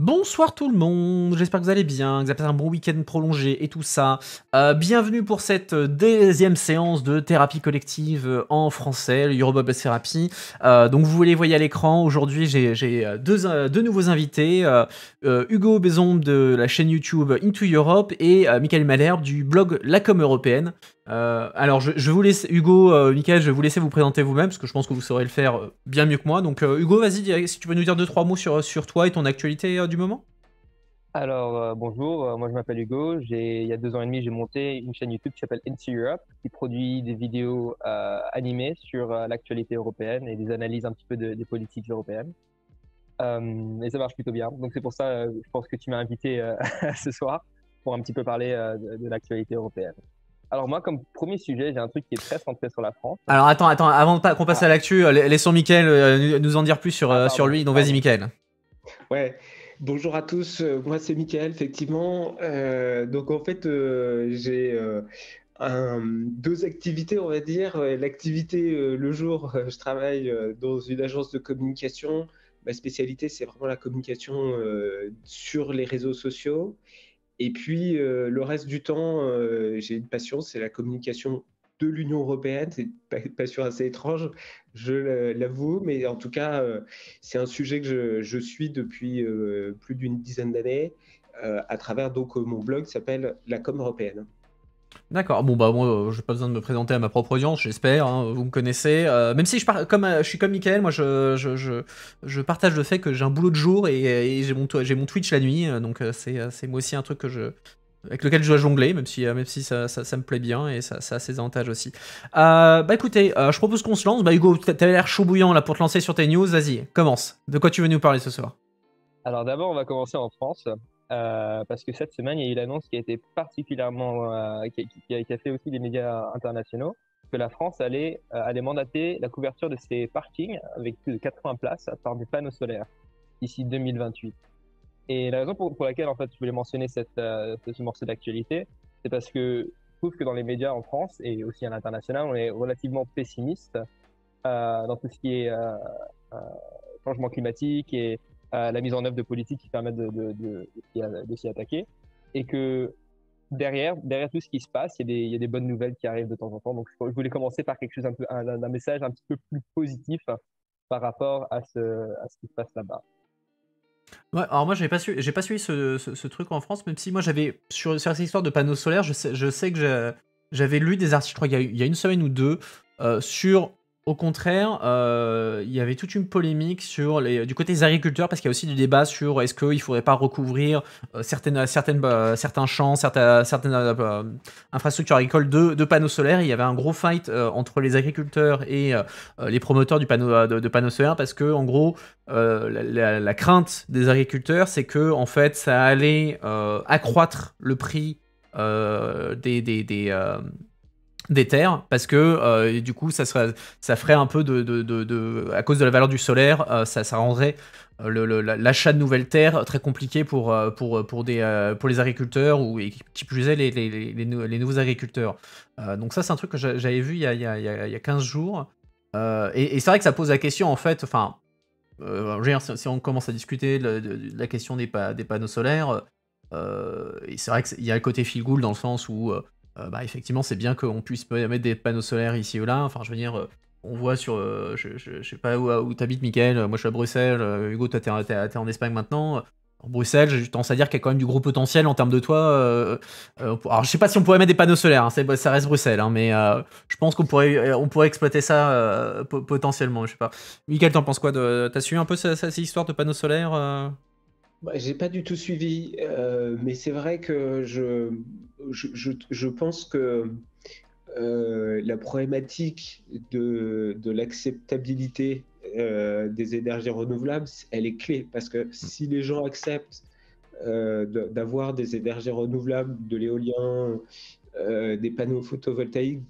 Bonsoir tout le monde, j'espère que vous allez bien, que vous avez passé un bon week-end prolongé et tout ça. Bienvenue pour cette deuxième séance de thérapie collective en français, le Eurobubble Therapy. Donc vous les voyez à l'écran, aujourd'hui j'ai deux nouveaux invités, Hugo Bézon de la chaîne YouTube Into Europe et Michael Malherbe du blog La Com Européenne. Alors je vous laisse, Hugo, Michael, je vais vous laisser vous présenter vous-même, parce que je pense que vous saurez le faire bien mieux que moi. Donc Hugo, vas-y, si tu peux nous dire deux, trois mots sur toi et ton actualité du moment. Bonjour, moi je m'appelle Hugo. Il y a 2 ans et demi, j'ai monté une chaîne YouTube qui s'appelle NC Europe, qui produit des vidéos animées sur l'actualité européenne et des analyses un petit peu des politiques européennes. Et ça marche plutôt bien. Donc c'est pour ça, je pense que tu m'as invité ce soir pour un petit peu parler de l'actualité européenne. Alors moi, comme premier sujet, j'ai un truc qui est très centré sur la France. Alors attends, avant qu'on passe à Ah, l'actu, laissons Michael nous en dire plus sur pardon, lui. Donc vas-y pardon. Michael. Ouais, bonjour à tous, moi c'est Mickaël, effectivement. Donc en fait, j'ai deux activités, on va dire. L'activité, le jour, je travaille dans une agence de communication. Ma spécialité, c'est vraiment la communication sur les réseaux sociaux. Et puis, le reste du temps, j'ai une passion, c'est la communication de l'Union européenne. C'est une passion assez étrange, je l'avoue, mais en tout cas, c'est un sujet que je suis depuis plus d'une dizaine d'années à travers donc mon blog qui s'appelle La Com européenne. D'accord, bon bah moi j'ai pas besoin de me présenter à ma propre audience, j'espère, hein, vous me connaissez. Même si je suis comme Michael, moi je partage le fait que j'ai un boulot de jour et j'ai mon Twitch la nuit, donc c'est moi aussi un truc avec lequel je dois jongler, même si ça me plaît bien et ça a ses avantages aussi. Bah écoutez, je propose qu'on se lance. Bah Hugo, t'avais l'air chaud bouillant là pour te lancer sur tes news, vas-y, commence. De quoi tu veux nous parler ce soir? Alors d'abord, on va commencer en France, parce que cette semaine, il y a eu l'annonce qui a été particulièrement, qui a fait aussi les médias internationaux, que la France allait mandater la couverture de ses parkings avec plus de 80 places par des panneaux solaires d'ici 2028. Et la raison pour laquelle en fait je voulais mentionner ce morceau d'actualité, c'est parce que je trouve que dans les médias en France et aussi à l'international, on est relativement pessimiste dans tout ce qui est euh, changement climatique et la mise en œuvre de politiques qui permettent de s'y attaquer. Et que derrière tout ce qui se passe, il y a des bonnes nouvelles qui arrivent de temps en temps. Donc, je voulais commencer par quelque chose un message un petit peu plus positif par rapport à ce qui se passe là-bas. Ouais, alors moi j'ai pas suivi ce truc en France, même si moi j'avais sur cette histoire de panneaux solaires, je sais que j'avais lu des articles, je crois il y a une semaine ou deux, sur au contraire, il y avait toute une polémique sur du côté des agriculteurs, parce qu'il y a aussi du débat sur est-ce qu'il faudrait pas recouvrir certains champs, certaines infrastructures agricoles de panneaux solaires. Il y avait un gros fight entre les agriculteurs et les promoteurs de panneaux solaires, parce que en gros la crainte des agriculteurs, c'est que en fait, ça allait accroître le prix des terres, parce que du coup, ça ferait un peu à cause de la valeur du solaire, ça rendrait l'achat de nouvelles terres très compliqué pour les agriculteurs, et qui plus est les nouveaux agriculteurs. Donc ça, c'est un truc que j'avais vu il y a 15 jours. Et c'est vrai que ça pose la question, en fait, enfin, je veux dire, si on commence à discuter de la question des panneaux solaires, et c'est vrai qu'il y a le côté feel good dans le sens où, bah, effectivement, c'est bien qu'on puisse mettre des panneaux solaires ici ou là. Enfin, je veux dire, on voit je sais pas où t'habites, Mickaël. Moi, je suis à Bruxelles. Hugo, toi, t'es en Espagne maintenant. En Bruxelles, j'ai tendance à dire qu'il y a quand même du gros potentiel en termes de toit. Alors, je sais pas si on pourrait mettre des panneaux solaires, hein, ça reste Bruxelles, hein, mais je pense on pourrait exploiter ça potentiellement. Je sais pas. Mickaël, t'en penses quoi t'as suivi un peu cette histoire de panneaux solaires Bah, j'ai pas du tout suivi, mais c'est vrai que je pense que la problématique de l'acceptabilité des énergies renouvelables, elle est clé parce que si les gens acceptent d'avoir des énergies renouvelables, de l'éolien, des panneaux photovoltaïques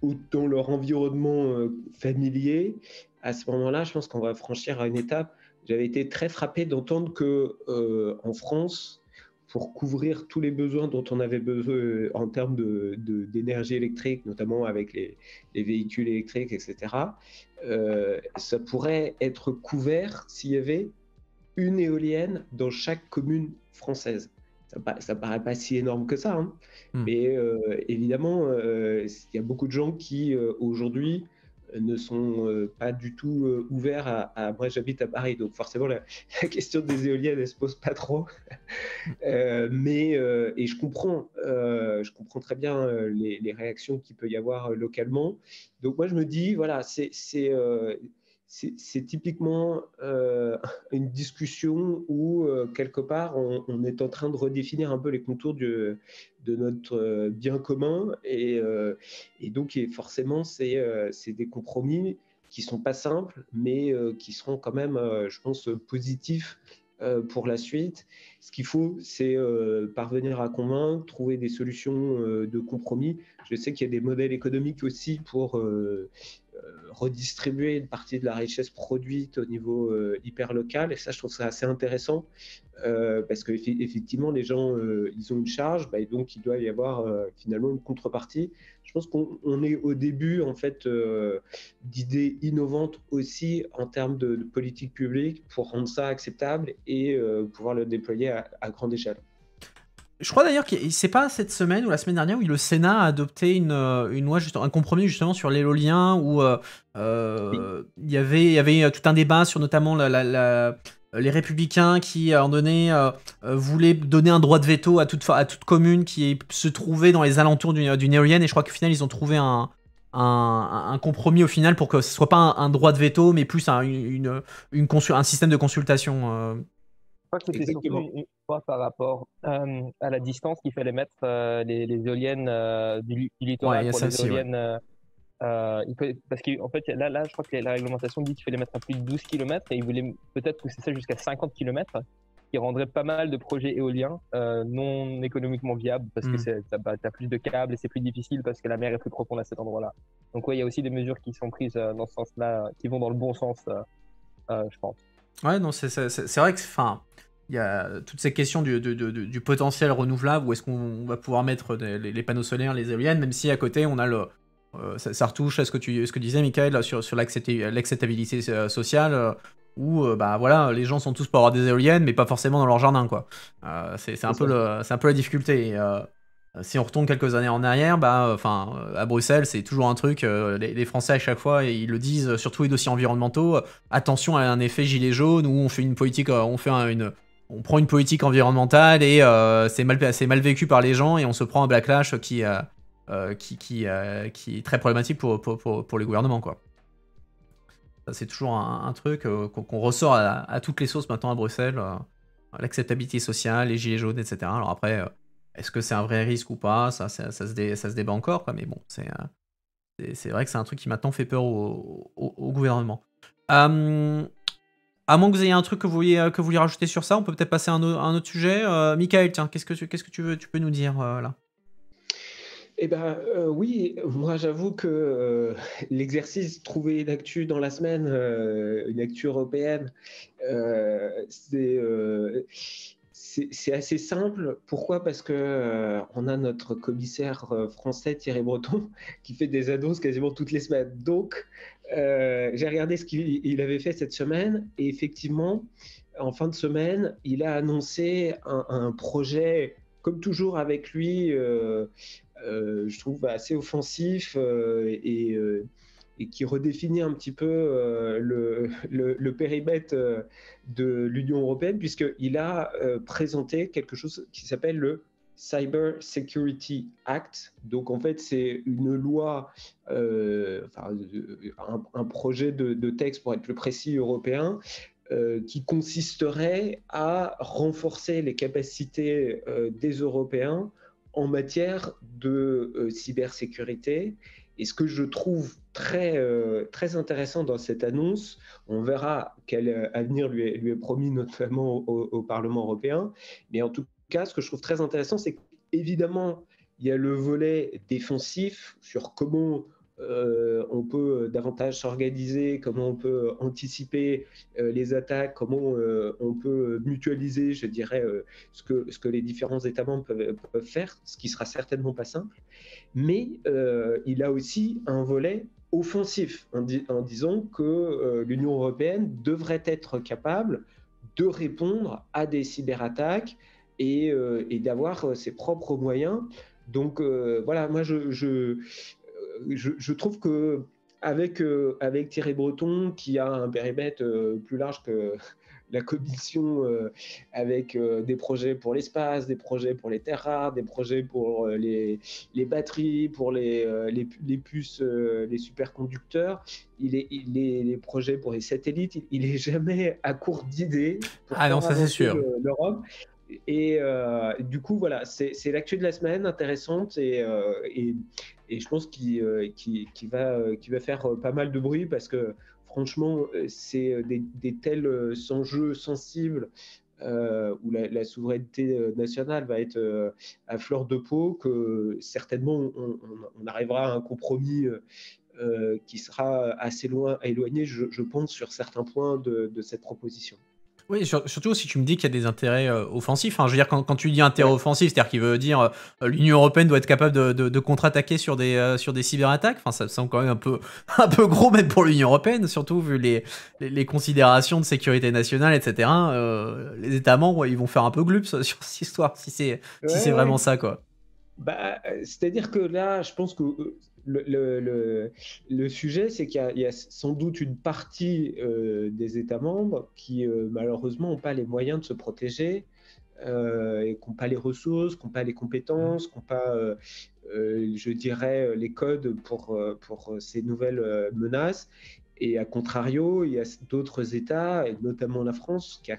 ou dans leur environnement familier, à ce moment-là, je pense qu'on va franchir à une étape. J'avais été très frappé d'entendre que en France, pour couvrir tous les besoins dont on avait besoin en termes d'énergie électrique, notamment avec les véhicules électriques, etc., ça pourrait être couvert s'il y avait une éolienne dans chaque commune française. Ça paraît pas si énorme que ça, hein. Mais évidemment, il y a beaucoup de gens qui aujourd'hui ne sont pas du tout ouverts Moi, j'habite à Paris, donc forcément la question des éoliennes, elle se pose pas trop. Et je comprends très bien les réactions qu'il peut y avoir localement. Donc moi, je me dis, voilà, c'est typiquement une discussion où, quelque part, on est en train de redéfinir un peu les contours de notre bien commun. Et donc, forcément, c'est des compromis qui ne sont pas simples, mais qui seront quand même, je pense, positifs pour la suite. Ce qu'il faut, c'est parvenir à convaincre, trouver des solutions de compromis. Je sais qu'il y a des modèles économiques aussi pour redistribuer une partie de la richesse produite au niveau hyper local. Et ça, je trouve ça assez intéressant parce qu'effectivement, les gens, ils ont une charge, et donc il doit y avoir finalement une contrepartie. Je pense qu'on est au début en fait d'idées innovantes aussi en termes de politique publique pour rendre ça acceptable et pouvoir le déployer à grande échelle. Je crois d'ailleurs que c'est pas cette semaine ou la semaine dernière où le Sénat a adopté une loi, un compromis justement sur l'éolien où il y avait tout un débat sur notamment les Républicains qui, à un moment donné, voulaient donner un droit de veto à toute commune qui se trouvait dans les alentours d'une éolienne. Et je crois qu'au final, ils ont trouvé un compromis au final pour que ce soit pas un droit de veto, mais plus un système de consultation. Je crois que c'était surtout une fois par rapport à la distance qu'il fallait mettre les éoliennes du littoral pour les éoliennes. Parce qu'en fait, là, je crois que la réglementation dit qu'il fallait mettre à plus de 12 km et ils voulaient peut-être pousser ça jusqu'à 50 km, qui rendrait pas mal de projets éoliens non économiquement viables parce que t'as plus de câbles et c'est plus difficile parce que la mer est plus profonde à cet endroit-là. Donc, ouais, il y a aussi des mesures qui sont prises dans ce sens-là, qui vont dans le bon sens, je pense. Ouais, non, c'est vrai que, enfin, il y a toutes ces questions du potentiel renouvelable, où est-ce qu'on va pouvoir mettre les panneaux solaires, les éoliennes, même si à côté on a ça retouche à ce que disait Michael sur l'acceptabilité sociale, où bah voilà, les gens sont tous pour avoir des éoliennes, mais pas forcément dans leur jardin, quoi. C'est un peu la difficulté. Si on retourne quelques années en arrière, à Bruxelles, c'est toujours un truc, les Français à chaque fois, et ils le disent, surtout les dossiers environnementaux, attention à un effet gilet jaune, où on fait une politique, on prend une politique environnementale, et c'est mal vécu par les gens, et on se prend un backlash qui est très problématique pour les gouvernements, quoi. Ça, c'est toujours un truc qu'on ressort à toutes les sauces maintenant à Bruxelles, l'acceptabilité sociale, les gilets jaunes, etc. Alors après... est-ce que c'est un vrai risque ou pas? Ça se débat encore, quoi. Mais bon, c'est vrai que c'est un truc qui maintenant fait peur au gouvernement. À moins que vous ayez un truc que vous vouliez rajouter sur ça, on peut peut-être passer à un autre sujet. Michael, tiens, qu'est-ce que tu peux nous dire là? Eh ben oui, moi j'avoue que l'exercice trouver une actu dans la semaine, une actu européenne, c'est assez simple. Pourquoi? Parce que on a notre commissaire français Thierry Breton qui fait des annonces quasiment toutes les semaines. Donc j'ai regardé ce qu'il avait fait cette semaine et effectivement, en fin de semaine, il a annoncé un projet, comme toujours avec lui, je trouve assez offensif et qui redéfinit un petit peu le périmètre de l'Union européenne, puisqu'il a présenté quelque chose qui s'appelle le Cyber Security Act. Donc en fait, c'est une loi, un projet de texte, pour être plus précis, européen, qui consisterait à renforcer les capacités des Européens en matière de cybersécurité. Et ce que je trouve très intéressant dans cette annonce, on verra quel avenir lui est promis, notamment au Parlement européen, mais en tout cas, ce que je trouve très intéressant, c'est qu'évidemment, il y a le volet défensif sur comment on peut davantage s'organiser, comment on peut anticiper les attaques, comment on peut mutualiser, je dirais, ce que les différents États membres peuvent faire, ce qui sera certainement pas simple. Mais il a aussi un volet offensif en disant que l'Union européenne devrait être capable de répondre à des cyberattaques et d'avoir ses propres moyens. Donc voilà, moi je trouve que avec Thierry Breton, qui a un périmètre plus large que la commission, avec des projets pour l'espace, des projets pour les terres rares, des projets pour les batteries, pour les puces, les superconducteurs, les projets pour les satellites, il est jamais à court d'idées pour Ah non, faire ça c'est avancer sûr. l'Europe. Et du coup, voilà, c'est l'actu de la semaine intéressante et je pense qu'il va faire pas mal de bruit parce que franchement, c'est des tels enjeux sensibles où la souveraineté nationale va être à fleur de peau que certainement on arrivera à un compromis qui sera assez éloigné, je pense, sur certains points de cette proposition. Oui, surtout si tu me dis qu'il y a des intérêts offensifs. Hein. Je veux dire, quand tu dis intérêt Ouais. offensif, c'est-à-dire qu'il veut dire l'Union européenne doit être capable de contre-attaquer sur des cyberattaques. Enfin, ça me semble quand même un peu gros, même pour l'Union européenne, surtout vu les considérations de sécurité nationale, etc. Les États membres, ils vont faire un peu glups sur cette histoire, si c'est Ouais, vraiment ouais. ça, quoi. Bah, c'est-à-dire que là, je pense que le sujet, c'est qu'il y a sans doute une partie des États membres qui, malheureusement, n'ont pas les moyens de se protéger et qui n'ont pas les ressources, qui n'ont pas les compétences, qui n'ont pas, je dirais, les codes pour ces nouvelles menaces. Et à contrario, il y a d'autres États, et notamment la France, qui a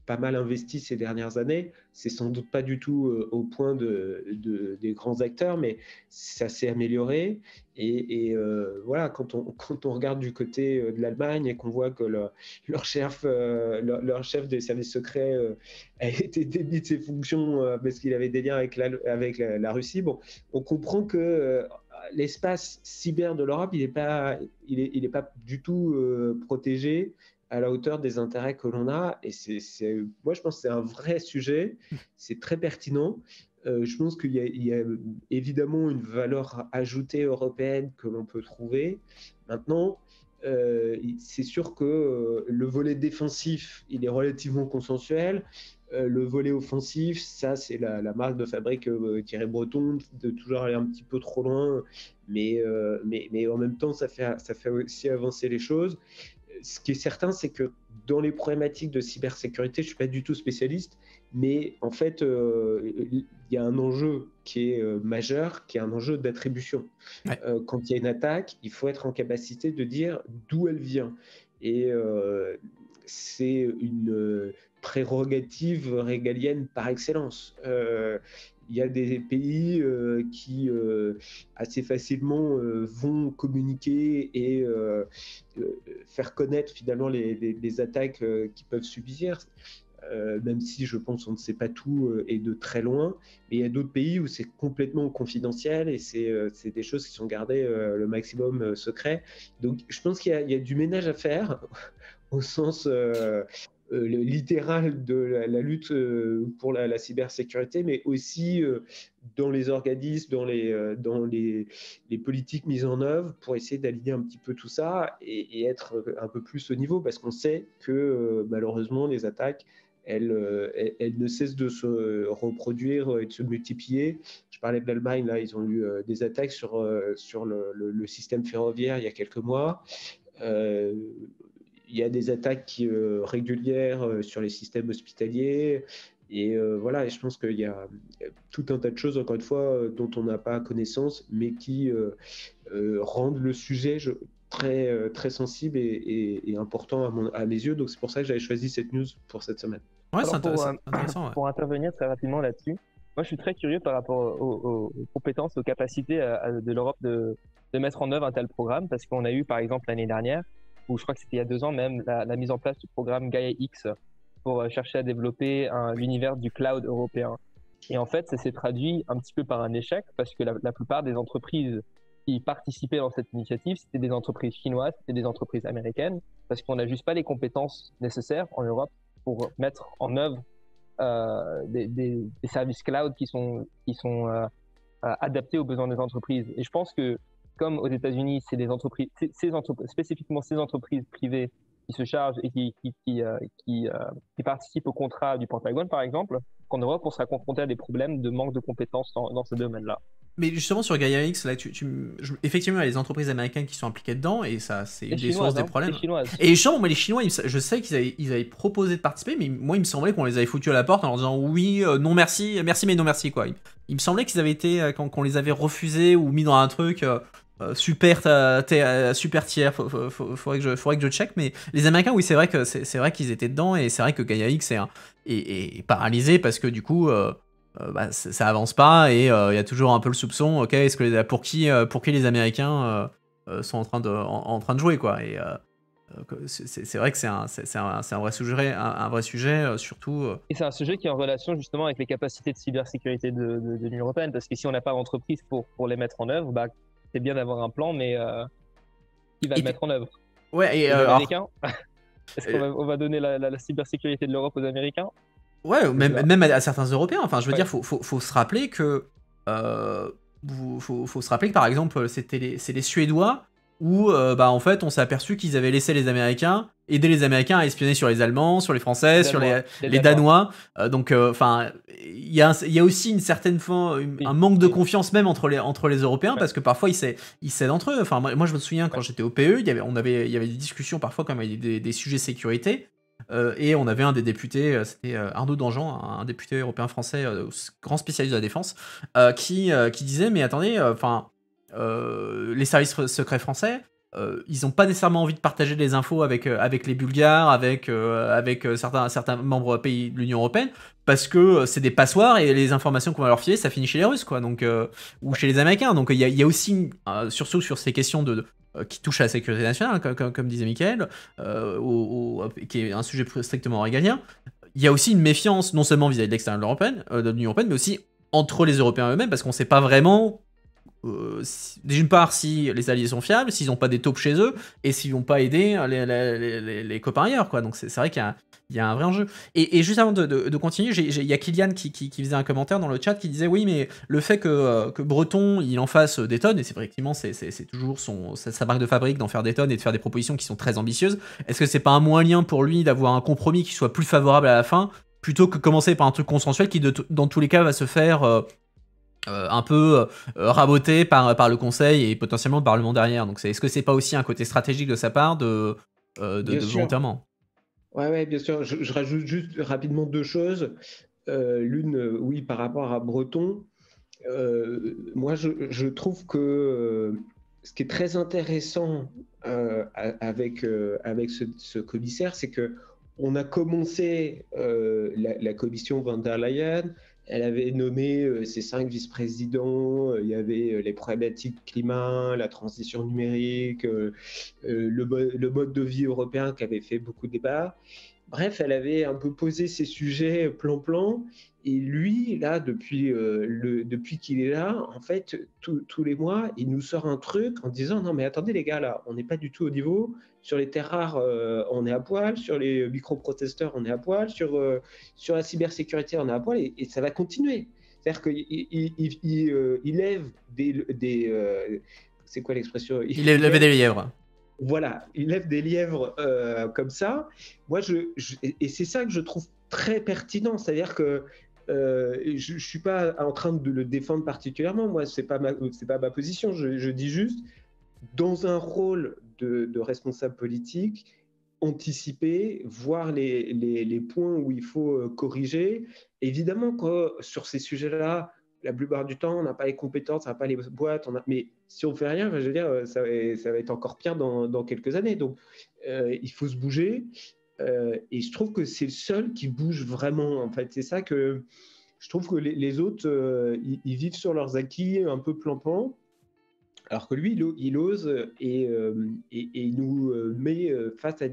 pas mal investi ces dernières années. C'est sans doute pas du tout au point des grands acteurs, mais ça s'est amélioré. Voilà, quand on regarde du côté de l'Allemagne et qu'on voit que leur chef des services secrets a été démis de ses fonctions parce qu'il avait des liens avec la Russie, bon, on comprend que l'espace cyber de l'Europe, il est pas du tout protégé à la hauteur des intérêts que l'on a. Et moi, je pense que c'est un vrai sujet. C'est très pertinent. Je pense qu'il y a évidemment une valeur ajoutée européenne que l'on peut trouver. Maintenant, c'est sûr que le volet défensif, il est relativement consensuel. Le volet offensif, ça, c'est la marque de fabrique Thierry Breton, de toujours aller un petit peu trop loin. Mais en même temps, ça fait aussi avancer les choses. Ce qui est certain, c'est que dans les problématiques de cybersécurité, je ne suis pas du tout spécialiste, mais en fait, il y a un enjeu qui est majeur, qui est un enjeu d'attribution. Ouais. Quand il y a une attaque, il faut être en capacité de dire d'où elle vient. Et c'est une prérogative régalienne par excellence. Il y a des pays qui assez facilement vont communiquer et faire connaître finalement les attaques qu'ils peuvent subir. Même si je pense qu'on ne sait pas tout et de très loin. Mais il y a d'autres pays où c'est complètement confidentiel et c'est des choses qui sont gardées le maximum secret. Donc je pense qu'il y a du ménage à faire au sens littéral de la lutte pour la cybersécurité, mais aussi dans les organismes, dans les politiques mises en œuvre pour essayer d'aligner un petit peu tout ça et être un peu plus au niveau, parce qu'on sait que malheureusement les attaques, elles ne cessent de se reproduire et de se multiplier. Je parlais de l'Allemagne, là, ils ont eu des attaques sur le système ferroviaire il y a quelques mois. Il y a des attaques régulières sur les systèmes hospitaliers. Et voilà, et je pense qu'il y a tout un tas de choses, encore une fois, dont on n'a pas connaissance, mais qui rendent le sujet très sensible et important à mes yeux. Donc c'est pour ça que j'avais choisi cette news pour cette semaine. Ouais, Alors c'est intéressant. Ouais. pour intervenir très rapidement là-dessus, moi je suis très curieux par rapport aux compétences, aux capacités de l'Europe de mettre en œuvre un tel programme, parce qu'on a eu par exemple l'année dernière, ou je crois que c'était il y a 2 ans même, la mise en place du programme Gaia X pour chercher à développer l'univers du cloud européen. Et en fait, ça s'est traduit un petit peu par un échec, parce que la plupart des entreprises qui participaient dans cette initiative, c'était des entreprises chinoises, c'était des entreprises américaines, parce qu'on n'a juste pas les compétences nécessaires en Europe pour mettre en œuvre des services cloud qui sont adaptés aux besoins des entreprises. Et je pense que, comme aux États-Unis, c'est des entreprises, spécifiquement ces entreprises privées qui se chargent et qui participent au contrat du Pentagone, par exemple, qu'en Europe, on sera confronté à des problèmes de manque de compétences dans ce domaine-là. Mais justement sur Gaia X, là, effectivement, il y a les entreprises américaines qui sont impliquées dedans, et ça, c'est une des sources des problèmes. Les chinoises. Et justement, moi, les Chinois, je sais qu'ils avaient proposé de participer, mais moi, il me semblait qu'on les avait foutus à la porte en leur disant oui, non merci, merci mais non merci, quoi. Il me semblait qu'ils avaient été, qu'on les avait refusés ou mis dans un truc super tiers, faudrait que je check, mais les Américains, oui, c'est vrai qu'ils étaient dedans, et c'est vrai que Gaia X est paralysé parce que du coup... bah, ça avance pas, et il y a toujours un peu le soupçon, ok, est-ce que pour qui les Américains sont en train de jouer, quoi. Et c'est vrai que c'est un vrai sujet, un vrai sujet, surtout. Et c'est un sujet qui est en relation justement avec les capacités de cybersécurité de l'Union européenne, parce que si on n'a pas d'entreprise pour les mettre en œuvre, bah, c'est bien d'avoir un plan, mais qui va le mettre en œuvre? Ouais, et les Américains. Est-ce qu'on va donner la cybersécurité de l'Europe aux Américains? Ouais, même à certains Européens. Enfin, je veux dire, faut se rappeler que faut se rappeler que par exemple, c'est les Suédois où bah en fait, on s'est aperçu qu'ils avaient laissé les Américains aider les Américains à espionner sur les Allemands, sur les Français, sur les Danois. Donc, enfin, il y a aussi une certaine un manque de confiance même entre les Européens, parce que parfois ils cèdent entre eux. Enfin, moi je me souviens quand j'étais au PE, il y avait des discussions parfois quand il y avait des sujets sécurité. Et on avait un des députés, c'était Arnaud Danjean, un député européen français, grand spécialiste de la défense, qui disait mais attendez, les services secrets français, ils n'ont pas nécessairement envie de partager des infos avec les Bulgares, avec certains membres pays de l'Union européenne, parce que c'est des passoires, et les informations qu'on va leur filer, ça finit chez les Russes, quoi, donc, ou chez les Américains. Donc il y a aussi, surtout sur ces questions qui touchent à la sécurité nationale, comme disait Mickaël, qui est un sujet strictement régalien, il y a aussi une méfiance, non seulement vis-à-vis de l'extérieur de l'Union européenne, mais aussi entre les Européens eux-mêmes, parce qu'on ne sait pas vraiment d'une part si les alliés sont fiables, s'ils n'ont pas des taupes chez eux, et s'ils vont pas aider les copains ailleurs, quoi. Donc c'est vrai qu'il y a un vrai enjeu. Et juste avant de continuer, il y a Kylian qui faisait un commentaire dans le chat qui disait oui, mais le fait que Breton il en fasse des tonnes, et c'est effectivement c'est toujours sa marque de fabrique d'en faire des tonnes et de faire des propositions qui sont très ambitieuses, est-ce que c'est pas un moyen pour lui d'avoir un compromis qui soit plus favorable à la fin, plutôt que commencer par un truc consensuel qui dans tous les cas va se faire un peu raboté par le Conseil et potentiellement le Parlement derrière. Donc est-ce que c'est pas aussi un côté stratégique de sa part de volontairement? Ouais, bien sûr. Je rajoute juste rapidement deux choses. L'une, oui, par rapport à Breton. Moi, je trouve que ce qui est très intéressant avec ce commissaire, c'est que on a commencé la commission von der Leyen. Elle avait nommé ses 5 vice-présidents. Il y avait les problématiques climat, la transition numérique, le mode de vie européen qui avait fait beaucoup de débats. Bref, elle avait un peu posé ces sujets plan-plan. Et lui, là, depuis qu'il est là, en fait, tous les mois, il nous sort un truc en disant non, mais attendez, les gars, là, on n'est pas du tout au niveau. Sur les terres rares, on est à poil. Sur les microprocesseurs, on est à poil. Sur la cybersécurité, on est à poil. Et ça va continuer. C'est-à-dire qu'il lève des c'est quoi l'expression? Il lève des lièvres. Voilà, il lève des lièvres comme ça. Moi, et c'est ça que je trouve très pertinent. C'est-à-dire que je ne suis pas en train de le défendre particulièrement. Moi, ce n'est pas ma position. Je dis juste, dans un rôle de responsable politique, anticiper, voir les points où il faut corriger. Évidemment que sur ces sujets-là, la plupart du temps, on n'a pas les compétences, on n'a pas les boîtes, mais si on ne fait rien, je veux dire, ça va être encore pire dans quelques années. Donc, il faut se bouger. Et je trouve que c'est le seul qui bouge vraiment. En fait, c'est ça que je trouve que les autres, ils vivent sur leurs acquis un peu plan-plan, alors que lui, il ose et il nous met face à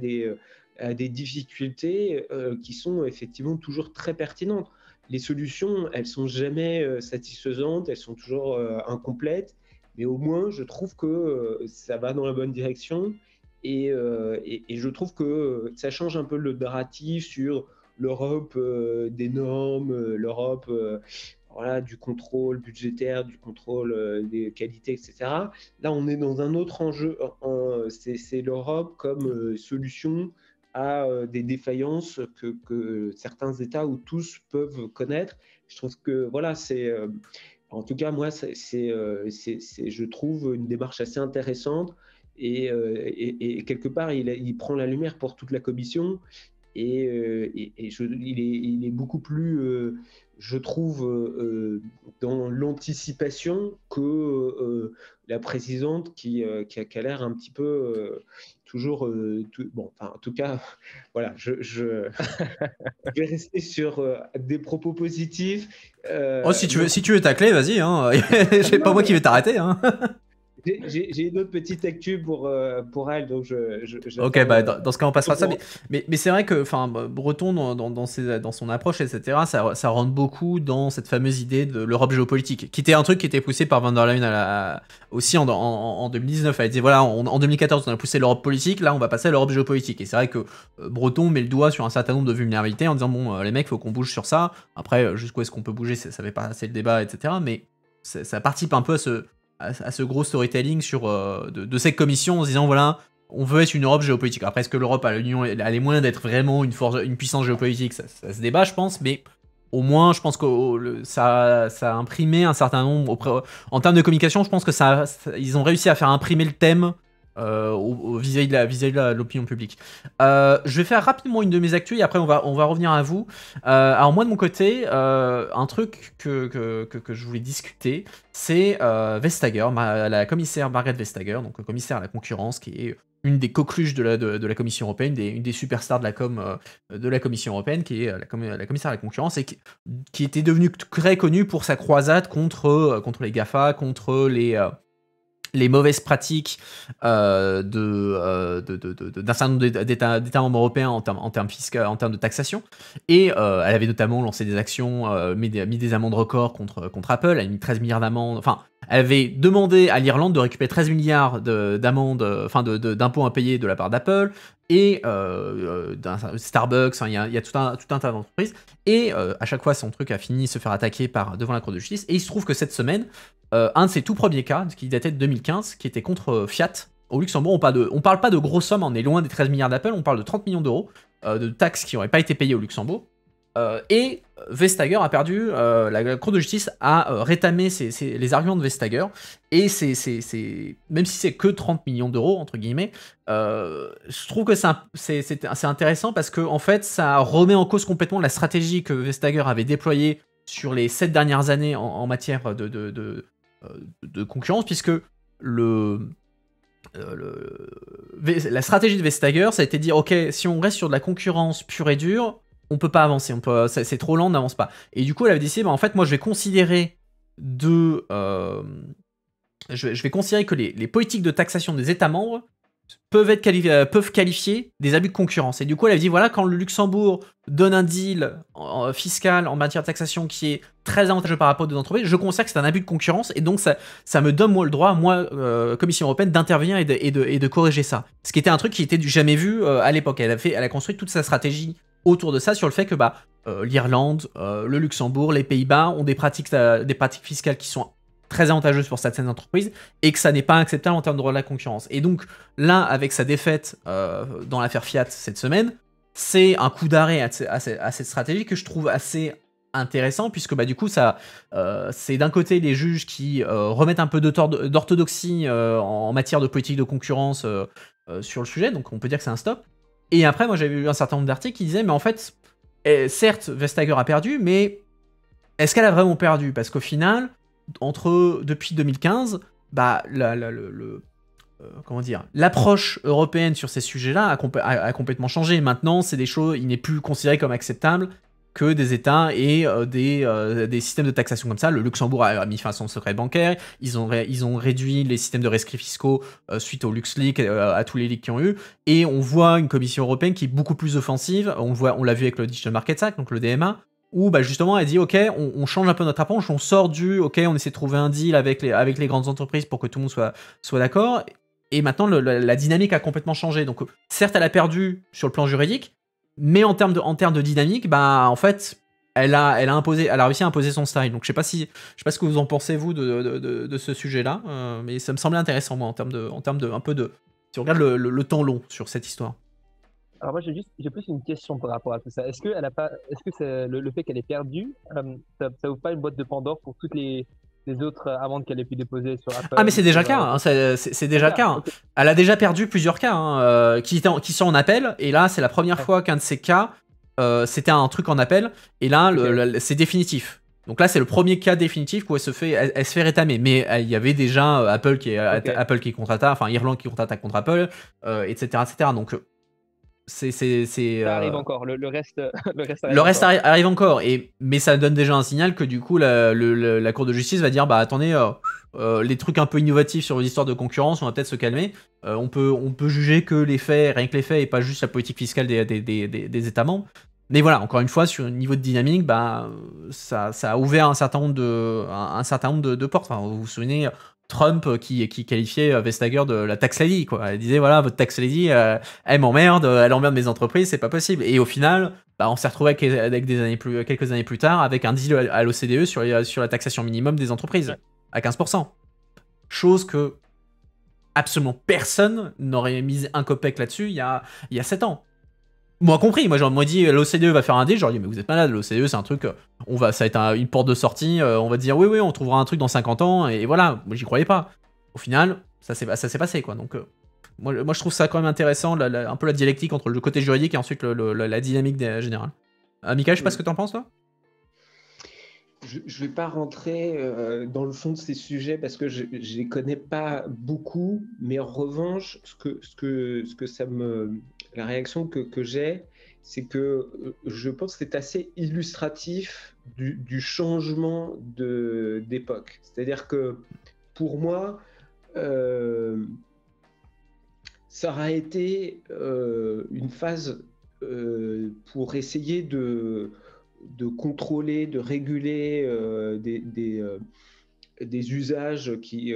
des difficultés qui sont effectivement toujours très pertinentes. Les solutions, elles sont jamais satisfaisantes, elles sont toujours incomplètes, mais au moins, je trouve que ça va dans la bonne direction. Et je trouve que ça change un peu le narratif sur l'Europe des normes, l'Europe voilà, du contrôle budgétaire, du contrôle des qualités, etc. Là, on est dans un autre enjeu. C'est l'Europe comme solution à des défaillances que certains États ou tous peuvent connaître. Je trouve que voilà, en tout cas moi, je trouve une démarche assez intéressante et quelque part il prend la lumière pour toute la commission il est beaucoup plus, je trouve, dans l'anticipation que la présidente qui a l'air un petit peu toujours. Bon, enfin, en tout cas, voilà, je vais rester sur des propos positifs. Oh, si tu veux tacler, vas-y, hein. C'est pas moi qui vais t'arrêter, hein. J'ai une autre petite actu pour elle, donc Ok, bah dans ce cas on passera ça, mais c'est vrai que Breton dans son approche, etc., ça rentre beaucoup dans cette fameuse idée de l'Europe géopolitique, qui était un truc qui était poussé par von der Leyen aussi en 2019. Elle disait voilà, en 2014 on a poussé l'Europe politique, là on va passer à l'Europe géopolitique, et c'est vrai que Breton met le doigt sur un certain nombre de vulnérabilités en disant bon les mecs faut qu'on bouge sur ça, après jusqu'où est-ce qu'on peut bouger, ça fait pas assez le débat, etc., mais ça participe un peu à ce gros storytelling de cette commission en se disant voilà, on veut être une Europe géopolitique. Après, est-ce que l'Europe a les moyens d'être vraiment une puissance géopolitique, ça se débat, je pense, mais au moins, je pense que ça a imprimé un certain nombre. En termes de communication, je pense que ils ont réussi à faire imprimer le thème vis-à-vis de l'opinion publique. Je vais faire rapidement une de mes actus et après on va revenir à vous. Alors moi de mon côté, un truc que je voulais discuter, c'est Vestager, la commissaire Margrethe Vestager, donc commissaire à la concurrence, qui est une des coqueluches de la Commission européenne, une des superstars de la com de la Commission européenne, qui est la commissaire à la concurrence, et qui était devenue très connue pour sa croisade contre les GAFA, contre les mauvaises pratiques d'un certain nombre d'États membres européens en termes fiscaux, en termes de taxation. Et elle avait notamment lancé des actions, mis des amendes records contre Apple. Elle a mis 13 milliards d'amendes. Enfin, elle avait demandé à l'Irlande de récupérer 13 milliards d'amendes, d'impôts impayés de la part d'Apple et d'un Starbucks. Il y a tout un tas d'entreprises. Et à chaque fois, son truc a fini de se faire attaquer devant la Cour de justice. Et il se trouve que cette semaine, un de ses tout premiers cas, qui datait de 2015, qui était contre Fiat au Luxembourg, on parle pas de grosses sommes, on est loin des 13 milliards d'Apple, on parle de 30 millions d'euros de taxes qui n'auraient pas été payées au Luxembourg. Et Vestager a perdu, la Cour de justice a rétamé les arguments de Vestager, et même si c'est que 30 millions d'euros, entre guillemets, je trouve que c'est intéressant parce que en fait, ça remet en cause complètement la stratégie que Vestager avait déployée sur les 7 dernières années en matière de concurrence, puisque la stratégie de Vestager, ça a été de dire ok, si on reste sur de la concurrence pure et dure, on peut pas avancer, c'est trop lent, on n'avance pas. Et du coup, elle avait décidé, en fait, moi, je vais considérer que les politiques de taxation des États membres peuvent qualifier des abus de concurrence. Et du coup, elle a dit, voilà, quand le Luxembourg donne un deal fiscal en matière de taxation qui est très avantageux par rapport aux entreprises, je considère que c'est un abus de concurrence, et donc ça me donne moi le droit, Commission européenne, d'intervenir et de corriger ça. Ce qui était un truc qui était du jamais vu à l'époque. Elle a construit toute sa stratégie autour de ça, sur le fait que l'Irlande, le Luxembourg, les Pays-Bas ont des pratiques fiscales qui sont très avantageuses pour certaines entreprises, et que ça n'est pas acceptable en termes de droit de la concurrence. Et donc là, avec sa défaite dans l'affaire Fiat cette semaine, c'est un coup d'arrêt à cette stratégie que je trouve assez intéressant, puisque du coup c'est d'un côté les juges qui remettent un peu d'orthodoxie en matière de politique de concurrence sur le sujet, donc on peut dire que c'est un stop. Et après, moi j'avais vu un certain nombre d'articles qui disaient mais en fait, certes Vestager a perdu, mais est-ce qu'elle a vraiment perdu? Parce qu'au final, depuis 2015, l'approche européenne sur ces sujets-là a complètement changé. Maintenant, c'est des choses, il n'est plus considéré comme acceptable que des États et des systèmes de taxation comme ça. Le Luxembourg a mis fin à son secret bancaire, ils ont réduit les systèmes de rescrits fiscaux suite au LuxLeaks, à tous les leaks qu'ils ont eu, et on voit une Commission européenne qui est beaucoup plus offensive. On l'a vu avec le Digital Markets Act, donc le DMA, où justement elle dit ok, on change un peu notre approche, on sort ok, on essaie de trouver un deal avec les grandes entreprises pour que tout le monde soit d'accord, et maintenant la dynamique a complètement changé. Donc certes elle a perdu sur le plan juridique, mais en termes de dynamique, en fait elle a réussi à imposer son style. Donc je sais pas ce que vous en pensez vous de ce sujet-là, mais ça me semblait intéressant moi en termes de un peu de, si on regarde le temps long sur cette histoire. Alors moi j'ai plus une question par rapport à tout ça. Est-ce que c'est le fait qu'elle ait perdu, ça ouvre pas une boîte de Pandore pour toutes les autres amendes qu'elle ait pu déposer sur Ah mais Apple, c'est déjà sur le cas, hein, c'est déjà le cas. Hein. Ok. Elle a déjà perdu plusieurs cas qui sont en appel, et là c'est la première Ouais. fois qu'un de ces cas, c'était un truc en appel, et là Ok. c'est définitif. Donc là c'est le premier cas définitif où elle se fait rétamer, mais il y avait déjà Ok. Apple qui contre-attaque, enfin Irlande qui contre-attaque contre Apple, etc., etc. Donc c'est Ça arrive encore. Le reste, le reste le arrive reste encore. arrive encore, mais ça donne déjà un signal que du coup la Cour de justice va dire bah attendez, les trucs un peu innovatifs sur l'histoire de concurrence, on va peut-être se calmer. On peut juger que les faits, rien que les faits, et pas juste la politique fiscale des États membres. Mais voilà, encore une fois, sur le niveau de dynamique, bah, ça a ouvert un certain nombre de portes. Enfin, vous vous souvenez, Trump qui qualifiait Vestager de la tax lady, quoi. Elle disait voilà, votre tax lady, elle m'emmerde, elle emmerde mes entreprises, c'est pas possible. Et au final, bah, on s'est retrouvé avec quelques années plus tard avec un deal à l'OCDE sur la taxation minimum des entreprises Ouais. à 15%. Chose que absolument personne n'aurait mis un copec là-dessus il y a 7 ans. Moi compris, moi j'aurais dit l'OCDE va faire un deal, j'aurais dit mais vous êtes malade, l'OCDE c'est un truc, ça va être une porte de sortie, on va dire oui on trouvera un truc dans 50 ans, et voilà, moi j'y croyais pas. Au final, ça s'est passé quoi, donc moi je trouve ça quand même intéressant, un peu la dialectique entre le côté juridique et ensuite la dynamique générale. Mika, je sais pas ce que t'en penses toi. Je ne vais pas rentrer dans le fond de ces sujets parce que je ne les connais pas beaucoup, mais en revanche, la réaction que j'ai, c'est que je pense que c'est assez illustratif du changement d'époque. C'est-à-dire que pour moi, ça aura été une phase pour essayer de contrôler, de réguler des usages qui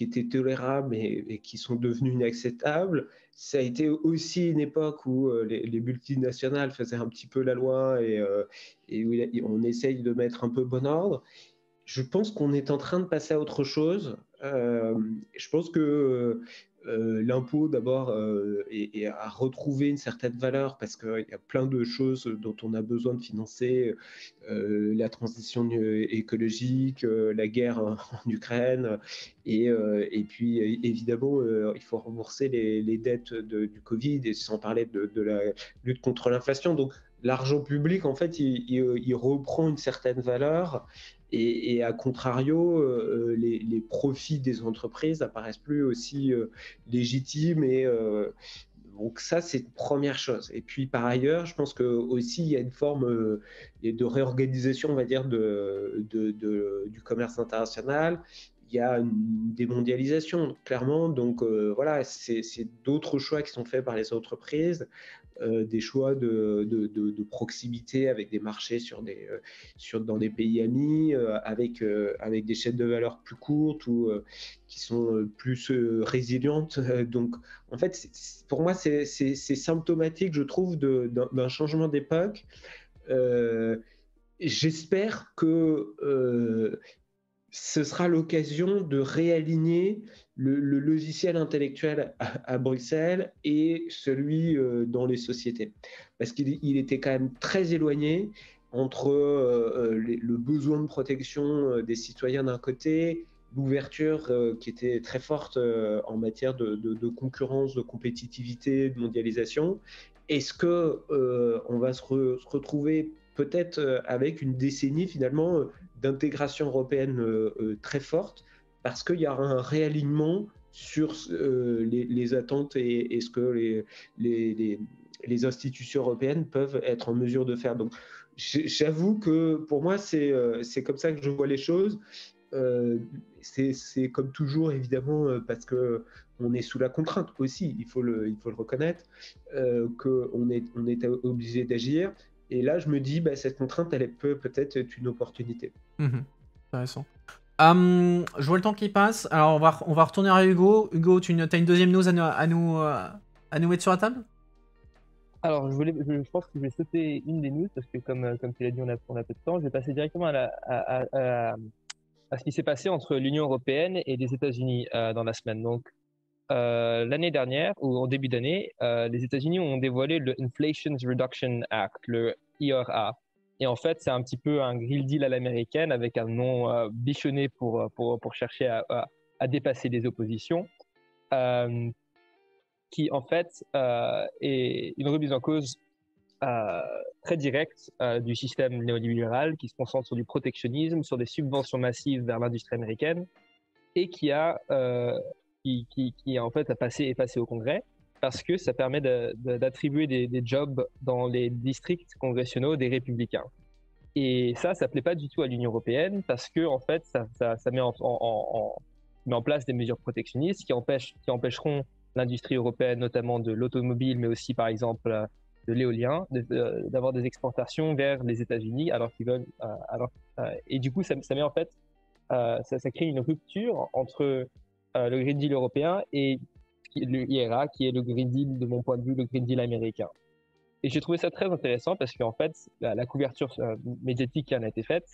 étaient tolérables et qui sont devenus inacceptables. Ça a été aussi une époque où les multinationales faisaient un petit peu la loi et où on essaye de mettre un peu bon ordre. Je pense qu'on est en train de passer à autre chose. Je pense que l'impôt, d'abord, a retrouvé une certaine valeur parce qu'il y a plein de choses dont on a besoin de financer, la transition écologique, la guerre en Ukraine, et puis évidemment, il faut rembourser les dettes du Covid, et sans parler de la lutte contre l'inflation. Donc, l'argent public, en fait, il reprend une certaine valeur. Et à contrario, les profits des entreprises apparaissent plus aussi légitimes. Donc ça, c'est une première chose. Et puis par ailleurs, je pense que aussi il y a une forme de réorganisation, on va dire, du commerce international. Il y a une démondialisation, clairement. Donc voilà, c'est d'autres choix qui sont faits par les entreprises, des choix de proximité avec des marchés dans des pays amis, avec des chaînes de valeur plus courtes ou qui sont plus résilientes. Donc, en fait, pour moi, c'est symptomatique, je trouve, d'un changement d'époque. Euh, J'espère que ce sera l'occasion de réaligner le logiciel intellectuel à Bruxelles et celui dans les sociétés. Parce qu'il était quand même très éloigné entre le besoin de protection des citoyens d'un côté, l'ouverture qui était très forte en matière de concurrence, de compétitivité, de mondialisation. Est-ce que on va se retrouver peut-être avec une décennie finalement d'intégration européenne très forte, parce qu'il y aura un réalignement sur les attentes et ce que les institutions européennes peuvent être en mesure de faire. Donc, j'avoue que pour moi, c'est comme ça que je vois les choses. C'est comme toujours, évidemment, parce que on est sous la contrainte aussi, il faut le reconnaître, qu'on est obligé d'agir. Et là, je me dis, bah, cette contrainte, elle peut peut-être être une opportunité. Intéressant. Je vois le temps qui passe. Alors, on va retourner à Hugo. Hugo, tu as une deuxième news à nous mettre sur la table? Alors, je pense que je vais sauter une des news parce que, comme tu l'as dit, on a peu de temps. Je vais passer directement à ce qui s'est passé entre l'Union européenne et les États-Unis dans la semaine. Donc, l'année dernière, ou en début d'année, les États-Unis ont dévoilé le Inflation Reduction Act, le IRA. Et en fait, c'est un petit peu un Green Deal à l'américaine avec un nom bichonné pour chercher à dépasser les oppositions, euh, qui en fait est une remise en cause euh, très directe du système néolibéral qui se concentre sur du protectionnisme, sur des subventions massives vers l'industrie américaine et qui en fait est passé au Congrès parce que ça permet d'attribuer des jobs dans les districts congressionnaux des républicains. Et ça plaît pas du tout à l'Union européenne parce que en fait, ça met en place des mesures protectionnistes qui empêcheront l'industrie européenne, notamment de l'automobile, mais aussi par exemple de l'éolien, d'avoir des exportations vers les États-Unis, alors qu'ils veulent, et du coup, ça met en fait, ça crée une rupture entre le Green Deal européen et le IRA, qui est le Green Deal, de mon point de vue, le Green Deal américain. Et j'ai trouvé ça très intéressant parce qu'en fait, la couverture médiatique qui en a été faite,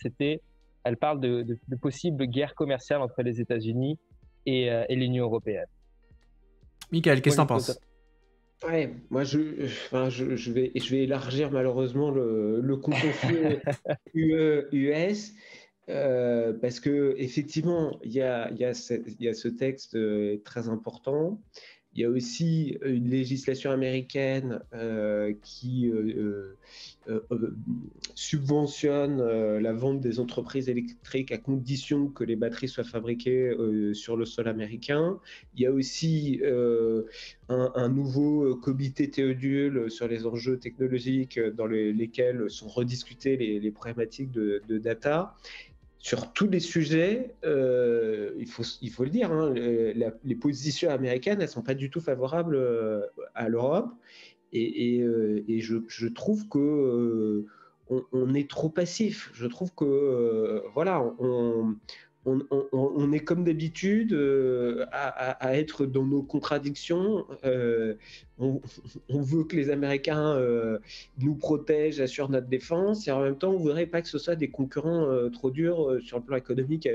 elle parle de possibles guerres commerciales entre les États-Unis et l'Union européenne. Michael, qu'est-ce que t'en penses? Ouais, moi je vais élargir malheureusement le contentieux US parce que effectivement il y a ce texte très important. Il y a aussi une législation américaine qui subventionne la vente des entreprises électriques à condition que les batteries soient fabriquées sur le sol américain. Il y a aussi un nouveau comité Théodule sur les enjeux technologiques dans lesquels sont rediscutées les problématiques de data. Sur tous les sujets, il faut le dire, hein, les positions américaines, elles ne sont pas du tout favorables à l'Europe. Et je trouve que on est trop passif. Je trouve que voilà, on est comme d'habitude à être dans nos contradictions. On veut que les Américains nous protègent, assurent notre défense, et en même temps, on ne voudrait pas que ce soit des concurrents trop durs sur le plan économique.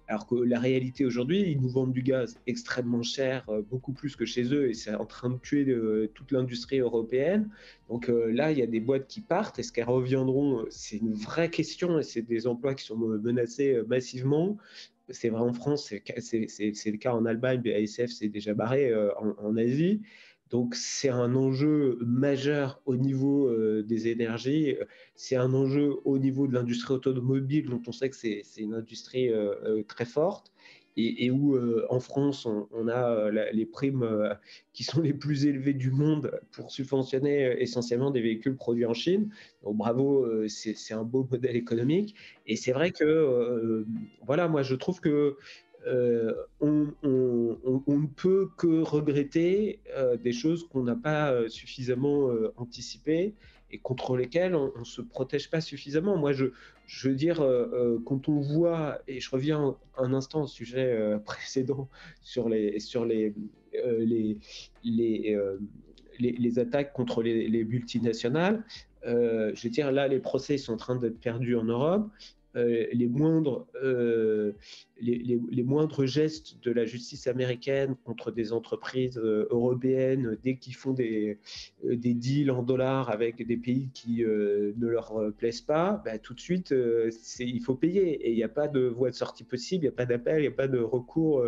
Alors que la réalité aujourd'hui, ils nous vendent du gaz extrêmement cher, beaucoup plus que chez eux, et c'est en train de tuer toute l'industrie européenne. Donc là, il y a des boîtes qui partent. Est-ce qu'elles reviendront? C'est une vraie question, et c'est des emplois qui sont menacés massivement. C'est vrai en France, c'est le cas en Allemagne, BASF s'est déjà barré en Asie. Donc c'est un enjeu majeur au niveau des énergies, c'est un enjeu au niveau de l'industrie automobile dont on sait que c'est une industrie très forte et où en France on a les primes qui sont les plus élevées du monde pour subventionner essentiellement des véhicules produits en Chine. Donc bravo, c'est un beau modèle économique et c'est vrai que voilà, moi je trouve que on ne peut que regretter des choses qu'on n'a pas suffisamment anticipées et contre lesquelles on ne se protège pas suffisamment. Moi, je veux dire, quand on voit, et je reviens un instant au sujet précédent sur les attaques contre les multinationales, je veux dire, là, les procès sont en train d'être perdus en Europe. Les moindres gestes de la justice américaine contre des entreprises européennes, dès qu'ils font des deals en dollars avec des pays qui ne leur plaisent pas, bah, tout de suite, il faut payer. Et il n'y a pas de voie de sortie possible, il n'y a pas d'appel, il n'y a pas de recours.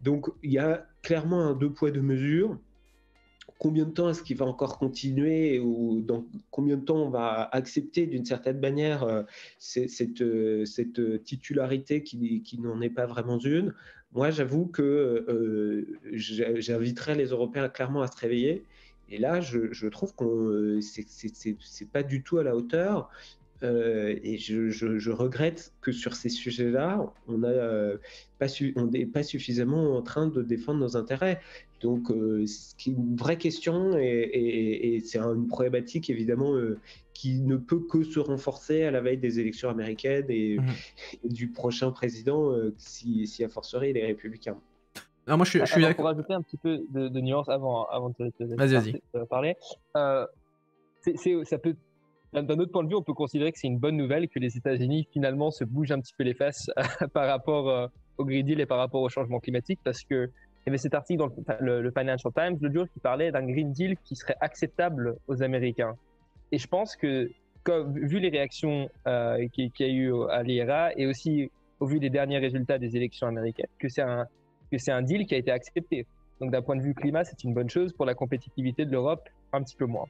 Donc, il y a clairement un deux poids, deux mesures. Combien de temps est-ce qu'il va encore continuer ou dans combien de temps on va accepter d'une certaine manière cette titularité qui n'en est pas vraiment une? Moi, j'avoue que j'inviterais les Européens clairement à se réveiller. Et là, je trouve que c'est pas du tout à la hauteur. Et je regrette que sur ces sujets-là, on n'est pas suffisamment en train de défendre nos intérêts. Donc, c'est une vraie question et c'est une problématique évidemment qui ne peut que se renforcer à la veille des élections américaines et du prochain président, si a fortiori les républicains. Non, moi je suis Alors, d'accord. pour rajouter un petit peu de nuance avant de Vas-y. parler, ça peut. D'un autre point de vue, on peut considérer que c'est une bonne nouvelle que les États-Unis finalement se bougent un petit peu les fesses par rapport au Green Deal et par rapport au changement climatique, parce que il y avait cet article dans le Financial Times l'autre jour qui parlait d'un Green Deal qui serait acceptable aux Américains. Et je pense que, vu les réactions qu'il y a eu à l'IRA et aussi au vu des derniers résultats des élections américaines, que c'est un deal qui a été accepté. Donc d'un point de vue climat, c'est une bonne chose. Pour la compétitivité de l'Europe, un petit peu moins.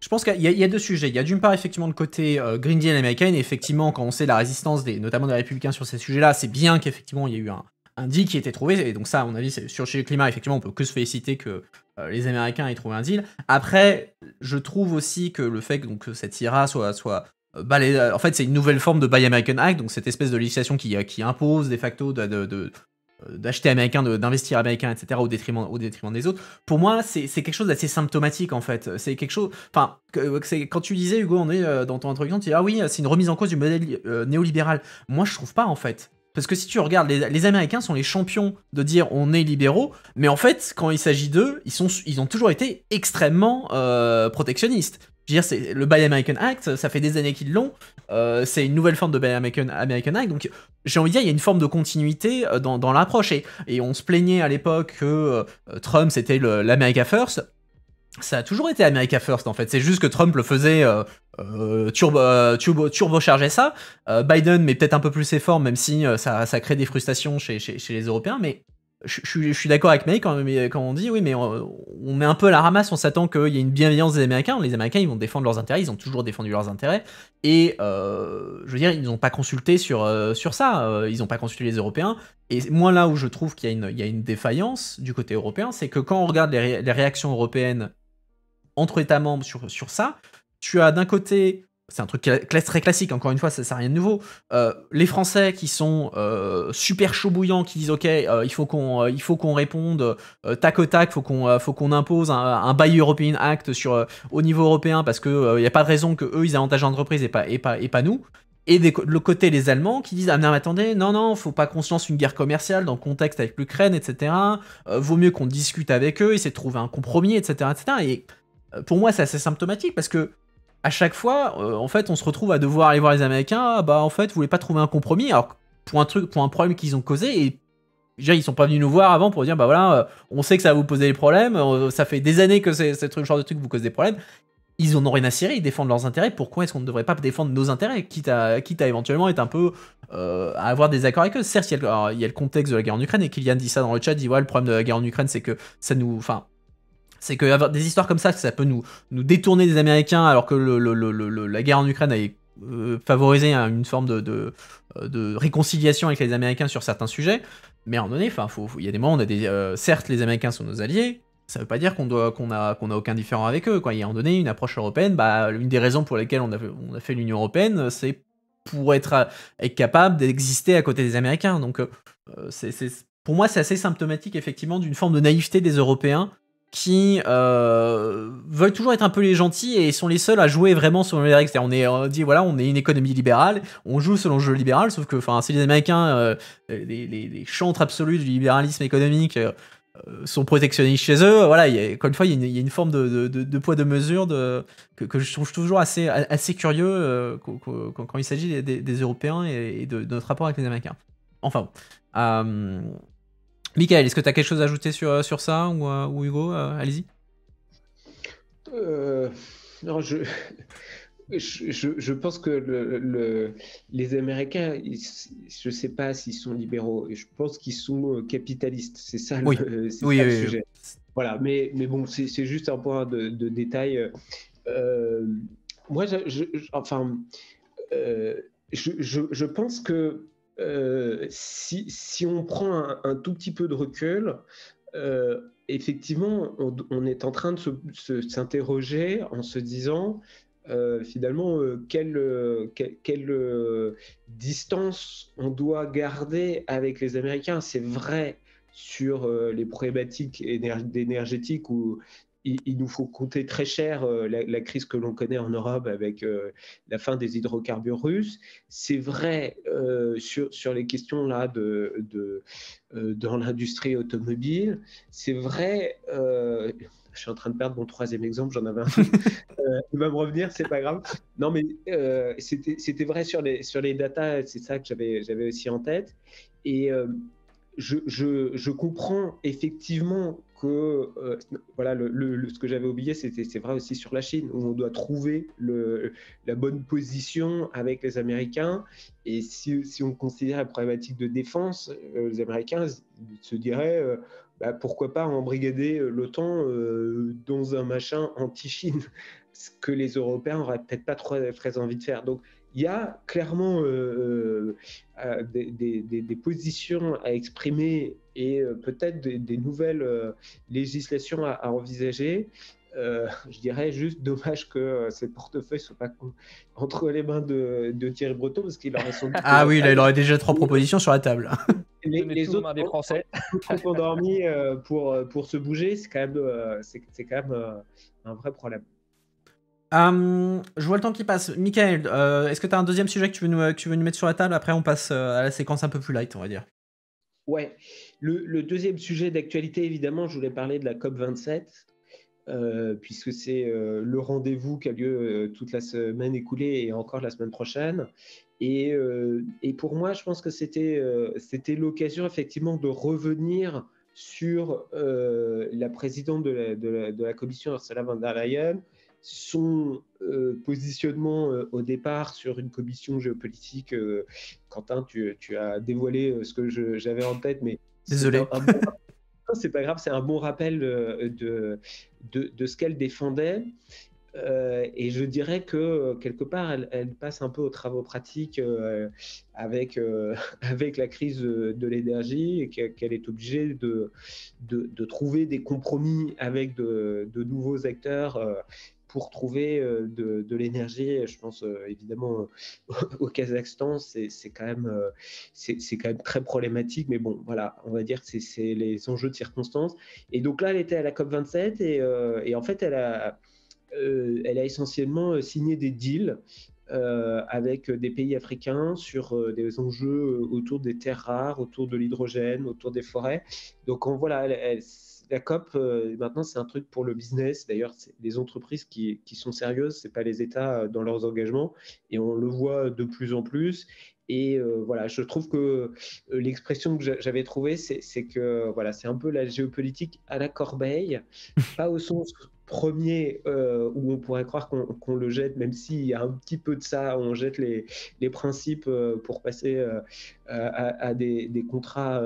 Je pense qu'il y a deux sujets. Il y a d'une part effectivement le côté Green Deal américain, et effectivement quand on sait la résistance notamment des républicains sur ces sujets-là, c'est bien qu'effectivement il y a eu un deal qui a été trouvé, et donc ça à mon avis sur le climat, effectivement on peut que se féliciter que les Américains aient trouvé un deal. Après, je trouve aussi que le fait que cette IRA soit balayée, en fait c'est une nouvelle forme de Buy American Act, donc cette espèce de législation qui impose de facto d'acheter américain, d'investir américain, etc., au détriment des autres. Pour moi, c'est quelque chose d'assez symptomatique, en fait. C'est quelque chose... Enfin, quand tu disais, Hugo, on est dans ton introduction, tu dis, ah oui, c'est une remise en cause du modèle néolibéral. Moi, je trouve pas, en fait. Parce que si tu regardes, les Américains sont les champions de dire on est libéraux, mais en fait, quand il s'agit d'eux, ils ont toujours été extrêmement protectionnistes. Je veux dire, le Buy American Act, ça fait des années qu'ils l'ont, c'est une nouvelle forme de Buy American Act, donc j'ai envie de dire, il y a une forme de continuité dans l'approche, et on se plaignait à l'époque que Trump c'était l'America First. Ça a toujours été America First en fait, c'est juste que Trump le faisait turbocharger ça. Biden met peut-être un peu plus ses formes, même si ça crée des frustrations chez les Européens, mais je suis d'accord avec Mike quand on dit oui, mais on met un peu à la ramasse, on s'attend qu'il y ait une bienveillance des Américains. Les Américains, ils vont défendre leurs intérêts, ils ont toujours défendu leurs intérêts, et je veux dire, ils n'ont pas consulté sur ça, ils n'ont pas consulté les Européens. Et moi, là où je trouve qu'il y a une défaillance du côté européen, c'est que quand on regarde les réactions européennes entre États membres sur ça, tu as d'un côté... C'est un truc très classique, encore une fois, ça n'a rien de nouveau. Les Français qui sont super chauds bouillants, qui disent ok, il faut qu'on réponde tac au tac, faut qu'on impose un Buy European Act au niveau européen, parce que il n'y a pas de raison que eux ils avantagent l'entreprise et pas nous. Et de l'autre côté, les Allemands qui disent ah non, attendez, non, faut pas qu'on se lance une guerre commerciale dans le contexte avec l'Ukraine, etc. Vaut mieux qu'on discute avec eux, essayer de trouver un compromis, etc. Et pour moi, c'est assez symptomatique, parce que à chaque fois, en fait, on se retrouve à devoir aller voir les Américains. Ah, bah, en fait, vous voulez pas trouver un compromis, alors pour un problème qu'ils ont causé, et déjà, ils sont pas venus nous voir avant pour dire, bah voilà, on sait que ça va vous poser des problèmes, ça fait des années que c'est ce genre de truc vous cause des problèmes. Ils en ont rien à cirer, ils défendent leurs intérêts. Pourquoi est-ce qu'on ne devrait pas défendre nos intérêts, quitte à éventuellement être un peu à avoir des accords avec eux. Certes, il y a le contexte de la guerre en Ukraine, et Kylian dit ça dans le chat, dit ouais, le problème de la guerre en Ukraine, c'est que ça nous, enfin, c'est que avoir des histoires comme ça peut nous détourner des Américains, alors que la guerre en Ukraine a favorisé une forme de réconciliation avec les Américains sur certains sujets. Mais à un moment donné, il y a des moments où on a certes, les Américains sont nos alliés, ça veut pas dire qu'on a aucun différent avec eux, quoi. Il y a un moment donné, une approche européenne, bah, une des raisons pour lesquelles on a fait l'Union européenne, c'est pour être capable d'exister à côté des Américains. Donc, pour moi, c'est assez symptomatique, effectivement, d'une forme de naïveté des Européens, qui veulent toujours être un peu les gentils et sont les seuls à jouer vraiment selon les règles. On dit voilà, on est une économie libérale, on joue selon le jeu libéral, sauf que si les Américains, les chantres absolus du libéralisme économique sont protectionnistes chez eux, voilà, encore une fois, il y a une forme de poids de mesure que je trouve toujours assez curieux quand il s'agit des Européens et de notre rapport avec les Américains. Enfin, Michael, est-ce que tu as quelque chose à ajouter sur ça, ou Hugo, allez-y. Non, je pense que les Américains, je ne sais pas s'ils sont libéraux, je pense qu'ils sont capitalistes, c'est ça le sujet. Voilà, mais bon, c'est juste un point de détail. Moi, je pense que si on prend un tout petit peu de recul, effectivement, on est en train de s'interroger en se disant finalement quelle distance on doit garder avec les Américains. C'est vrai sur les problématiques énergétiques où il nous faut compter très cher la crise que l'on connaît en Europe avec la fin des hydrocarbures russes. C'est vrai sur les questions là dans l'industrie automobile. C'est vrai. Je suis en train de perdre mon troisième exemple, j'en avais un. Il va me revenir, c'est pas grave. Non, mais c'était vrai sur les data, c'est ça que j'avais aussi en tête. Et je comprends effectivement que voilà, ce que j'avais oublié, c'est vrai aussi sur la Chine, où on doit trouver la bonne position avec les Américains. Et si on considère la problématique de défense, les Américains se diraient bah, pourquoi pas embrigader l'OTAN dans un machin anti-Chine, ce que les Européens n'auraient peut-être pas très envie de faire. Donc, il y a clairement des positions à exprimer et peut-être des nouvelles législations à envisager. Je dirais juste dommage que ces portefeuilles ne soient pas entre les mains de Thierry Breton, parce qu'il aurait sans doute... Ah oui, là, il aurait déjà 3 propositions sur la table. Les autres des Français trop endormis pour se bouger, c'est quand même un vrai problème. Je vois le temps qui passe. Michael, est-ce que tu as un deuxième sujet que tu veux nous mettre sur la table? Après, on passe à la séquence un peu plus light, on va dire. Ouais. Le deuxième sujet d'actualité, évidemment, je voulais parler de la COP27, puisque c'est le rendez-vous qui a lieu toute la semaine écoulée et encore la semaine prochaine. Et pour moi, je pense que c'était l'occasion, effectivement, de revenir sur la présidente de la Commission, Ursula von der Leyen, son positionnement au départ sur une commission géopolitique. Quentin, tu as dévoilé ce que j'avais en tête, mais désolé. C'est pas grave, c'est un bon rappel de ce qu'elle défendait. Et je dirais que quelque part, elle passe un peu aux travaux pratiques avec la crise de l'énergie, et qu'elle est obligée de trouver des compromis avec de nouveaux acteurs pour trouver de l'énergie. Je pense évidemment au Kazakhstan, c'est quand même très problématique, mais bon, voilà, on va dire que c'est les enjeux de circonstances. Et donc là, elle était à la COP27 et en fait, elle a essentiellement signé des deals avec des pays africains sur des enjeux autour des terres rares, autour de l'hydrogène, autour des forêts. Donc voilà, la COP, maintenant, c'est un truc pour le business. D'ailleurs, c'est les entreprises qui sont sérieuses, c'est pas les États dans leurs engagements. Et on le voit de plus en plus. Et voilà, je trouve que l'expression que j'avais trouvée, c'est que voilà, c'est un peu la géopolitique à la corbeille, pas au sens premier où on pourrait croire qu'on le jette, même s'il y a un petit peu de ça, on jette les principes pour passer à des contrats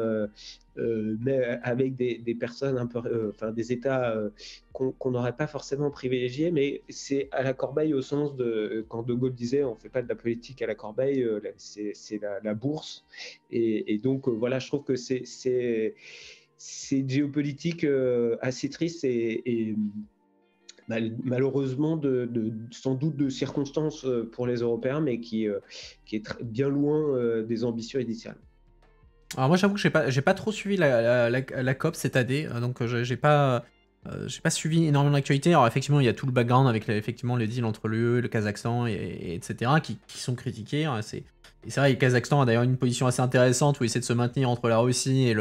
mais avec des personnes un peu, enfin des États qu'on n'aurait pas forcément privilégiés, mais c'est à la corbeille au sens de quand De Gaulle disait on fait pas de la politique à la corbeille, c'est la bourse, et donc voilà, je trouve que c'est géopolitique assez triste et malheureusement sans doute de circonstances pour les Européens, mais qui est bien loin des ambitions initiales. Alors moi j'avoue que j'ai pas trop suivi la COP cette année, donc j'ai pas suivi énormément d'actualité. Alors effectivement il y a tout le background avec effectivement les deals entre l'UE, le Kazakhstan et etc. qui sont critiqués. Hein, et c'est vrai, le Kazakhstan a d'ailleurs une position assez intéressante où il essaie de se maintenir entre la Russie et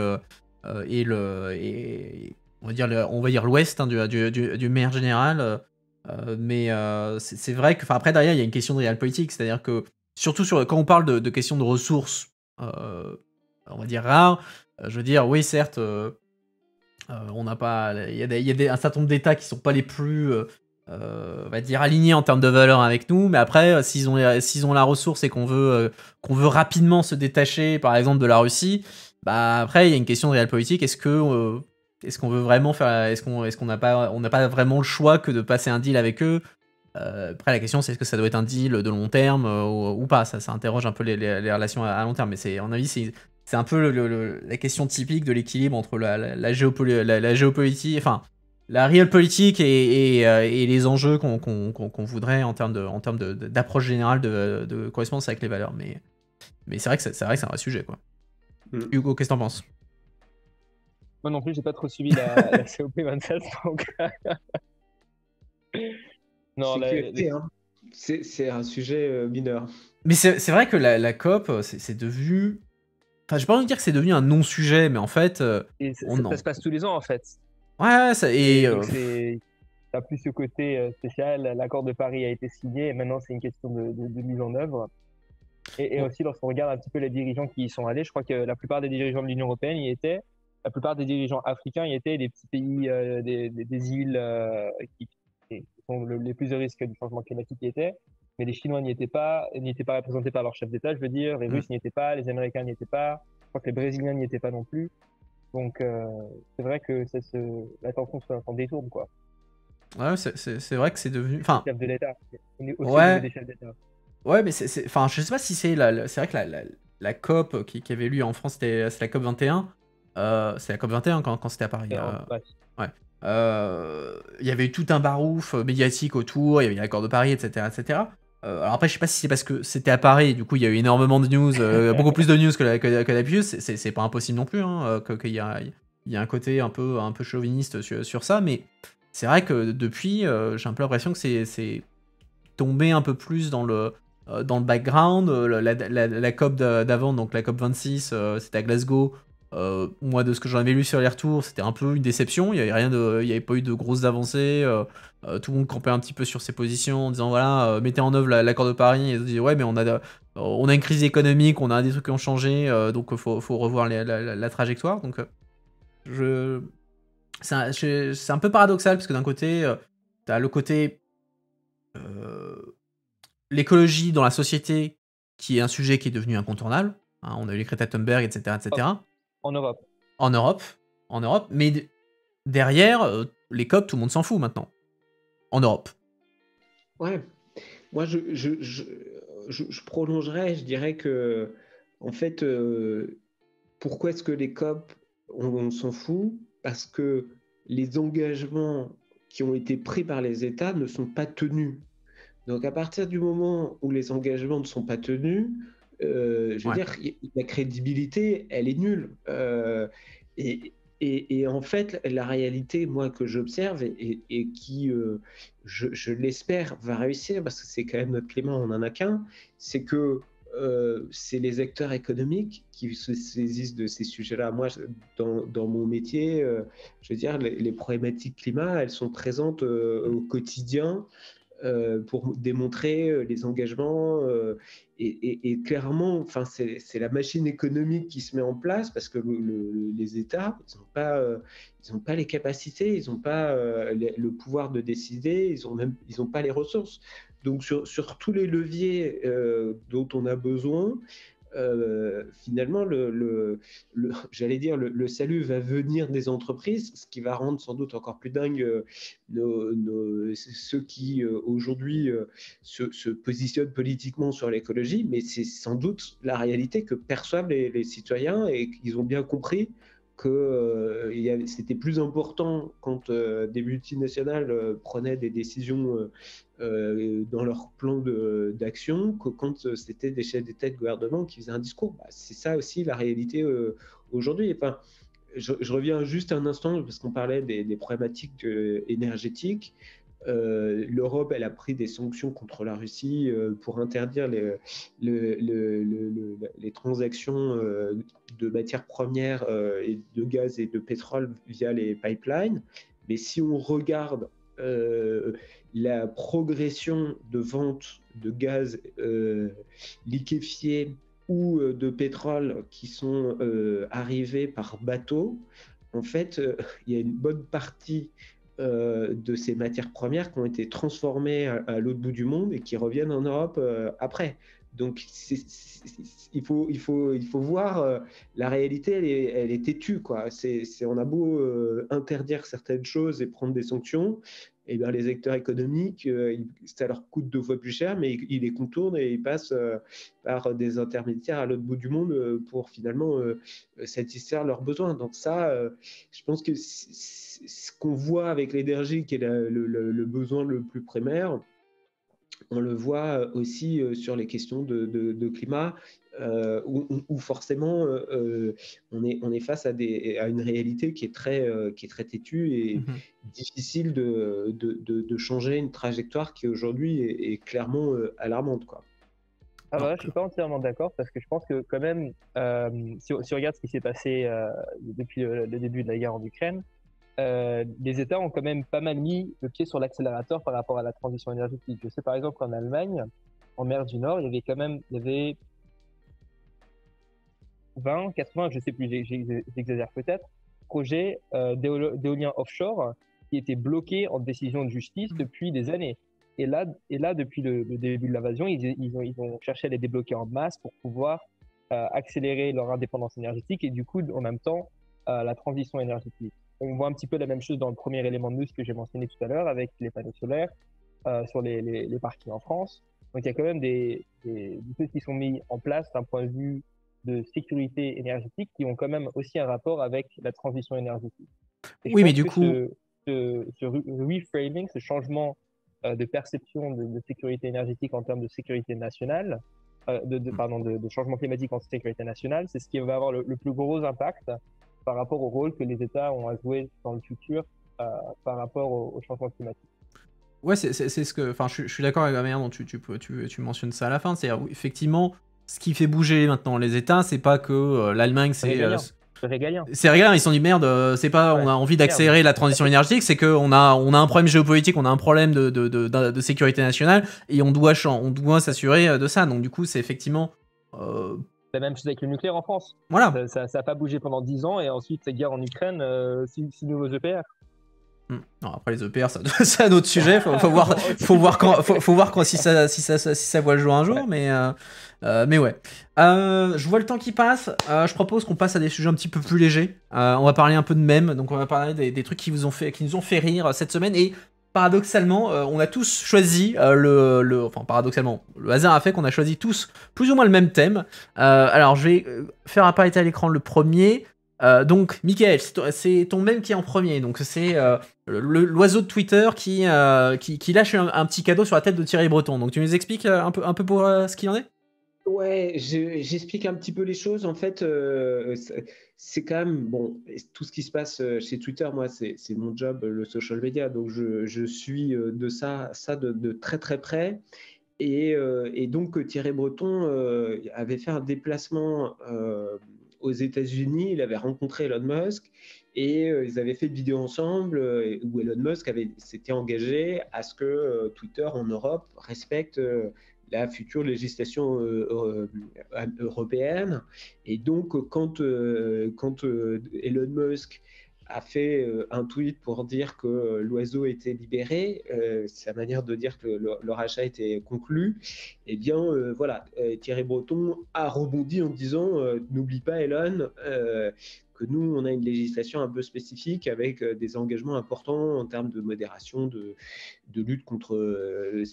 on va dire l'Ouest, hein, du maire général. Mais c'est vrai que, après derrière il y a une question de realpolitik, c'est-à-dire que surtout quand on parle de questions de ressources, on va dire rares, je veux dire oui certes, on n'a pas, il y a un certain nombre d'États qui sont pas les plus on va dire alignés en termes de valeurs avec nous, mais après s'ils ont la ressource et qu'on veut rapidement se détacher par exemple de la Russie, bah après il y a une question de realpolitik. Est-ce qu'on veut vraiment faire, est-ce qu'on n'a pas vraiment le choix que de passer un deal avec eux? Après la question c'est est-ce que ça doit être un deal de long terme ou pas, ça interroge un peu les relations à long terme, mais à mon avis c'est un peu la question typique de l'équilibre entre la géopolitique, enfin la realpolitik et les enjeux qu'on voudrait en termes d'approche générale de correspondance avec les valeurs, mais c'est vrai que c'est un vrai sujet, quoi. Hugo, qu'est-ce que t'en penses? Moi non plus, j'ai pas trop suivi la COP27, donc non, c'est un sujet mineur. Mais c'est vrai que la COP, c'est devenu... Enfin, j'ai pas envie de dire que c'est devenu un non-sujet, mais en fait... ça se passe tous les ans, en fait. Ouais, ça... T'as plus ce côté spécial, l'accord de Paris a été signé, et maintenant c'est une question de mise en œuvre. Et Bon. aussi, lorsqu'on regarde un petit peu les dirigeants qui y sont allés, je crois que la plupart des dirigeants de l'Union européenne y étaient, la plupart des dirigeants africains y étaient, des petits pays des îles qui sont les plus au risque du changement climatique y étaient. Mais les Chinois n'y étaient pas représentés par leur chef d'État, je veux dire. Les Mm. Russes n'y étaient pas, les Américains n'y étaient pas. Je crois que les Brésiliens n'y étaient pas non plus. Donc, c'est vrai que l'attention s'en détourne, quoi. Ouais, c'est vrai que c'est devenu. Enfin, Chef de l'État. On est aussi au niveau ouais, des chefs d'État. ouais, mais enfin, je sais pas si c'est c'est vrai que la COP qui avait lieu en France, c'est la COP 21. C'est la COP 21 quand c'était à Paris. Bref. Ouais. Il y avait eu tout un barouf médiatique autour, il y avait l'accord de Paris, etc., etc. Alors après, je sais pas si c'est parce que c'était à Paris, et du coup, il y a eu énormément de news, beaucoup plus de news que d'habitude. C'est pas impossible non plus, hein, qu'il y a un côté un peu chauviniste sur ça, mais c'est vrai que depuis, j'ai un peu l'impression que c'est tombé un peu plus dans le background. La COP d'avant, donc la COP 26, c'était à Glasgow. Moi, de ce que j'en avais lu sur les retours, c'était un peu une déception. Il y avait pas eu de grosses avancées. Tout le monde campait un petit peu sur ses positions en disant voilà, mettez en œuvre l'accord de Paris. Et ils disaient ouais, mais on a une crise économique, on a des trucs qui ont changé, donc faut revoir la trajectoire. Donc, je c'est un peu paradoxal parce que d'un côté, t'as le côté euh, l'écologie dans la société, qui est un sujet qui est devenu incontournable. Hein, on a eu les Greta Thunberg, etc., Hop, etc. en Europe. En Europe, mais derrière, les COP, tout le monde s'en fout maintenant. En Europe. Ouais, moi je prolongerais, je dirais que, en fait, pourquoi est-ce que les COP, on s'en fout? Parce que les engagements qui ont été pris par les États ne sont pas tenus. Donc à partir du moment où les engagements ne sont pas tenus, je veux Ouais. dire, la crédibilité, elle est nulle. Et, et en fait, la réalité, moi, que j'observe et qui, je l'espère, va réussir, parce que c'est quand même notre climat, on n'en a qu'un, c'est que c'est les acteurs économiques qui se saisissent de ces sujets-là. Moi, dans mon métier, je veux dire, les problématiques climat, elles sont présentes au quotidien pour démontrer les engagements. Et clairement, enfin, c'est la machine économique qui se met en place parce que les États, ils n'ont pas les capacités, ils n'ont pas le pouvoir de décider, ils n'ont pas les ressources. Donc sur tous les leviers dont on a besoin, finalement, j'allais dire, le salut va venir des entreprises, ce qui va rendre sans doute encore plus dingue ceux qui aujourd'hui se positionnent politiquement sur l'écologie, mais c'est sans doute la réalité que perçoivent les citoyens et qu'ils ont bien compris que c'était plus important quand des multinationales prenaient des décisions dans leur plan d'action que quand c'était des chefs d'État et de gouvernement qui faisaient un discours. Bah, c'est ça aussi la réalité aujourd'hui. Enfin, je reviens juste un instant parce qu'on parlait des problématiques énergétiques. L'Europe, elle a pris des sanctions contre la Russie pour interdire les transactions de matières premières et de gaz et de pétrole via les pipelines. Mais si on regarde la progression de vente de gaz liquéfié ou de pétrole qui sont arrivés par bateau, en fait, il y a une bonne partie de ces matières premières qui ont été transformées à l'autre bout du monde et qui reviennent en Europe après. Donc, il faut voir la réalité, elle est têtue, quoi. On a beau interdire certaines choses et prendre des sanctions, et bien les acteurs économiques, ça leur coûte 2 fois plus cher, mais ils les contournent et ils passent par des intermédiaires à l'autre bout du monde pour finalement satisfaire leurs besoins. Donc ça, je pense que ce qu'on voit avec l'énergie, qui est le besoin le plus primaire, on le voit aussi sur les questions de climat, où forcément on est face à une réalité qui est très têtue et Mhm. difficile de changer une trajectoire qui aujourd'hui est clairement alarmante, quoi. Ah bah, Non, là, je suis pas entièrement d'accord parce que je pense que quand même, si on regarde ce qui s'est passé depuis le début de la guerre en Ukraine, les États ont quand même pas mal mis le pied sur l'accélérateur par rapport à la transition énergétique. Je sais par exemple qu'en Allemagne, en mer du Nord, il y avait 20, 80, je sais plus, j'exagère peut-être, projets d'éolien offshore qui étaient bloqués en décision de justice depuis des années. Et là depuis le début de l'invasion, ils ont cherché à les débloquer en masse pour pouvoir accélérer leur indépendance énergétique et du coup, en même temps, la transition énergétique. On voit un petit peu la même chose dans le premier élément de news que j'ai mentionné tout à l'heure avec les panneaux solaires sur les parkings en France. Donc il y a quand même des choses qui sont mis en place d'un point de vue de sécurité énergétique qui ont quand même aussi un rapport avec la transition énergétique. Et je Oui, mais pense du que coup, ce reframing, ce changement de perception de sécurité énergétique en termes de sécurité nationale, de changement climatique en sécurité nationale, c'est ce qui va avoir le plus gros impact par rapport au rôle que les États ont à jouer dans le futur par rapport au changement climatique. ouais, c'est ce que. Enfin, je suis d'accord avec la manière dont tu mentionnes ça à la fin. C'est-à-dire, effectivement, ce qui fait bouger maintenant les États, c'est pas que l'Allemagne, C'est régalien. c'est régalien, ils se sont dit merde, c'est pas on Ouais. a envie d'accélérer la transition énergétique, c'est qu'on on a un problème géopolitique, on a un problème de sécurité nationale et on doit s'assurer de ça. Donc du coup, c'est effectivement La même chose avec le nucléaire en France. voilà. Ça a pas bougé pendant 10 ans et ensuite, cette guerre en Ukraine, 6 nouveaux EPR. Non, après les EPR, c'est un autre sujet. Faut voir quand, si ça voit le jour un jour, mais ouais. Je vois le temps qui passe. Je propose qu'on passe à des sujets un petit peu plus légers. On va parler un peu de mèmes, donc on va parler des trucs qui nous ont fait rire cette semaine. Et paradoxalement, on a tous choisi enfin paradoxalement, le hasard a fait qu'on a choisi tous plus ou moins le même thème. Alors je vais faire apparaître à l'écran le premier. Donc, Michael, c'est ton mème qui est en premier. Donc, c'est l'oiseau de Twitter qui lâche un petit cadeau sur la tête de Thierry Breton. Donc, tu nous expliques un peu pour ce qu'il en est? Ouais, j'explique un petit peu les choses. En fait, c'est quand même, bon, tout ce qui se passe chez Twitter, moi, c'est mon job, le social media. Donc, je suis de ça de très, très près. Et donc, Thierry Breton avait fait un déplacement aux États-Unis. Il avait rencontré Elon Musk et ils avaient fait une vidéo ensemble où Elon Musk s'était engagé à ce que Twitter en Europe respecte la future législation européenne. Et donc, quand Elon Musk a fait un tweet pour dire que l'oiseau était libéré, c'est la manière de dire que le rachat était conclu, eh bien voilà, Thierry Breton a rebondi en disant n'oublie pas Elon, que nous on a une législation un peu spécifique avec des engagements importants en termes de modération, de lutte contre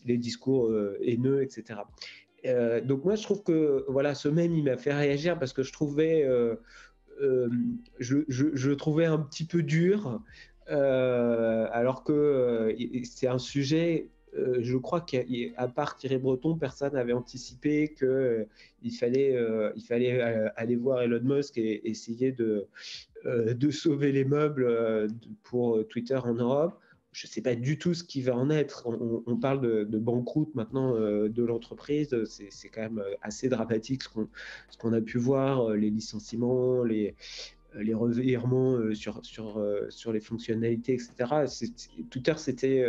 les discours haineux, etc. Donc moi je trouve que voilà, ce mème il m'a fait réagir parce que je trouvais je trouvais un petit peu dur, alors que c'est un sujet, je crois qu'à part Thierry Breton, personne n'avait anticipé qu'il fallait, aller voir Elon Musk et essayer de sauver les meubles pour Twitter en Europe. Je ne sais pas du tout ce qui va en être. On parle de banqueroute maintenant de l'entreprise. C'est quand même assez dramatique ce qu'on a pu voir, les licenciements, les revirements sur les fonctionnalités, etc. Twitter, c'était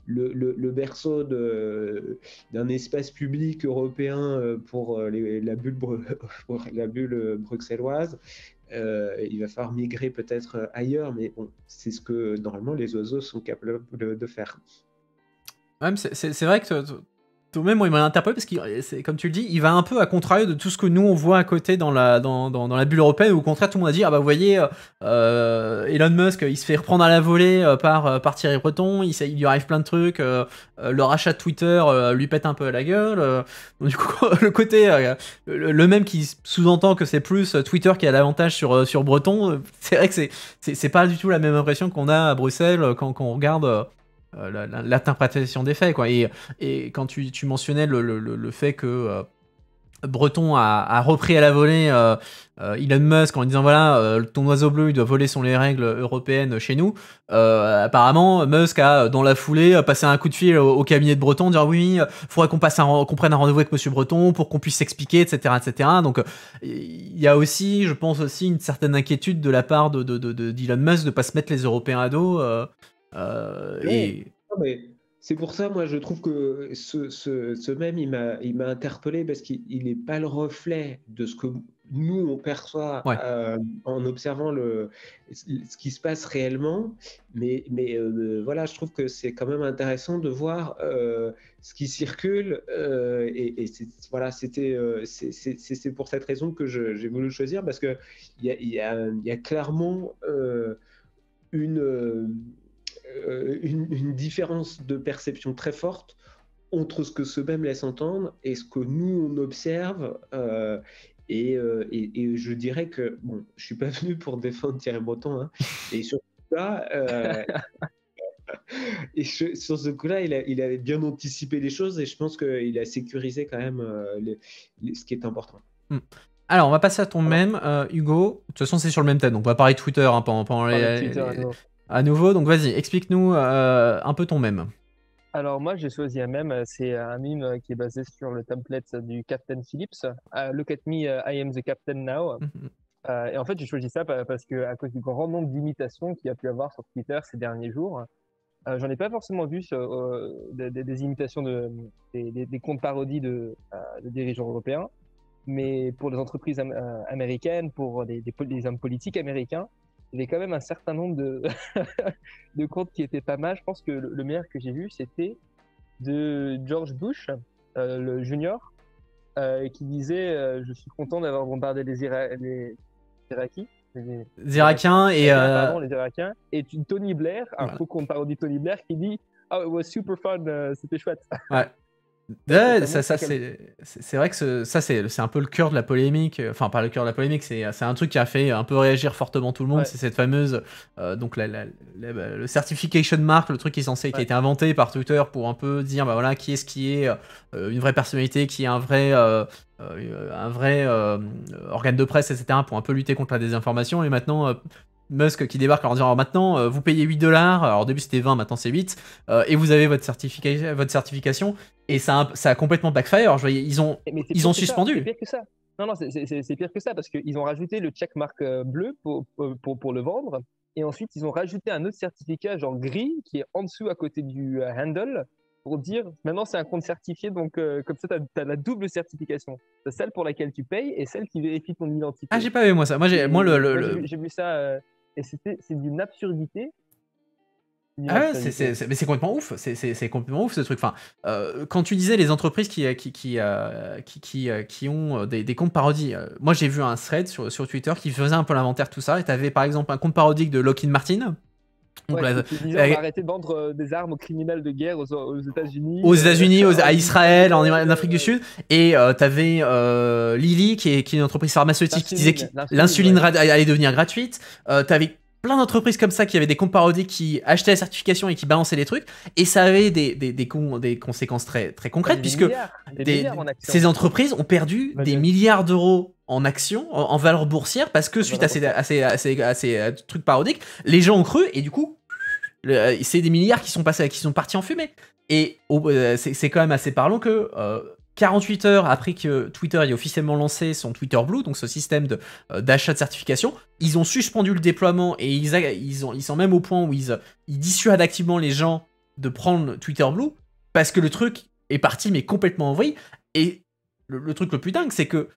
le berceau d'un espace public européen pour pour la bulle bruxelloise. Il va falloir migrer peut-être ailleurs, mais bon, c'est ce que normalement les oiseaux sont capables de faire. Ouais, c'est vrai que toi-même, moi, il m'a interpellé parce que, comme tu le dis, il va un peu à contrario de tout ce que nous on voit à côté dans la bulle européenne, où au contraire tout le monde a dit ah bah vous voyez, Elon Musk il se fait reprendre à la volée par Thierry Breton, il lui arrive plein de trucs, le rachat de Twitter lui pète un peu à la gueule. Donc, du coup, le côté, le même qui sous-entend que c'est plus Twitter qui a l'avantage sur Breton, c'est vrai que c'est pas du tout la même impression qu'on a à Bruxelles quand on regarde. L'interprétation des faits, quoi. Et quand tu mentionnais le fait que Breton a repris à la volée Elon Musk en lui disant voilà, ton oiseau bleu il doit voler sur les règles européennes chez nous. Apparemment Musk a dans la foulée passé un coup de fil au cabinet de Breton, dire oui, faudrait qu'on prenne un rendez-vous avec Monsieur Breton pour qu'on puisse s'expliquer, etc. Donc il y a aussi, je pense aussi, une certaine inquiétude de la part d'Elon Musk de pas se mettre les Européens à dos. C'est pour ça, moi, je trouve que ce mème, il m'a interpellé parce qu'il n'est pas le reflet de ce que nous on perçoit Ouais. en observant ce qui se passe réellement, mais voilà, je trouve que c'est quand même intéressant de voir ce qui circule et voilà, c'est pour cette raison que j'ai voulu le choisir parce que il y a clairement une, une différence de perception très forte entre ce que ce même laisse entendre et ce que nous on observe. Et je dirais que, bon, je suis pas venu pour défendre Thierry Breton, hein, et sur ça, sur ce coup-là, il avait bien anticipé les choses et je pense qu'il a sécurisé quand même ce qui est important. Alors, on va passer à ton Alors- même, Hugo. De toute façon, c'est sur le même thème, donc on va parler de Twitter hein, pendant Parler de Twitter à nouveau. à nouveau. Donc, vas-y, explique-nous un peu ton même. Alors moi j'ai choisi un mème, c'est un meme qui est basé sur le template du Captain Phillips. Look at me, I am the captain now. Mhm. Et en fait j'ai choisi ça parce que à cause du grand nombre d'imitations qu'il y a pu avoir sur Twitter ces derniers jours. J'en ai pas forcément vu des imitations des comptes parodies de dirigeants européens, mais pour les entreprises américaines, pour les hommes politiques américains, il y avait quand même un certain nombre de comptes qui étaient pas mal. Je pense que le meilleur que j'ai vu, c'était de George Bush, le junior, qui disait Je suis content d'avoir bombardé les Irakiens. Les Irakiens et Pardon, les Irakiens. Et Tony Blair, un voilà. faux compte parodie Tony Blair, qui dit Oh, it was super fun, c'était chouette. Ouais. Ouais, c'est vrai que ça c'est un peu le cœur de la polémique, enfin pas le cœur de la polémique, c'est un truc qui a fait un peu réagir fortement tout le monde, Ouais. c'est cette fameuse donc le certification mark, le truc qui est censé qui a été inventé par Twitter pour un peu dire bah voilà qui est une vraie personnalité, qui est un vrai organe de presse, etc. pour un peu lutter contre la désinformation. Et maintenant Musk qui débarque en disant alors maintenant vous payez $8, alors au début c'était 20, maintenant c'est 8, et vous avez votre certification. Et ça a complètement backfire. Ils ont suspendu. C'est pire que ça. Non, c'est pire que ça parce qu'ils ont rajouté le checkmark bleu pour le vendre. Et ensuite, ils ont rajouté un autre certificat, genre gris, qui est en dessous à côté du handle, pour dire maintenant c'est un compte certifié. Donc, comme ça, tu as la double certification. Tu as celle pour laquelle tu payes et celle qui vérifie ton identité. Ah, j'ai pas vu moi ça. Moi, j'ai vu ça et c'est d'une absurdité. Ah ouais, mais c'est complètement ouf. C'est complètement ouf ce truc. Enfin, quand tu disais les entreprises qui ont des comptes parodies, moi j'ai vu un thread sur Twitter qui faisait un peu l'inventaire de tout ça. Et t'avais par exemple un compte parodique de Lockheed Martin. Donc, qui disait on va arrêter de vendre des armes aux criminels de guerre aux États-Unis. Aux États-Unis, à Israël, en Afrique du Sud. Et t'avais Lilly, qui est une entreprise pharmaceutique, qui disait que l'insuline allait devenir gratuite. T'avais plein d'entreprises comme ça qui avaient des comptes parodiques qui achetaient la certification et qui balançaient des trucs. Et ça avait des conséquences très, très concrètes, puisque ces entreprises ont perdu des milliards d'euros en actions, en valeur boursière, parce que suite à ces trucs parodiques, les gens ont cru, et du coup, c'est des milliards qui sont partis en fumée. Et c'est quand même assez parlant que 48 heures après que Twitter ait officiellement lancé son Twitter Blue, donc ce système d'achat de certification, ils ont suspendu le déploiement et ils sont même au point où ils dissuadent activement les gens de prendre Twitter Blue parce que le truc est parti mais complètement en vrille. Et le truc le plus dingue, c'est que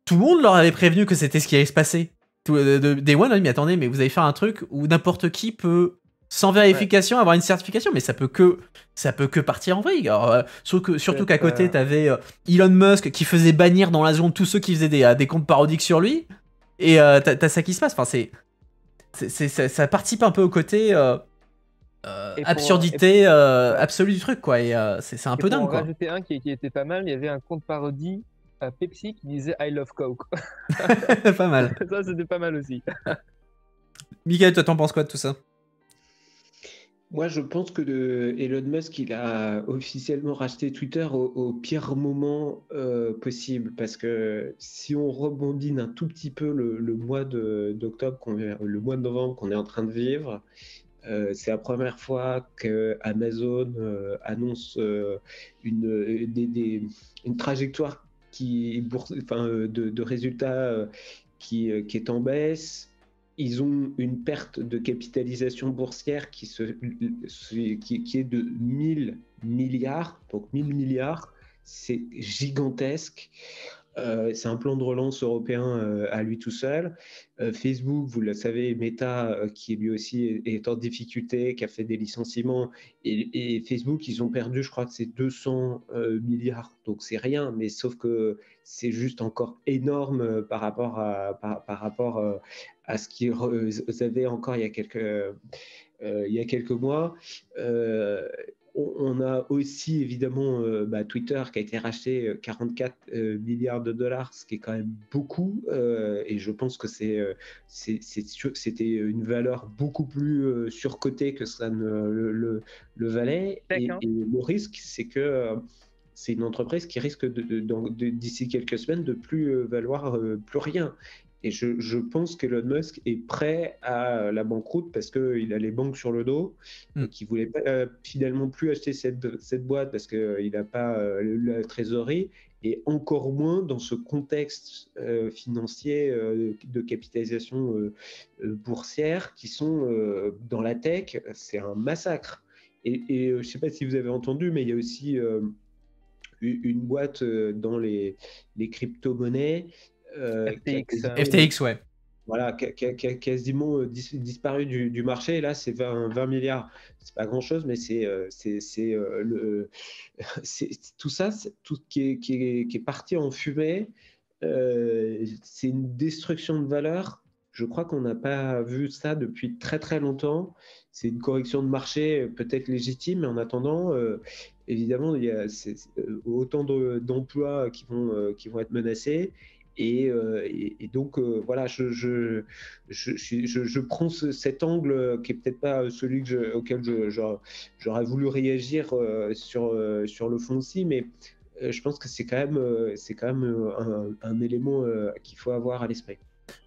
tout le monde leur avait prévenu que c'était ce qui allait se passer. Day One a dit mais attendez, mais vous allez faire un truc où n'importe qui peut sans vérification avoir une certification, mais ça peut que partir en vrille. Surtout qu'à côté t'avais Elon Musk qui faisait bannir dans la zone tous ceux qui faisaient des comptes parodiques sur lui, et t'as ça qui se passe. Enfin ça participe un peu au côté absurdité absolue du truc, quoi. Et c'est un peu dingue, quoi. Pour en rajouter un qui était pas mal, il y avait un compte parodie Pepsi qui disait I love Coke. Pas mal. Ça c'était pas mal aussi. Michael, toi t'en penses quoi de tout ça? Moi, je pense que Elon Musk, il a officiellement racheté Twitter au pire moment possible. Parce que si on rebondit un tout petit peu le mois d'octobre, le mois de novembre qu'on est en train de vivre, c'est la première fois que Amazon annonce une trajectoire de résultats qui est en baisse. Ils ont une perte de capitalisation boursière qui est de 1000 milliards. Donc 1000 milliards, c'est gigantesque. C'est un plan de relance européen à lui tout seul. Facebook, vous le savez, Meta, qui lui aussi est en difficulté, qui a fait des licenciements. Et Facebook, ils ont perdu, je crois que c'est 200 milliards. Donc c'est rien, mais sauf que c'est juste encore énorme par rapport à ce qu'ils avaient encore il y a quelques mois. On a aussi évidemment Twitter qui a été racheté 44 milliards de dollars, ce qui est quand même beaucoup. Et je pense que c'était une valeur beaucoup plus surcotée que ça ne le valait. Et le risque, c'est que c'est une entreprise qui risque d'ici quelques semaines de plus valoir plus rien. Et je pense qu'Elon Musk est prêt à la banqueroute parce qu'il a les banques sur le dos et qu'il ne voulait pas, finalement plus acheter cette boîte parce qu'il n'a pas la trésorerie, et encore moins dans ce contexte financier de capitalisation boursière qui sont dans la tech. C'est un massacre. Et je ne sais pas si vous avez entendu, mais il y a aussi une boîte dans les crypto-monnaies. FTX, ouais. Voilà, qui a quasiment disparu du marché. Là, c'est 20 milliards. C'est pas grand-chose, mais tout ça, tout qui est parti en fumée. C'est une destruction de valeur. Je crois qu'on n'a pas vu ça depuis très très longtemps. C'est une correction de marché peut-être légitime, mais en attendant, évidemment, il y a autant d'emplois qui vont être menacés. Et donc, voilà, je prends cet angle qui est peut-être pas celui auquel j'aurais voulu réagir sur le fond aussi, mais je pense que c'est quand même un élément qu'il faut avoir à l'esprit.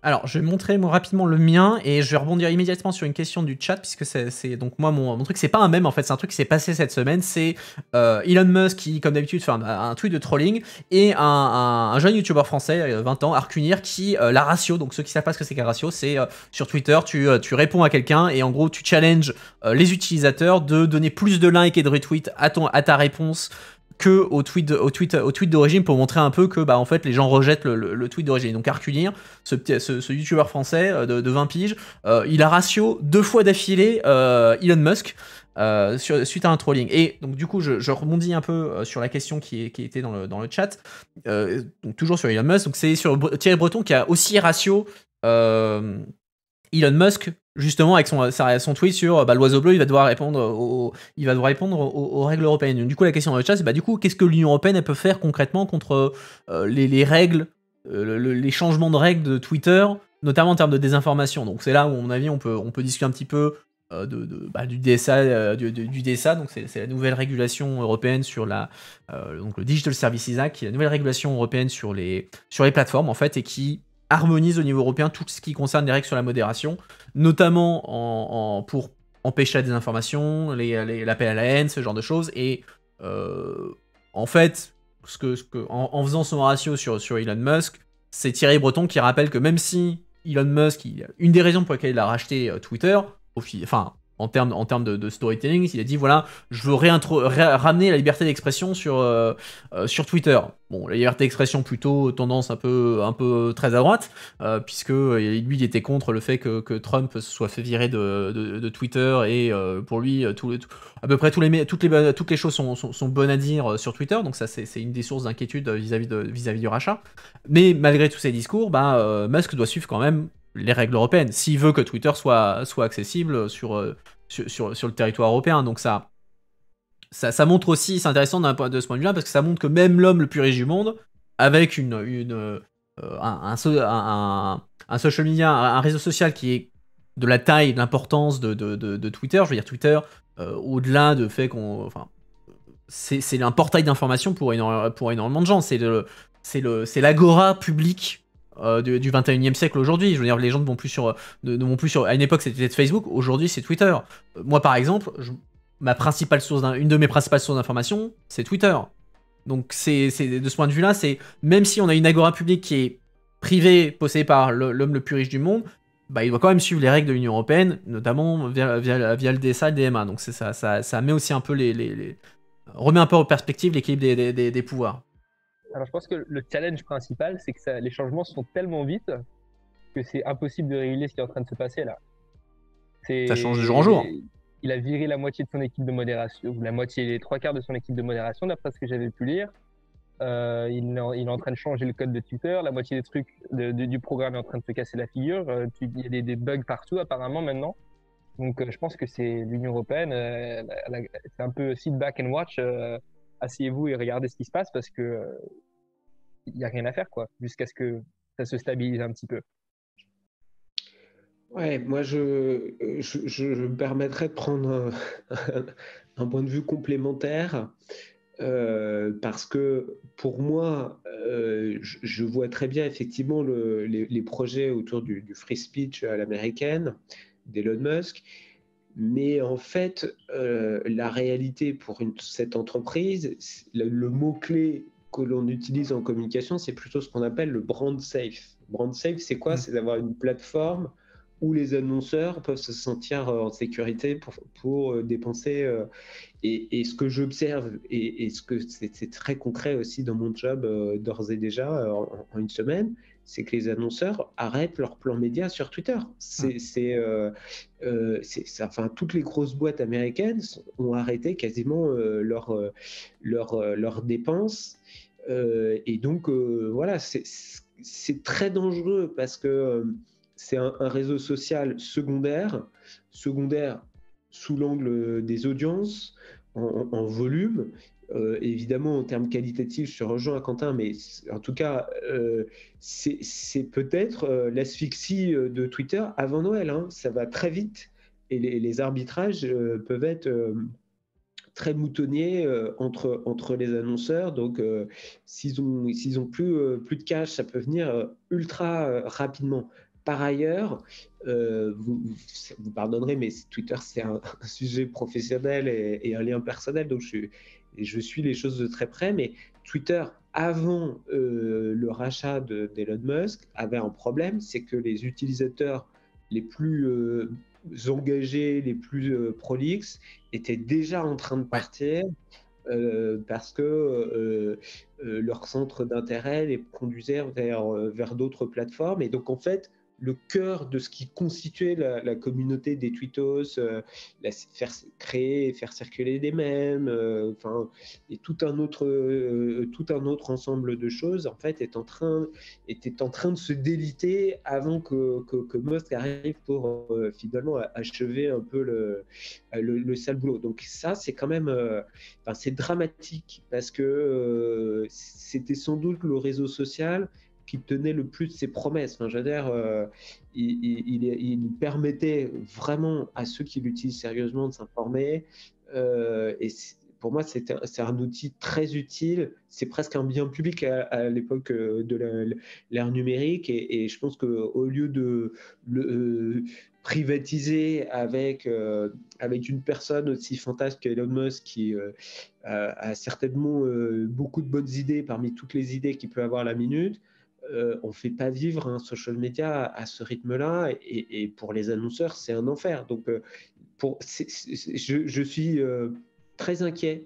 Alors, je vais montrer rapidement le mien et je vais rebondir immédiatement sur une question du chat, puisque c'est donc moi, mon truc, c'est pas un mème en fait, c'est un truc qui s'est passé cette semaine. C'est Elon Musk qui, comme d'habitude, fait un tweet de trolling, et un jeune youtubeur français, 20 ans, Arcunir, qui, la ratio, donc ceux qui savent pas ce que c'est qu'un ratio, c'est sur Twitter, tu réponds à quelqu'un et en gros, tu challenges les utilisateurs de donner plus de likes et de retweets à ta réponse que au tweet d'origine, pour montrer un peu que en fait les gens rejettent le tweet d'origine. Donc Arcunir, ce youtubeur français de 20 piges, il a ratio 2 fois d'affilée Elon Musk suite à un trolling. Et donc du coup je rebondis un peu sur la question qui était dans le chat, donc toujours sur Elon Musk. Donc c'est sur Thierry Breton qui a aussi ratio Elon Musk, justement, avec son tweet sur l'oiseau bleu, il va devoir répondre aux règles européennes. Donc, du coup, la question dans le chat, c'est du coup, qu'est-ce que l'Union européenne elle peut faire concrètement contre les règles, les changements de règles de Twitter, notamment en termes de désinformation. Donc c'est là où, à mon avis, on peut discuter un petit peu du DSA, du DSA, donc c'est la nouvelle régulation européenne sur donc le Digital Services Act, qui est la nouvelle régulation européenne sur les plateformes, en fait, et qui harmonise au niveau européen tout ce qui concerne les règles sur la modération, notamment pour empêcher la désinformation, l'appel à la haine, ce genre de choses. Et en fait, en faisant son ratio sur Elon Musk, c'est Thierry Breton qui rappelle que même si Elon Musk, une des raisons pour lesquelles il a racheté Twitter, en termes de storytelling, il a dit voilà, je veux ramener la liberté d'expression sur Twitter. Bon, la liberté d'expression plutôt tendance un peu très à droite, puisque lui il était contre le fait que Trump se soit fait virer de Twitter, et pour lui à peu près toutes les choses sont bonnes à dire sur Twitter. Donc ça c'est une des sources d'inquiétude vis-à-vis du rachat. Mais malgré tous ces discours, Musk doit suivre quand même les règles européennes s'il veut que Twitter soit accessible sur le territoire européen. Donc ça montre aussi, c'est intéressant de ce point de vue-là, parce que ça montre que même l'homme le plus riche du monde, avec un social media, un réseau social qui est de la taille, de l'importance de Twitter, je veux dire Twitter, au-delà de fait c'est un portail d'information pour énormément de gens, c'est l'agora publique du 21e siècle aujourd'hui. Je veux dire, les gens ne vont plus sur à une époque c'était peut-être Facebook, aujourd'hui c'est Twitter. Moi par exemple, une de mes principales sources d'information, c'est Twitter. Donc c'est de ce point de vue-là, c'est même si on a une agora publique qui est privée, possédée par l'homme le plus riche du monde, il doit quand même suivre les règles de l'Union européenne, notamment via le DSA et le DMA. Donc ça met aussi un peu remet un peu en perspective l'équilibre des pouvoirs. Alors je pense que le challenge principal, c'est que les changements sont tellement vite que c'est impossible de réguler ce qui est en train de se passer là. Ça change de jour en jour. Il a viré la moitié de son équipe de modération, ou la moitié, les trois quarts de son équipe de modération, d'après ce que j'avais pu lire. Il est en train de changer le code de Twitter. La moitié des trucs du programme est en train de se casser la figure. Il y a des bugs partout apparemment maintenant. Donc je pense que c'est l'Union européenne. C'est un peu sit back and watch. Asseyez-vous et regardez ce qui se passe parce que il y a rien à faire quoi, jusqu'à ce que ça se stabilise un petit peu. Ouais, moi je me permettrais de prendre un point de vue complémentaire. Parce que pour moi, je vois très bien effectivement les projets autour du free speech à l'américaine d'Elon Musk, mais en fait, la réalité pour cette entreprise, le mot-clé que l'on utilise en communication, c'est plutôt ce qu'on appelle le brand safe. Brand safe, c'est quoi? C'est d'avoir une plateforme où les annonceurs peuvent se sentir en sécurité pour dépenser. Et ce que j'observe, et ce que c'est très concret aussi dans mon job d'ores et déjà en une semaine, c'est que les annonceurs arrêtent leur plan média sur Twitter. Enfin, toutes les grosses boîtes américaines ont arrêté quasiment leurs dépenses. Et donc, voilà, c'est très dangereux parce que c'est un réseau social secondaire sous l'angle des audiences, en volume. Évidemment, en termes qualitatifs, je te rejoins, Quentin, mais en tout cas, c'est peut-être l'asphyxie de Twitter avant Noël. Hein. Ça va très vite et les arbitrages peuvent être très moutonniers entre les annonceurs. Donc, s'ils ont plus de cash, ça peut venir ultra rapidement. Par ailleurs, vous pardonnerez, mais Twitter, c'est un sujet professionnel et un lien personnel, donc je suis les choses de très près, mais Twitter, avant le rachat d'Elon Musk, avait un problème, c'est que les utilisateurs les plus engagés, les plus prolixes, étaient déjà en train de partir parce que leur centre d'intérêt les conduisait vers d'autres plateformes. Et donc, en fait, le cœur de ce qui constituait la communauté des tweetos, faire créer et faire circuler des mèmes, et tout un autre ensemble de choses, en fait, était en train de se déliter avant que Musk arrive pour finalement achever un peu le sale boulot. Donc ça, c'est quand même c'est dramatique parce que c'était sans doute le réseau social qui tenait le plus de ses promesses. Enfin, je veux dire, il permettait vraiment à ceux qui l'utilisent sérieusement de s'informer. Et pour moi, c'est un outil très utile. C'est presque un bien public à l'époque de l'ère numérique. Et je pense qu'au lieu de le privatiser avec une personne aussi fantasque qu'Elon Musk qui a certainement beaucoup de bonnes idées parmi toutes les idées qu'il peut avoir à la minute, on ne fait pas vivre un social media à ce rythme-là et pour les annonceurs, c'est un enfer. Donc, je suis très inquiet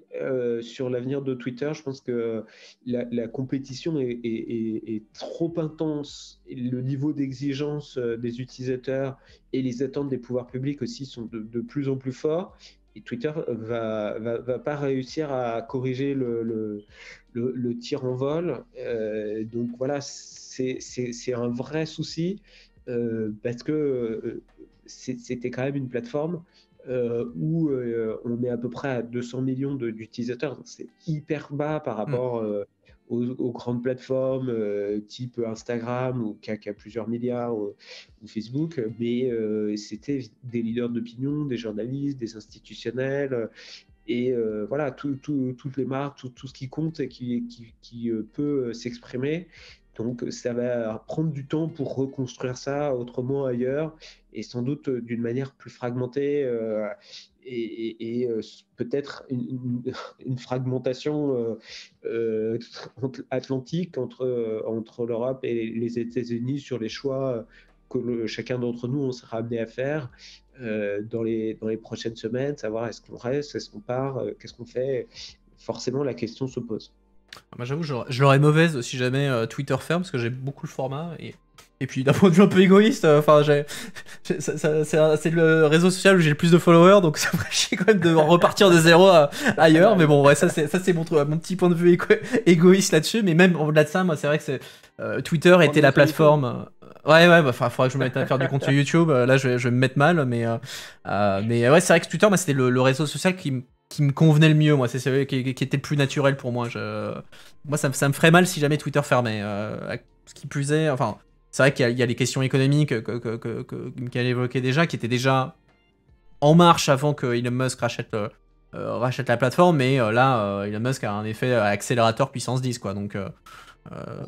sur l'avenir de Twitter. Je pense que la compétition est trop intense. Le niveau d'exigence des utilisateurs et les attentes des pouvoirs publics aussi sont de plus en plus forts. Et Twitter va pas réussir à corriger le tir en vol. Donc voilà, c'est un vrai souci parce que c'était quand même une plateforme où on est à peu près à 200 millions d'utilisateurs. C'est hyper bas par rapport aux grandes plateformes type Instagram ou qui a plusieurs milliards ou Facebook, mais c'était des leaders d'opinion, des journalistes, des institutionnels. Et voilà, toutes les marques, tout ce qui compte et qui peut s'exprimer. Donc ça va prendre du temps pour reconstruire ça autrement ailleurs et sans doute d'une manière plus fragmentée et peut-être une fragmentation atlantique entre l'Europe et les États-Unis sur les choix que chacun d'entre nous on sera amené à faire dans les prochaines semaines, savoir est-ce qu'on reste, est-ce qu'on part, qu'est-ce qu'on fait. Forcément, la question se pose. Moi, j'avoue, je l'aurais mauvaise si jamais Twitter ferme, parce que j'ai beaucoup le format. Et puis, d'un point de vue un peu égoïste, enfin, c'est le réseau social où j'ai le plus de followers, donc ça ferait chier quand même de repartir de zéro ailleurs. Mais bon, ouais, ça, c'est mon petit point de vue égoïste là-dessus. Mais même au-delà de ça, moi, c'est vrai que Twitter était la plateforme. Ouais, bah, faudra que je me mette à faire du contenu YouTube. Là, je vais me mettre mal, mais ouais, c'est vrai que Twitter, moi, c'était le réseau social qui me convenait le mieux, moi. C'est celui qui était le plus naturel pour moi. Moi, ça me ferait mal si jamais Twitter fermait. Ce qui plus est, enfin, c'est vrai qu'il y a les questions économiques que Michael évoquait déjà, qui étaient déjà en marche avant que Elon Musk rachète la plateforme, mais là, Elon Musk a un effet accélérateur puissance 10, quoi. Donc,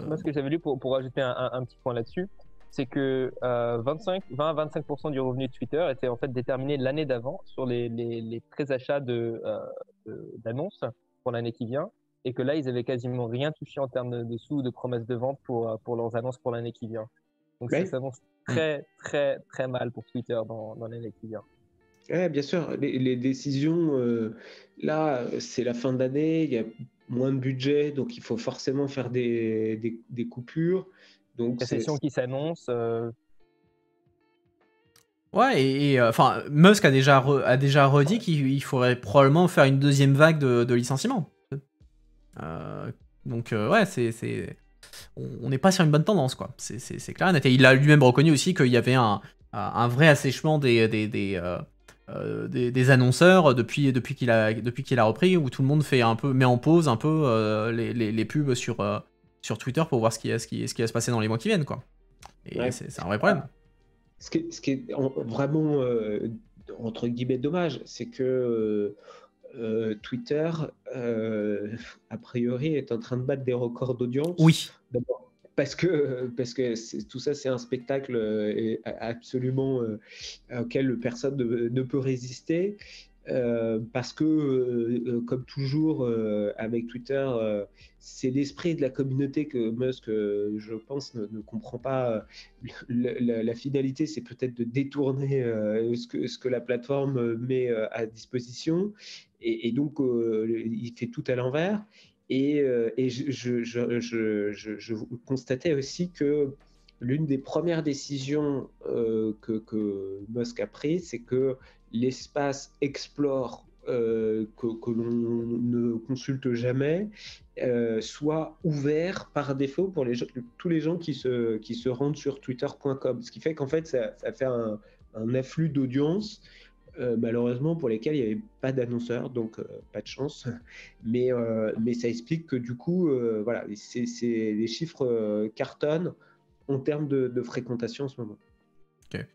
Moi, ce que j'avais lu pour rajouter un petit point là-dessus, c'est que 20 à 25% du revenu de Twitter était en fait déterminé l'année d'avant sur les pré-achats d'annonces pour l'année qui vient, et que là, ils avaient quasiment rien touché en termes de sous ou de promesses de vente pour leurs annonces pour l'année qui vient. Donc ça s'annonce très, très, très mal pour Twitter dans l'année qui vient. Ouais, bien sûr, les décisions, là, c'est la fin d'année, il y a moins de budget, donc il faut forcément faire des coupures. Donc récession qui s'annonce. Ouais, et enfin, Musk a déjà redit qu'il faudrait probablement faire une deuxième vague de licenciements. Donc ouais, on n'est pas sur une bonne tendance, quoi. C'est clair et net. Et il a lui-même reconnu aussi qu'il y avait un vrai assèchement des annonceurs depuis qu'il a repris, où tout le monde met en pause un peu les pubs sur Twitter pour voir ce qui va se passer dans les mois qui viennent, quoi. Et ouais, c'est un vrai problème. Ce qui est vraiment entre guillemets dommage, c'est que Twitter, a priori, est en train de battre des records d'audience. Oui. D'abord, parce que tout ça, c'est un spectacle absolument auquel personne ne peut résister. Parce que, comme toujours avec Twitter, c'est l'esprit de la communauté que Musk, je pense, ne comprend pas. La finalité, c'est peut-être de détourner ce que la plateforme met à disposition. Et donc, il fait tout à l'envers. Et je constatais aussi que l'une des premières décisions que Musk a prises, c'est que l'espace Explore que l'on ne consulte jamais soit ouvert par défaut pour tous les gens qui se rendent sur twitter.com. Ce qui fait qu'en fait, ça fait un afflux d'audience, malheureusement pour lesquels il n'y avait pas d'annonceurs, donc pas de chance. Mais ça explique que du coup, voilà, les chiffres cartonnent en termes de fréquentation en ce moment. Ok.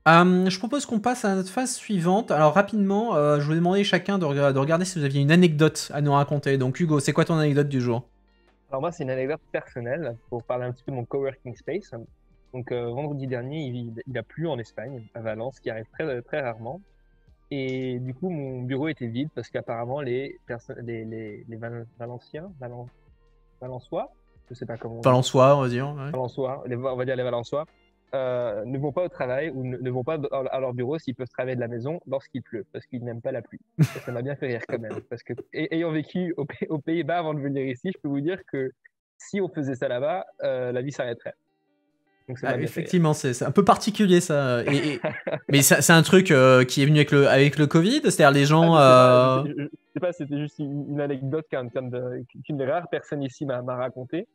Je propose qu'on passe à notre phase suivante. Alors rapidement, je vous ai demandé chacun de regarder si vous aviez une anecdote à nous raconter. Donc Hugo, c'est quoi ton anecdote du jour? Alors moi, c'est une anecdote personnelle pour parler un petit peu de mon coworking space. Donc vendredi dernier, il a plu en Espagne, à Valence, qui arrive très, très rarement. Et du coup, mon bureau était vide parce qu'apparemment les Valençois, je sais pas comment on dit. Valençois, on va dire. Ouais. Valençois, on va dire les Valençois, ne vont pas au travail ou ne vont pas à leur bureau s'ils peuvent travailler de la maison lorsqu'il pleut, parce qu'ils n'aiment pas la pluie. Et ça m'a bien fait rire quand même, parce que ayant vécu aux Pays-Bas avant de venir ici, je peux vous dire que si on faisait ça là-bas, la vie s'arrêterait. Donc effectivement, c'est un peu particulier ça. Mais c'est un truc qui est venu avec le Covid, c'est-à-dire les gens. Je sais pas, c'était juste une anecdote qu'une des rares personnes ici m'a raconté,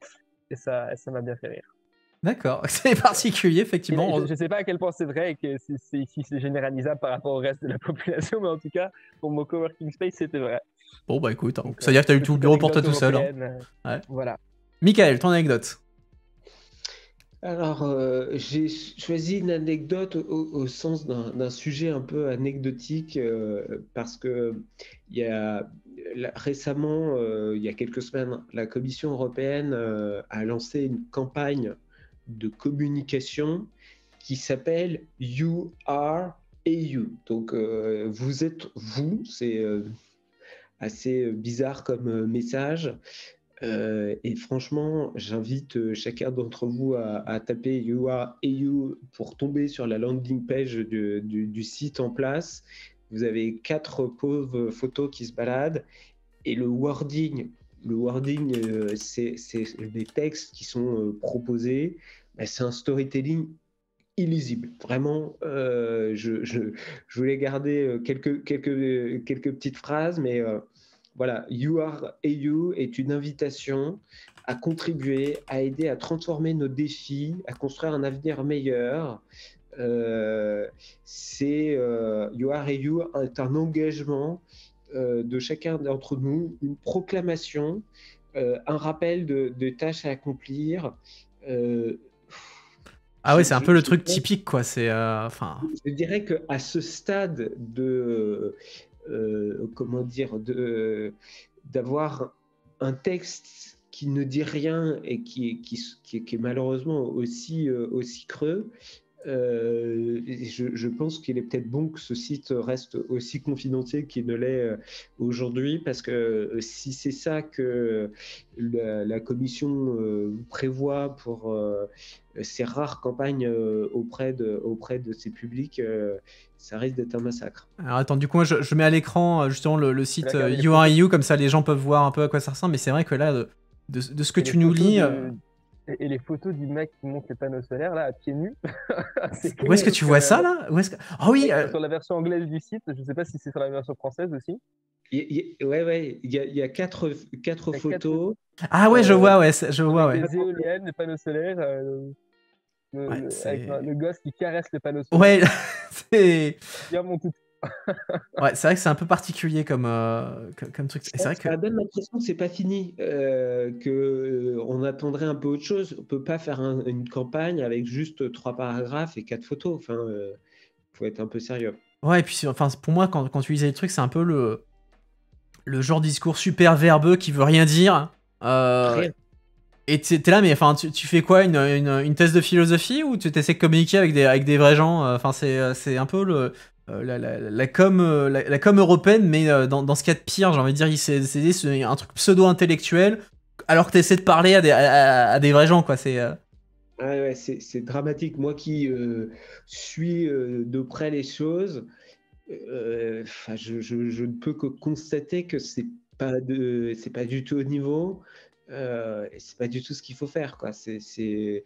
et ça m'a bien fait rire. D'accord, c'est particulier, effectivement. Je ne sais pas à quel point c'est vrai et que si c'est généralisable par rapport au reste de la population, mais en tout cas, pour mon coworking space, c'était vrai. Bon, bah écoute, ça veut dire que tu as eu tout le bureau pour toi tout seul. Ouais. Voilà. Michael, ton anecdote? Alors, j'ai choisi une anecdote au sens d'un sujet un peu anecdotique, parce que récemment, il y a quelques semaines, la Commission européenne a lancé une campagne de communication qui s'appelle You Are EU. Donc, vous êtes vous, c'est assez bizarre comme message. Et franchement, j'invite chacun d'entre vous à taper You Are EU pour tomber sur la landing page du site en place. Vous avez 4 pauvres photos qui se baladent et le wording, le wording, c'est des textes qui sont proposés, ben, c'est un storytelling illisible. Vraiment, je voulais garder quelques petites phrases, mais voilà, You Are AU est une invitation à contribuer, à aider à transformer nos défis, à construire un avenir meilleur. You Are AU est un engagement de chacun d'entre nous, une proclamation, un rappel de tâches à accomplir. Ah ouais, c'est un peu le truc typique, quoi. C'est, enfin. Je dirais qu'à ce stade de, comment dire, d'avoir un texte qui ne dit rien et qui est malheureusement aussi creux, je pense qu'il est peut-être bon que ce site reste aussi confidentiel qu'il ne l'est aujourd'hui, parce que si c'est ça que la commission prévoit pour ces rares campagnes auprès de ces publics, ça risque d'être un massacre. Alors attends, du coup, moi, je mets à l'écran justement le site YouRU, comme ça les gens peuvent voir un peu à quoi ça ressemble, mais c'est vrai que là, de ce que tu nous lis... Et les photos du mec qui monte les panneaux solaires, là, à pieds nus. Où est-ce que tu vois ça, là? Ah oui Sur la version anglaise du site, je ne sais pas si c'est sur la version française aussi. Ouais, il y a quatre photos. Ah ouais, je vois, ouais. Je vois, ouais. Les éoliennes, les panneaux solaires, avec le gosse qui caresse le panneau Ouais, solaire. c'est... Mon tout. Ouais, c'est vrai que c'est un peu particulier comme truc. C'est vrai que... Ça donne l'impression que c'est pas fini, qu'on attendrait un peu autre chose. On peut pas faire une campagne avec juste 3 paragraphes et 4 photos. Enfin, faut être un peu sérieux. Ouais, et puis enfin, pour moi, quand tu lisais les trucs, c'est un peu le genre de discours super verbeux qui veut rien dire. Rien. Et t'es là, mais enfin, tu fais quoi, une thèse de philosophie, ou tu essaies de communiquer avec des vrais gens? Enfin, c'est un peu la com européenne, mais dans ce cas de pire, j'ai envie de dire, c'est un truc pseudo-intellectuel, alors que tu essaies de parler à des vrais gens, quoi. Ouais, c'est dramatique. Moi qui suis de près les choses, je ne peux que constater que c'est pas du tout au niveau, et c'est pas du tout ce qu'il faut faire, quoi. C'est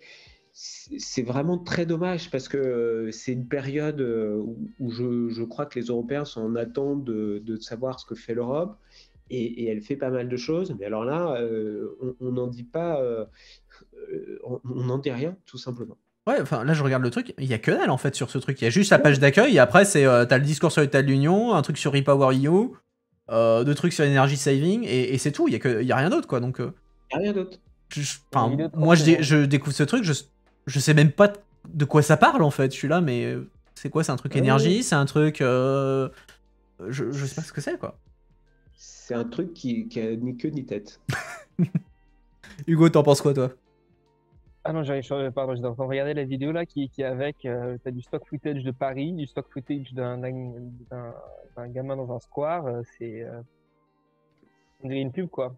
vraiment très dommage, parce que c'est une période où je crois que les Européens sont en attente de savoir ce que fait l'Europe, et elle fait pas mal de choses, mais alors là, on n'en dit pas, on n'en dit rien, tout simplement. Ouais, enfin là je regarde le truc, il y a que dalle en fait sur ce truc. Il y a juste la page d'accueil, et après t'as le discours sur l'état de l'Union, un truc sur REPowerEU, 2 trucs sur Energy Saving, et c'est tout. Il y a rien d'autre, quoi. Donc il y a rien d'autre. Moi je découvre ce truc, je sais même pas de quoi ça parle en fait. Je suis là, mais c'est quoi? C'est un truc énergie? C'est un truc je sais pas ce que c'est, quoi. C'est un truc qui a ni queue ni tête. Hugo, t'en penses quoi, toi? Ah non, pardon, j'étais en train de regarder la vidéo là qui est avec. T'as du stock footage de Paris, du stock footage d'un gamin dans un square. On dirait une pub, quoi.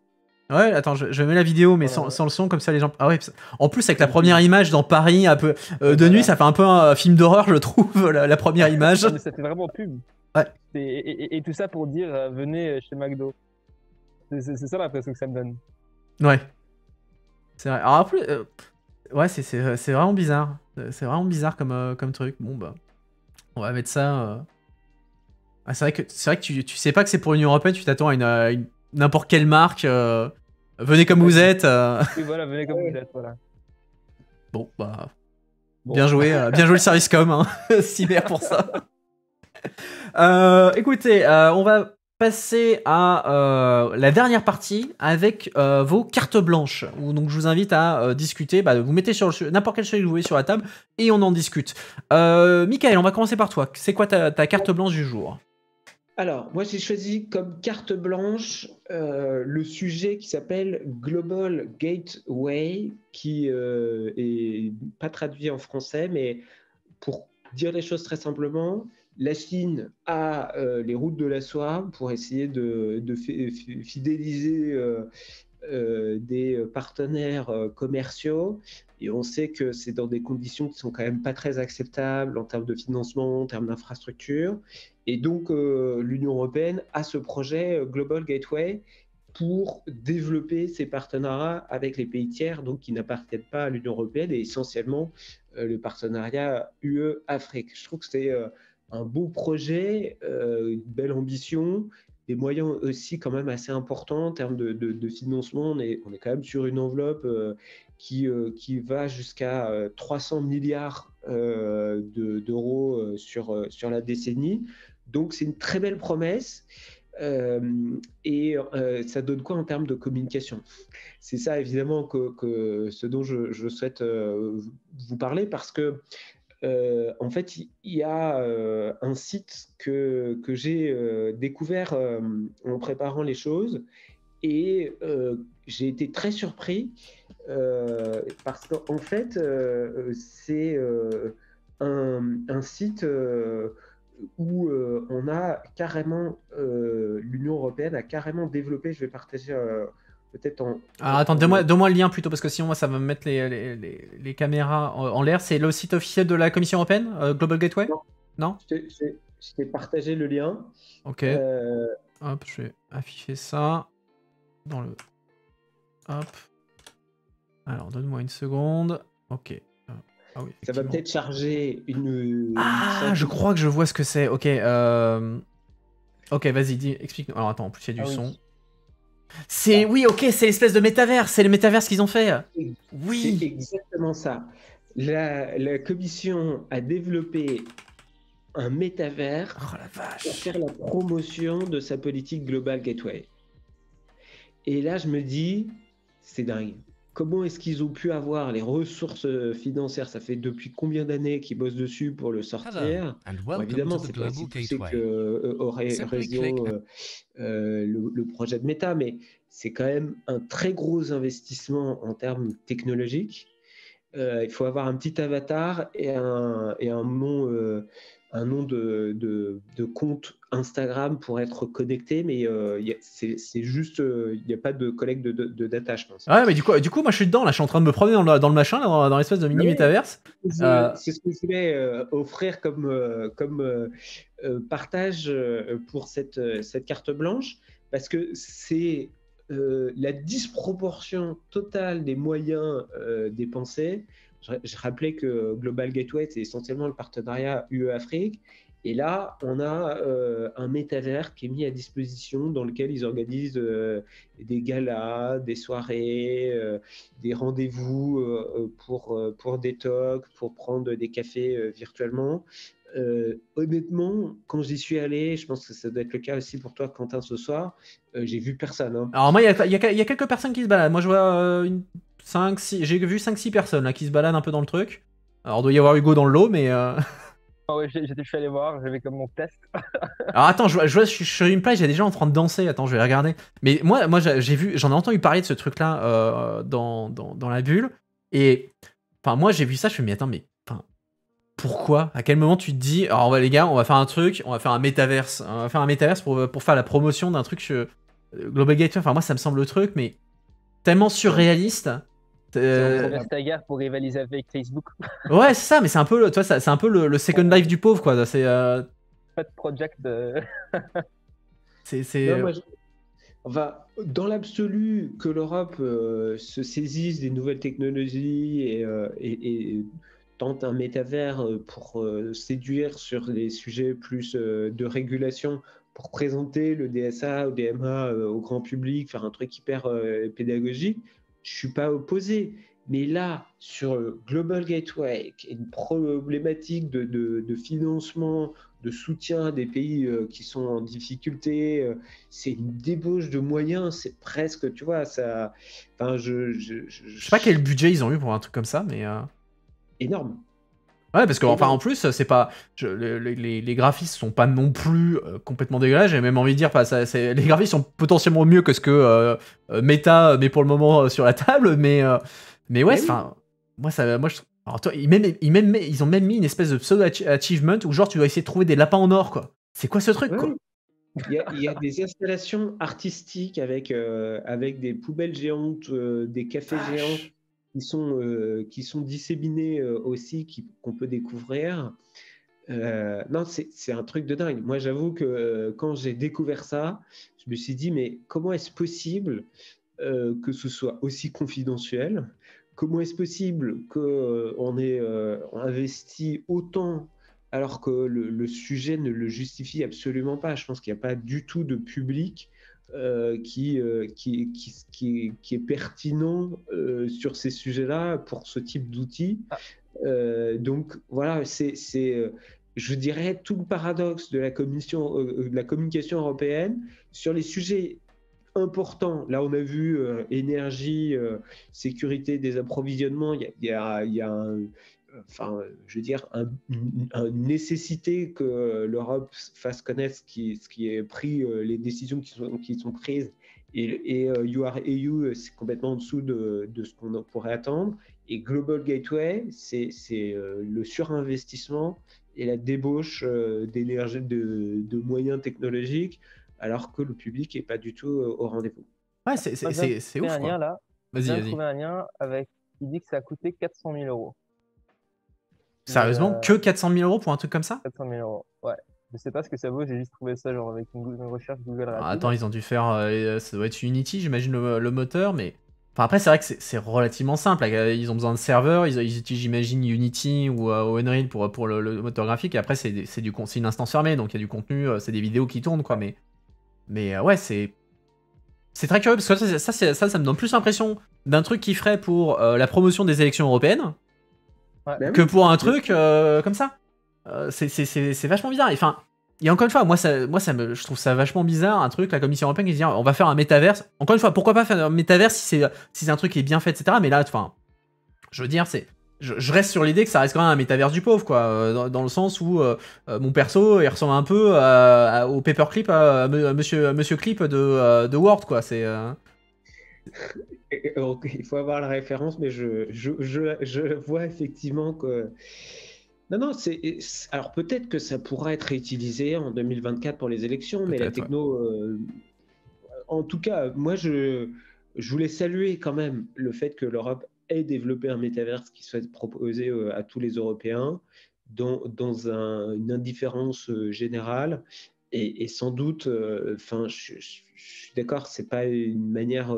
Ouais, attends, je mets la vidéo, mais sans le son, comme ça les gens... Ah ouais, en plus, avec la première image dans Paris, un peu de nuit, ça fait un peu un film d'horreur, je trouve, la première image. Mais ça fait vraiment pub. Ouais. Et tout ça pour dire, venez chez McDo. C'est ça l'impression que ça me donne. Ouais. C'est vrai. Alors après, ouais, c'est vraiment bizarre. C'est vraiment bizarre comme truc. Bon, bah, on va mettre ça... Ah, c'est vrai que tu sais pas que c'est pour l'Union Européenne, tu t'attends à n'importe quelle marque... Venez comme vous êtes. Oui, voilà, venez comme vous êtes, voilà. Bon, bah... Bon. Bien joué le service com, hein. Cyber pour ça. Écoutez, on va passer à la dernière partie avec vos cartes blanches. Où, donc je vous invite à discuter. Bah, vous mettez sur n'importe quel sujet que vous voulez sur la table et on en discute. Michael, on va commencer par toi. C'est quoi ta carte blanche du jour? Alors, moi j'ai choisi comme carte blanche le sujet qui s'appelle Global Gateway, qui est pas traduit en français, mais pour dire les choses très simplement, la Chine a les routes de la soie pour essayer de fidéliser des partenaires commerciaux, et on sait que c'est dans des conditions qui sont quand même pas très acceptables en termes de financement, en termes d'infrastructure, et donc l'Union européenne a ce projet Global Gateway pour développer ces partenariats avec les pays tiers, donc qui n'appartiennent pas à l'Union européenne, et essentiellement le partenariat UE-Afrique. Je trouve que c'est un beau projet, une belle ambition, des moyens aussi quand même assez importants en termes de financement. On est quand même sur une enveloppe qui va jusqu'à 300 milliards d'euros sur la décennie. Donc c'est une très belle promesse. Ça donne quoi en termes de communication? C'est ça évidemment ce dont je souhaite vous parler, parce que en fait il y a un site que j'ai découvert en préparant les choses, et j'ai été très surpris parce qu'en fait c'est un site où on a carrément, l'Union européenne a carrément développé, je vais partager peut-être Alors attends, donne-moi le lien plutôt, parce que sinon moi ça va me mettre les caméras en l'air. C'est le site officiel de la Commission européenne, Global Gateway? Non? Je t'ai partagé le lien. Ok. Hop, je vais afficher ça dans le... Hop. Alors, donne-moi une seconde. Ok. Ah oui, ça va peut-être charger je crois que je vois ce que c'est. Ok. Ok, vas-y, explique-nous. Alors attends, en plus il y a du son. C'est... Oui, ok, c'est l'espèce de métaverse. C'est le métaverse qu'ils ont fait. Oui. C'est exactement ça. La Commission a développé un métavers pour faire la promotion de sa politique Global Gateway. Et là, je me dis, c'est dingue. Comment est-ce qu'ils ont pu avoir les ressources financières? Ça fait depuis combien d'années qu'ils bossent dessus pour le sortir? Bon, évidemment, c'est pas aussi poussé qu'Horizon, le projet de Meta, mais c'est quand même un très gros investissement en termes technologiques. Il faut avoir un petit avatar et un nom de compte Instagram pour être connecté, mais c'est juste, il n'y a pas de collecte de data, je pense. Ouais, mais du coup, moi je suis dedans, là, je suis en train de me promener dans le machin, dans l'espèce de mini métaverse. C'est ce que je voulais offrir comme partage pour cette carte blanche, parce que c'est la disproportion totale des moyens dépensés. Je rappelais que Global Gateway, c'est essentiellement le partenariat UE-Afrique. Et là, on a un métavers qui est mis à disposition, dans lequel ils organisent des galas, des soirées, des rendez-vous pour des talks, pour prendre des cafés virtuellement. Honnêtement, quand j'y suis allé, je pense que ça doit être le cas aussi pour toi, Quentin, ce soir, j'ai vu personne. Hein. Alors moi, il y a quelques personnes qui se baladent. Moi, je vois j'ai vu 5-6 personnes là, qui se baladent un peu dans le truc. Alors, il doit y avoir Hugo dans le lot, mais... Ah ouais, je suis allé voir, j'avais comme mon test. Alors attends, je suis sur une plage, il y a des gens en train de danser. Attends, je vais regarder. Mais moi j'en ai entendu parler de ce truc-là dans la bulle. Et enfin, moi j'ai vu ça, je me suis dit, mais attends, mais pourquoi? À quel moment tu te dis, alors les gars, on va faire un truc, on va faire un métaverse. On va faire un métaverse pour faire la promotion d'un truc Global Gateway. Enfin, moi ça me semble le truc, mais tellement surréaliste. C'est ta guerre pour rivaliser avec Facebook. Ouais, c'est ça, mais c'est un peu, toi, c'est un peu le Second Life du pauvre, quoi. C'est pas de project. Dans l'absolu, que l'Europe se saisisse des nouvelles technologies et tente un métavers pour séduire sur des sujets plus de régulation, pour présenter le DSA ou DMA au grand public, faire un truc hyper pédagogique, je suis pas opposé. Mais là, sur Global Gateway, qui est une problématique de financement, de soutien à des pays qui sont en difficulté, c'est une débauche de moyens, c'est presque, tu vois, ça... Enfin, je sais pas quel budget ils ont eu pour un truc comme ça, mais... Énorme. Ouais, parce que enfin, en plus, c'est pas... les graphismes sont pas non plus complètement dégueulasses, j'ai même envie de dire, les graphismes sont potentiellement mieux que ce que Meta met pour le moment sur la table, mais ouais, enfin... Moi, je trouve... Alors, toi, ils ont même mis une espèce de pseudo-achievement où genre tu dois essayer de trouver des lapins en or, quoi. C'est quoi ce truc, quoi? Il y a des installations artistiques avec des poubelles géantes, des cafés géants qui sont disséminés aussi, qu'on peut découvrir. Non, c'est un truc de dingue. Moi, j'avoue que quand j'ai découvert ça, je me suis dit, mais comment est-ce possible que ce soit aussi confidentiel? Comment est-ce possible qu'on ait investi autant alors que le sujet ne le justifie absolument pas? Je pense qu'il n'y a pas du tout de public qui est pertinent sur ces sujets-là pour ce type d'outils. Donc voilà, je dirais, tout le paradoxe de la communication européenne sur les sujets importants. Là, on a vu énergie, sécurité des approvisionnements. Il y a enfin, je veux dire, une nécessité que l'Europe fasse connaître ce qui est pris, les décisions qui sont prises. Et You Are EU, c'est complètement en dessous de ce qu'on pourrait attendre. Et Global Gateway, c'est le surinvestissement et la débauche d'énergie, de moyens technologiques, alors que le public n'est pas du tout au rendez-vous. Ouais, c'est ouf, un quoi. lien là. Vas-y. Trouvé un lien avec. Il dit que ça a coûté 400 000 euros. Sérieusement, que 400 000 euros pour un truc comme ça? 400 000 euros, ouais. Je sais pas ce que ça vaut, j'ai juste trouvé ça genre avec une recherche Google rapide. Attends, ils ont dû faire. Ça doit être Unity, j'imagine, le moteur, mais. Enfin, après, c'est vrai que c'est relativement simple. Ils ont besoin de serveurs, ils utilisent, j'imagine, Unity ou Unreal pour le moteur graphique, et après, c'est une instance fermée, donc il y a du contenu, c'est des vidéos qui tournent, quoi. Mais ouais, c'est très curieux, parce que ça me donne plus l'impression d'un truc qui ferait pour la promotion des élections européennes que pour un truc comme ça. C'est vachement bizarre. Enfin, et encore une fois, je trouve ça vachement bizarre, un truc, la Commission européenne qui dit on va faire un métaverse. Encore une fois, pourquoi pas faire un métaverse si c'est un truc qui est bien fait, etc. Mais là, enfin, je veux dire, je reste sur l'idée que ça reste quand même un métaverse du pauvre, quoi, dans le sens où mon perso, il ressemble un peu au paperclip, à Monsieur Clip de Word, quoi. Il faut avoir la référence, mais je vois effectivement que... Non, alors peut-être que ça pourra être réutilisé en 2024 pour les élections, mais la techno... en tout cas, moi, je voulais saluer quand même le fait que l'Europe ait développé un métaverse qui soit proposé à tous les Européens dans une indifférence générale. Et sans doute, je suis d'accord, c'est pas une manière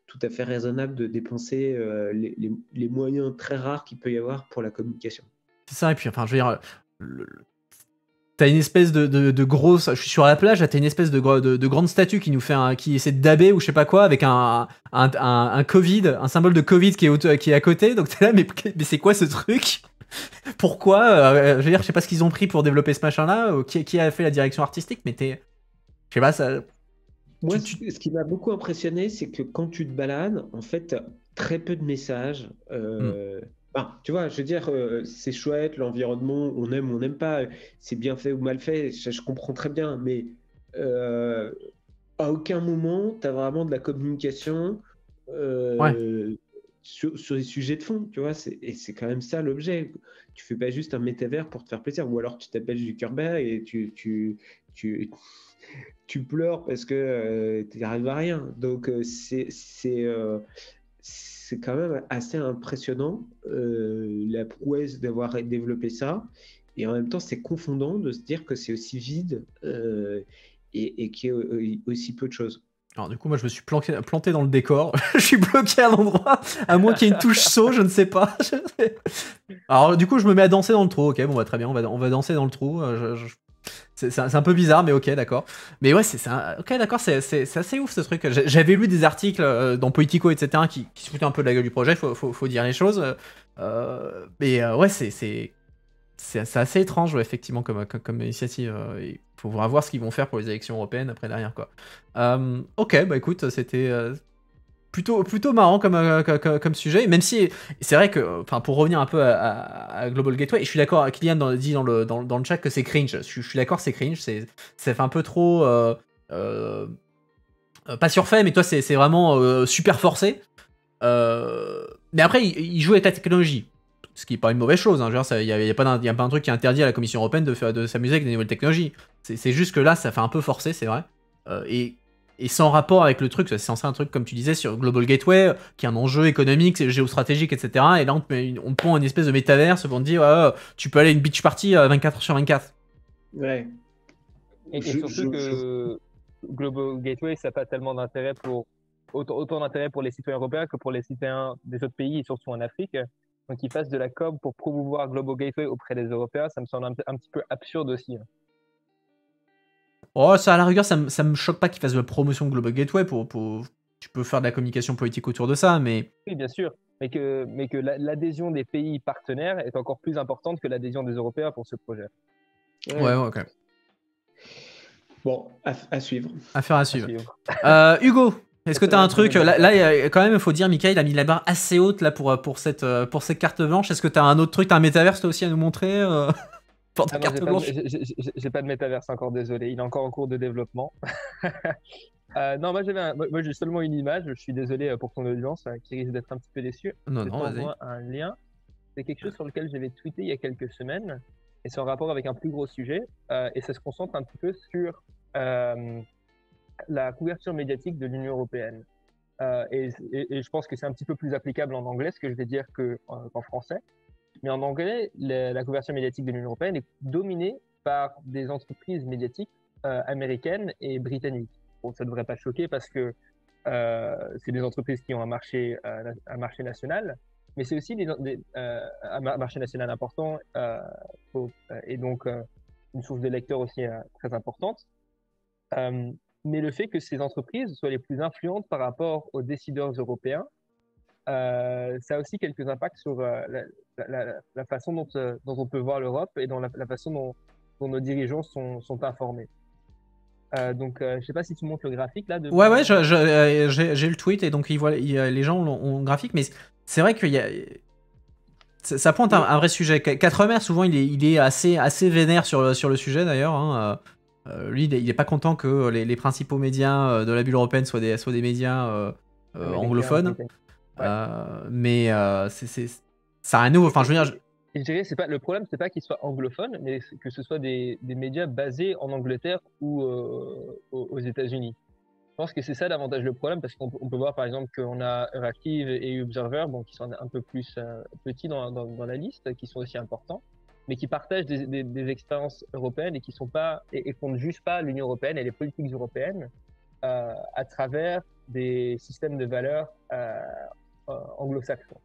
tout à fait raisonnable de dépenser les moyens très rares qu'il peut y avoir pour la communication. C'est ça, et puis, enfin, je veux dire, t'as une espèce de grosse... Je suis sur la plage, t'as une espèce de grande statue qui nous fait qui essaie de daber ou je sais pas quoi, avec un Covid, un symbole de Covid qui est à côté, donc t'es là, mais c'est quoi ce truc? Pourquoi je veux dire, je sais pas ce qu'ils ont pris pour développer ce machin-là, qui a fait la direction artistique, mais je sais pas, ça... Moi, ce qui m'a beaucoup impressionné, c'est que quand tu te balades, en fait, t'as très peu de messages. Tu vois, je veux dire, c'est chouette, l'environnement, on aime ou on n'aime pas, c'est bien fait ou mal fait, je comprends très bien, mais à aucun moment, tu as vraiment de la communication sur les sujets de fond, tu vois, et c'est quand même ça l'objet. Tu fais pas juste un métavers pour te faire plaisir, ou alors tu t'appelles Zuckerberg et tu pleures parce que tu n'arrives à rien. Donc, c'est quand même assez impressionnant, la prouesse d'avoir développé ça. Et en même temps, c'est confondant de se dire que c'est aussi vide et qu'il y a aussi peu de choses. Alors du coup, moi, je me suis planté dans le décor. Je suis bloqué à l'endroit, à moins qu'il y ait une touche saut, je ne sais pas. Alors du coup, je me mets à danser dans le trou. Ok, bon, bah, très bien, on va danser dans le trou. C'est un peu bizarre, mais ok, d'accord. Mais ouais, ok, d'accord, c'est assez ouf ce truc. J'avais lu des articles dans Politico, etc., qui se foutaient un peu de la gueule du projet, faut dire les choses. Ouais, c'est assez étrange, ouais, effectivement, comme initiative. Il faut voir ce qu'ils vont faire pour les élections européennes après derrière, quoi. Ok, bah écoute, c'était plutôt marrant comme sujet, même si c'est vrai que, pour revenir un peu à Global Gateway, je suis d'accord, Kylian dit dans le chat que c'est cringe. Je suis d'accord, c'est cringe, ça fait un peu trop pas surfait, mais toi c'est vraiment super forcé. Mais après, il joue avec la technologie, ce qui n'est pas une mauvaise chose. Il n'y a pas un truc qui interdit à la Commission européenne de s'amuser avec des nouvelles technologies. C'est juste que là, ça fait un peu forcé, c'est vrai. Et et sans rapport avec le truc. C'est censé un truc, comme tu disais, sur Global Gateway, qui est un enjeu économique, géostratégique, etc. Et là, on prend une espèce de métaverse pour te dire, tu peux aller à une beach party 24h/24. Ouais. Et surtout que Global Gateway, ça n'a pas tellement d'intérêt autant d'intérêt pour les citoyens européens que pour les citoyens des autres pays, et surtout en Afrique. Donc, ils fassent de la com pour promouvoir Global Gateway auprès des Européens, ça me semble un petit peu absurde aussi. Oh, ça, à la rigueur, ça me choque pas qu'ils fassent de la promotion de Global Gateway. Tu peux faire de la communication politique autour de ça, mais... Oui, bien sûr, mais que l'adhésion des pays partenaires est encore plus importante que l'adhésion des Européens pour ce projet. Ouais, ok. Bon, à suivre. Affaire à suivre. Hugo, est-ce que tu as un truc là, quand même, il faut dire, Mickaël a mis la barre assez haute là pour cette carte blanche. Est-ce que tu as un autre truc, tu as un métaverse toi aussi à nous montrer pour ta carte blanche? J'ai pas de métaverse encore, désolé. Il est encore en cours de développement. Non, moi j'ai seulement une image. Je suis désolé pour ton audience qui risque d'être un petit peu déçue. Non, vas-y. Un lien. C'est quelque chose sur lequel j'avais tweeté il y a quelques semaines. Et c'est en rapport avec un plus gros sujet. Et ça se concentre un petit peu sur la couverture médiatique de l'Union européenne. Et je pense que c'est un petit peu plus applicable en anglais, ce que je vais dire, qu'en français. Mais en anglais, la couverture médiatique de l'Union européenne est dominée par des entreprises médiatiques américaines et britanniques. Bon, ça ne devrait pas choquer parce que c'est des entreprises qui ont un marché national, mais c'est aussi un marché national important et donc une source de lecteurs aussi très importante. Mais le fait que ces entreprises soient les plus influentes par rapport aux décideurs européens, ça a aussi quelques impacts sur la façon dont on peut voir l'Europe et dans la façon dont nos dirigeants sont informés. Donc, je ne sais pas si tu montres le graphique là. Ouais, j'ai le tweet et donc les gens ont le graphique, mais c'est vrai qu'il y a... Ça pointe un vrai sujet. Quatremer, souvent, il est assez vénère sur le sujet d'ailleurs. Hein. Lui, il n'est pas content que les principaux médias de la bulle européenne soient des médias anglophones. Mais ça a rien de nouveau. Enfin, je veux dire. Je dirais, le problème, c'est pas qu'ils soient anglophones, mais que ce soit des médias basés en Angleterre ou aux États-Unis. Je pense que c'est ça davantage le problème, parce qu'on peut voir par exemple qu'on a Euractiv et Observer, qui sont un peu plus petits dans la liste, qui sont aussi importants, mais qui partagent des expériences européennes et qui sont pas et font juste pas l'Union européenne et les politiques européennes à travers des systèmes de valeurs anglo-saxons.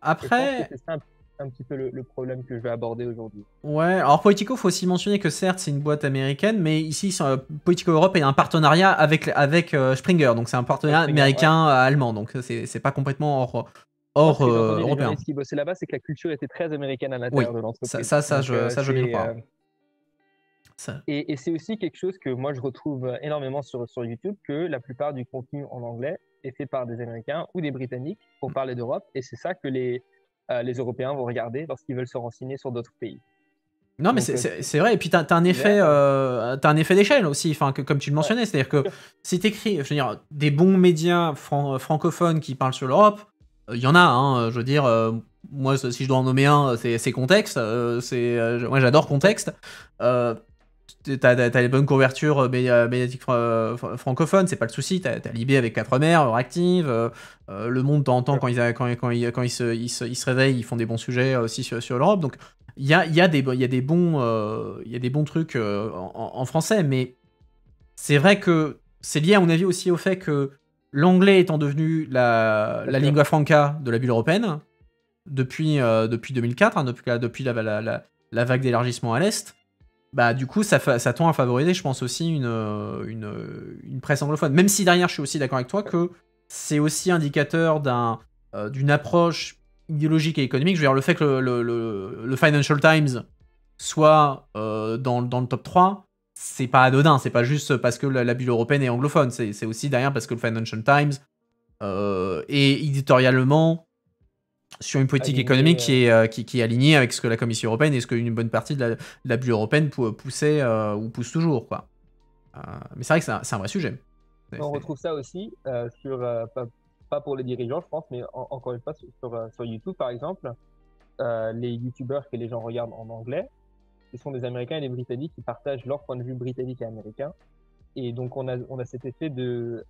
Après, c'est ça un petit peu le problème que je vais aborder aujourd'hui. Ouais, alors Politico, faut aussi mentionner que certes c'est une boîte américaine, mais ici Politico Europe est un partenariat avec Springer, donc c'est un partenariat américain-allemand, donc c'est pas complètement hors européen. Les qui bossaient là-bas, c'est que la culture était très américaine à l'intérieur de l'entreprise. Je veux bien croire. Et c'est aussi quelque chose que moi je retrouve énormément sur YouTube, que la plupart du contenu en anglais est fait par des Américains ou des Britanniques pour parler d'Europe, et c'est ça que les Européens vont regarder lorsqu'ils veulent se renseigner sur d'autres pays. Non, mais c'est vrai, et puis t'as un effet d'échelle aussi, comme tu le mentionnais, c'est-à-dire que si t'écris, je veux dire, des bons médias francophones qui parlent sur l'Europe, il y en a, hein, je veux dire, moi si je dois en nommer un, c'est Contexte, moi j'adore Contexte. T'as les bonnes couvertures médiatiques francophones, c'est pas le souci. T'as Libé avec Quatremer, Euractiv, Le Monde de temps en temps quand ils se réveillent, ils font des bons sujets aussi sur l'Europe. Donc il y a des bons trucs en français, mais c'est vrai que c'est lié à mon avis aussi au fait que l'anglais étant devenu la lingua franca de la bulle européenne depuis 2004, hein, depuis la vague d'élargissement à l'Est. Bah du coup ça tend à favoriser, je pense, aussi une presse anglophone, même si derrière je suis aussi d'accord avec toi que c'est aussi indicateur d'une approche idéologique et économique. Je veux dire, le fait que le Financial Times soit dans le top 3, c'est pas anodin, c'est pas juste parce que la bulle européenne est anglophone, c'est aussi derrière parce que le Financial Times est éditorialement sur une politique économique qui est alignée avec ce que la Commission européenne et ce qu'une bonne partie de la bulle européenne poussait ou pousse toujours, quoi. Mais c'est vrai que c'est un vrai sujet. On retrouve ça aussi pas pour les dirigeants, je pense, mais encore une fois sur YouTube, par exemple, les YouTubeurs que les gens regardent en anglais, ce sont des Américains et des Britanniques qui partagent leur point de vue britannique et américain. Et donc, on a cet effet du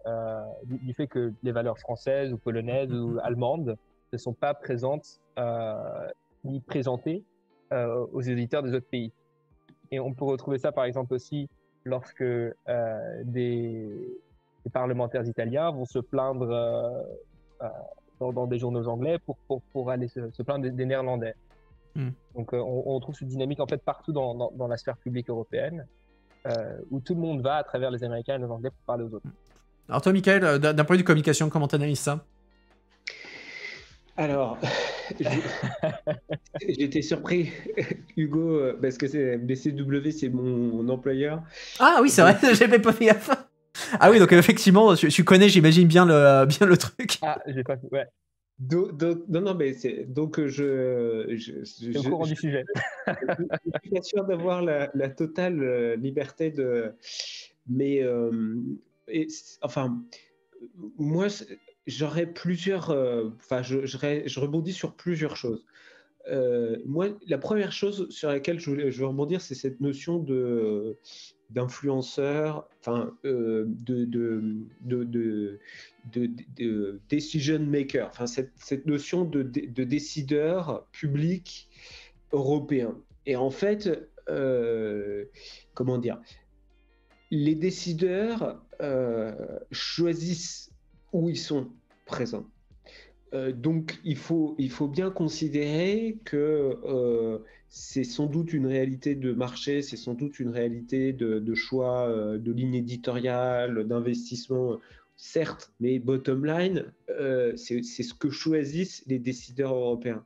fait que les valeurs françaises ou polonaises ou allemandes ne sont pas présentes ni présentées aux éditeurs des autres pays. Et on peut retrouver ça, par exemple, aussi lorsque des parlementaires italiens vont se plaindre euh, dans des journaux anglais pour aller se plaindre des Néerlandais. Donc, on trouve cette dynamique en fait partout dans la sphère publique européenne, où tout le monde va à travers les Américains et les Anglais pour parler aux autres. Alors toi, Michael, d'un point de vue communication, comment t'analyses ça? Alors, j'étais surpris, Hugo, parce que BCW, c'est mon employeur. Ah oui, c'est vrai, j'avais pas fait gaffe. Ah oui, donc effectivement, tu connais, j'imagine, bien le truc. Ah, j'ai pas fait, ouais. Non, mais donc C'est au courant du sujet. je suis pas sûr d'avoir la totale liberté de. Mais, enfin, moi, j'aurais plusieurs. Enfin, je rebondis sur plusieurs choses. Moi, la première chose sur laquelle je veux rebondir, c'est cette notion d'influenceur, enfin, de decision maker, enfin, cette notion de décideur public européen. Et en fait, comment dire, les décideurs choisissent où ils sont présents. Donc, il faut bien considérer que c'est sans doute une réalité de marché, c'est sans doute une réalité de choix de ligne éditoriale, d'investissement, certes, mais bottom line, c'est ce que choisissent les décideurs européens.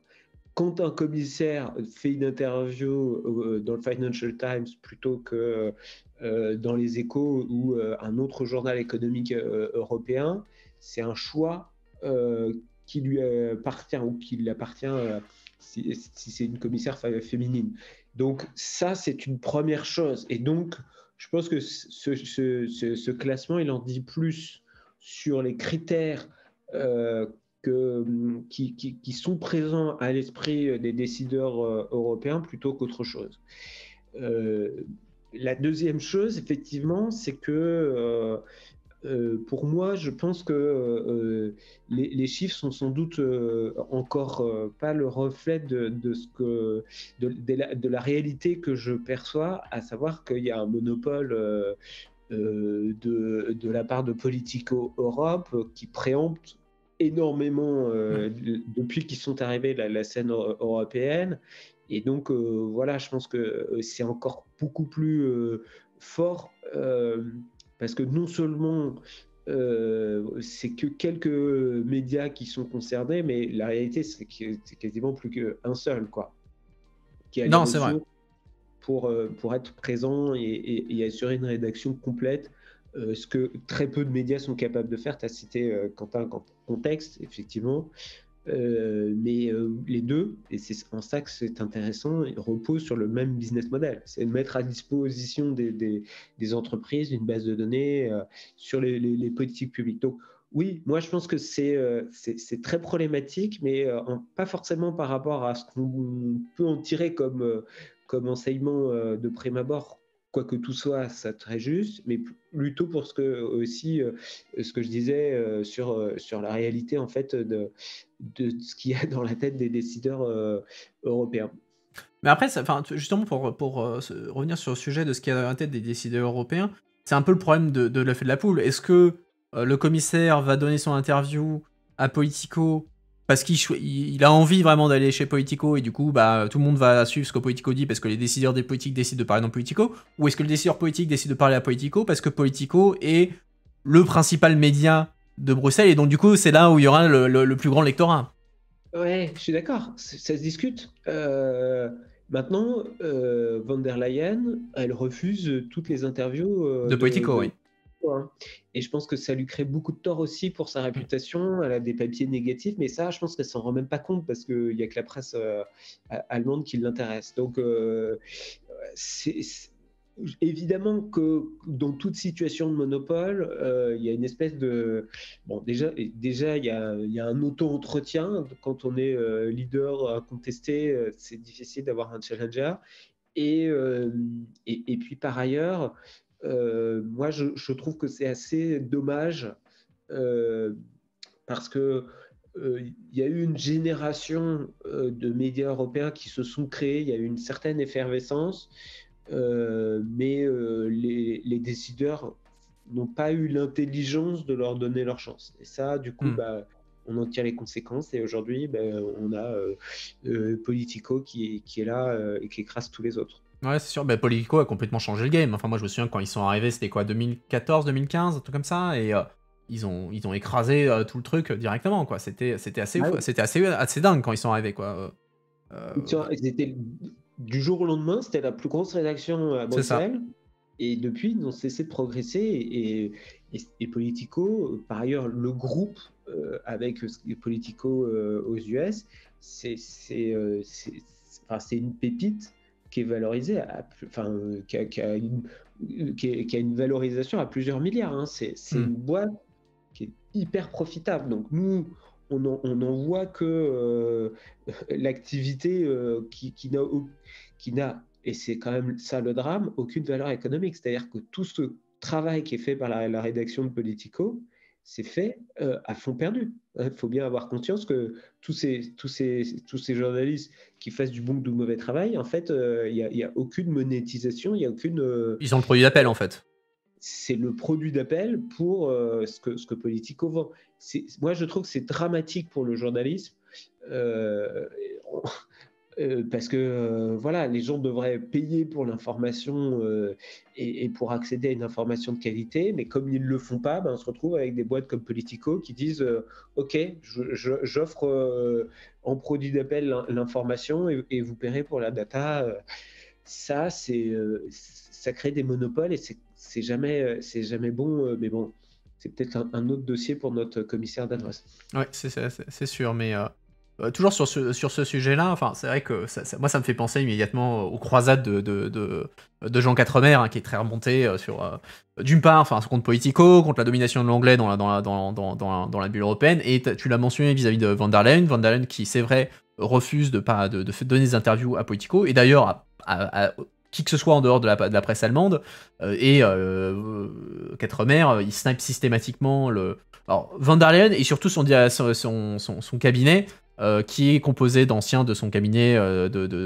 Quand un commissaire fait une interview dans le Financial Times plutôt que dans les Échos ou un autre journal économique européen, c'est un choix qui lui appartient ou qui l'appartient si c'est une commissaire féminine. Donc ça, c'est une première chose. Et donc, je pense que ce classement, il en dit plus sur les critères qui sont présents à l'esprit des décideurs européens plutôt qu'autre chose. La deuxième chose, effectivement, c'est que pour moi, je pense que les chiffres sont sans doute encore pas le reflet de la réalité que je perçois, à savoir qu'il y a un monopole de la part de Politico Europe qui préempte énormément depuis qu'ils sont arrivés à la scène européenne. Et donc, voilà, je pense que c'est encore beaucoup plus fort parce que non seulement c'est que quelques médias qui sont concernés, mais la réalité, c'est que c'est quasiment plus qu'un seul, quoi, qui a les Non, c'est vrai. ressources pour être présent et assurer une rédaction complète, ce que très peu de médias sont capables de faire. Tu as cité Quentin Contexte, effectivement, mais les deux, et c'est en ça que c'est intéressant, ils reposent sur le même business model. C'est de mettre à disposition des entreprises une base de données sur les politiques publiques. Donc, oui, moi je pense que c'est très problématique, mais pas forcément par rapport à ce qu'on peut en tirer comme enseignement de prime abord, quoique tout soit ça très juste, mais plutôt pour ce que aussi ce que je disais sur la réalité en fait de ce qu'il y a dans la tête des décideurs européens. Mais après, justement, pour revenir sur le sujet de ce qu'il y a dans la tête des décideurs européens, c'est un peu le problème de l'œuf et de la poule. Est-ce que le commissaire va donner son interview à Politico parce qu'il a envie vraiment d'aller chez Politico et du coup, bah, tout le monde va suivre ce que Politico dit parce que les décideurs des politiques décident de parler dans Politico? Ou est-ce que le décideur politique décide de parler à Politico parce que Politico est le principal média de Bruxelles et donc du coup, c'est là où il y aura le plus grand lectorat? Ouais, je suis d'accord, ça se discute. Maintenant, von der Leyen, elle refuse toutes les interviews De Politico, oui. hein. Et je pense que ça lui crée beaucoup de tort aussi pour sa réputation. Elle a des papiers négatifs, mais ça, je pense qu'elle s'en rend même pas compte parce qu'il n'y a que la presse allemande qui l'intéresse. Donc, c'est évidemment que dans toute situation de monopole, il y a une espèce de... Bon, déjà il y a un auto-entretien. Quand on est leader incontesté, c'est difficile d'avoir un challenger. Et puis par ailleurs, moi, je trouve que c'est assez dommage parce que il y a eu une génération de médias européens qui se sont créés, il y a eu une certaine effervescence, mais les décideurs n'ont pas eu l'intelligence de leur donner leur chance. Et ça, du coup, on en tire les conséquences. Et aujourd'hui, on a Politico qui est là et qui écrase tous les autres. Ouais, c'est sûr. Politico a complètement changé le game. Enfin, moi, je me souviens quand ils sont arrivés, c'était quoi, 2014, 2015, un truc comme ça, et ils ont écrasé tout le truc directement, quoi. C'était assez, Ah oui. c'était assez dingue quand ils sont arrivés, quoi. Ils étaient du jour au lendemain, c'était la plus grosse rédaction à C'est ça. Bruxelles. Et depuis, ils n'ont cessé de progresser. Et Politico, par ailleurs, le groupe avec Politico aux US, c'est une pépite qui est valorisée, qui a une valorisation à plusieurs milliards. Hein. C'est une boîte qui est hyper profitable. Donc nous, on en voit que l'activité qui n'a, et c'est quand même ça le drame, aucune valeur économique. C'est-à-dire que tout ce travail qui est fait par la rédaction de Politico, c'est fait à fond perdu. Il faut bien avoir conscience que tous ces journalistes qui fassent du bon ou du mauvais travail, en fait, il n'y a aucune monétisation, il n'y a aucune... Ils ont le produit d'appel, en fait. C'est le produit d'appel pour ce que Politico vend. Moi, je trouve que c'est dramatique pour le journalisme. Parce que voilà, les gens devraient payer pour l'information et pour accéder à une information de qualité, mais comme ils ne le font pas, on se retrouve avec des boîtes comme Politico qui disent ok, j'offre en produit d'appel l'information et vous paierez pour la data. Ça crée des monopoles et c'est jamais bon, mais bon, c'est peut-être un autre dossier pour notre commissaire d'adresse. Ouais, c'est sûr, mais toujours sur ce sujet-là, enfin, c'est vrai que moi, ça me fait penser immédiatement aux croisades de Jean Quatremer, hein, qui est très remonté sur, d'une part, enfin, contre Politico, contre la domination de l'anglais dans la bulle européenne, et tu l'as mentionné vis-à-vis de Van der Leyen qui, c'est vrai, refuse de donner des interviews à Politico, et d'ailleurs à qui que ce soit en dehors de la presse allemande, et Quatremer, il snipe systématiquement alors, Van der Leyen et surtout son cabinet, qui est composé d'anciens de son cabinet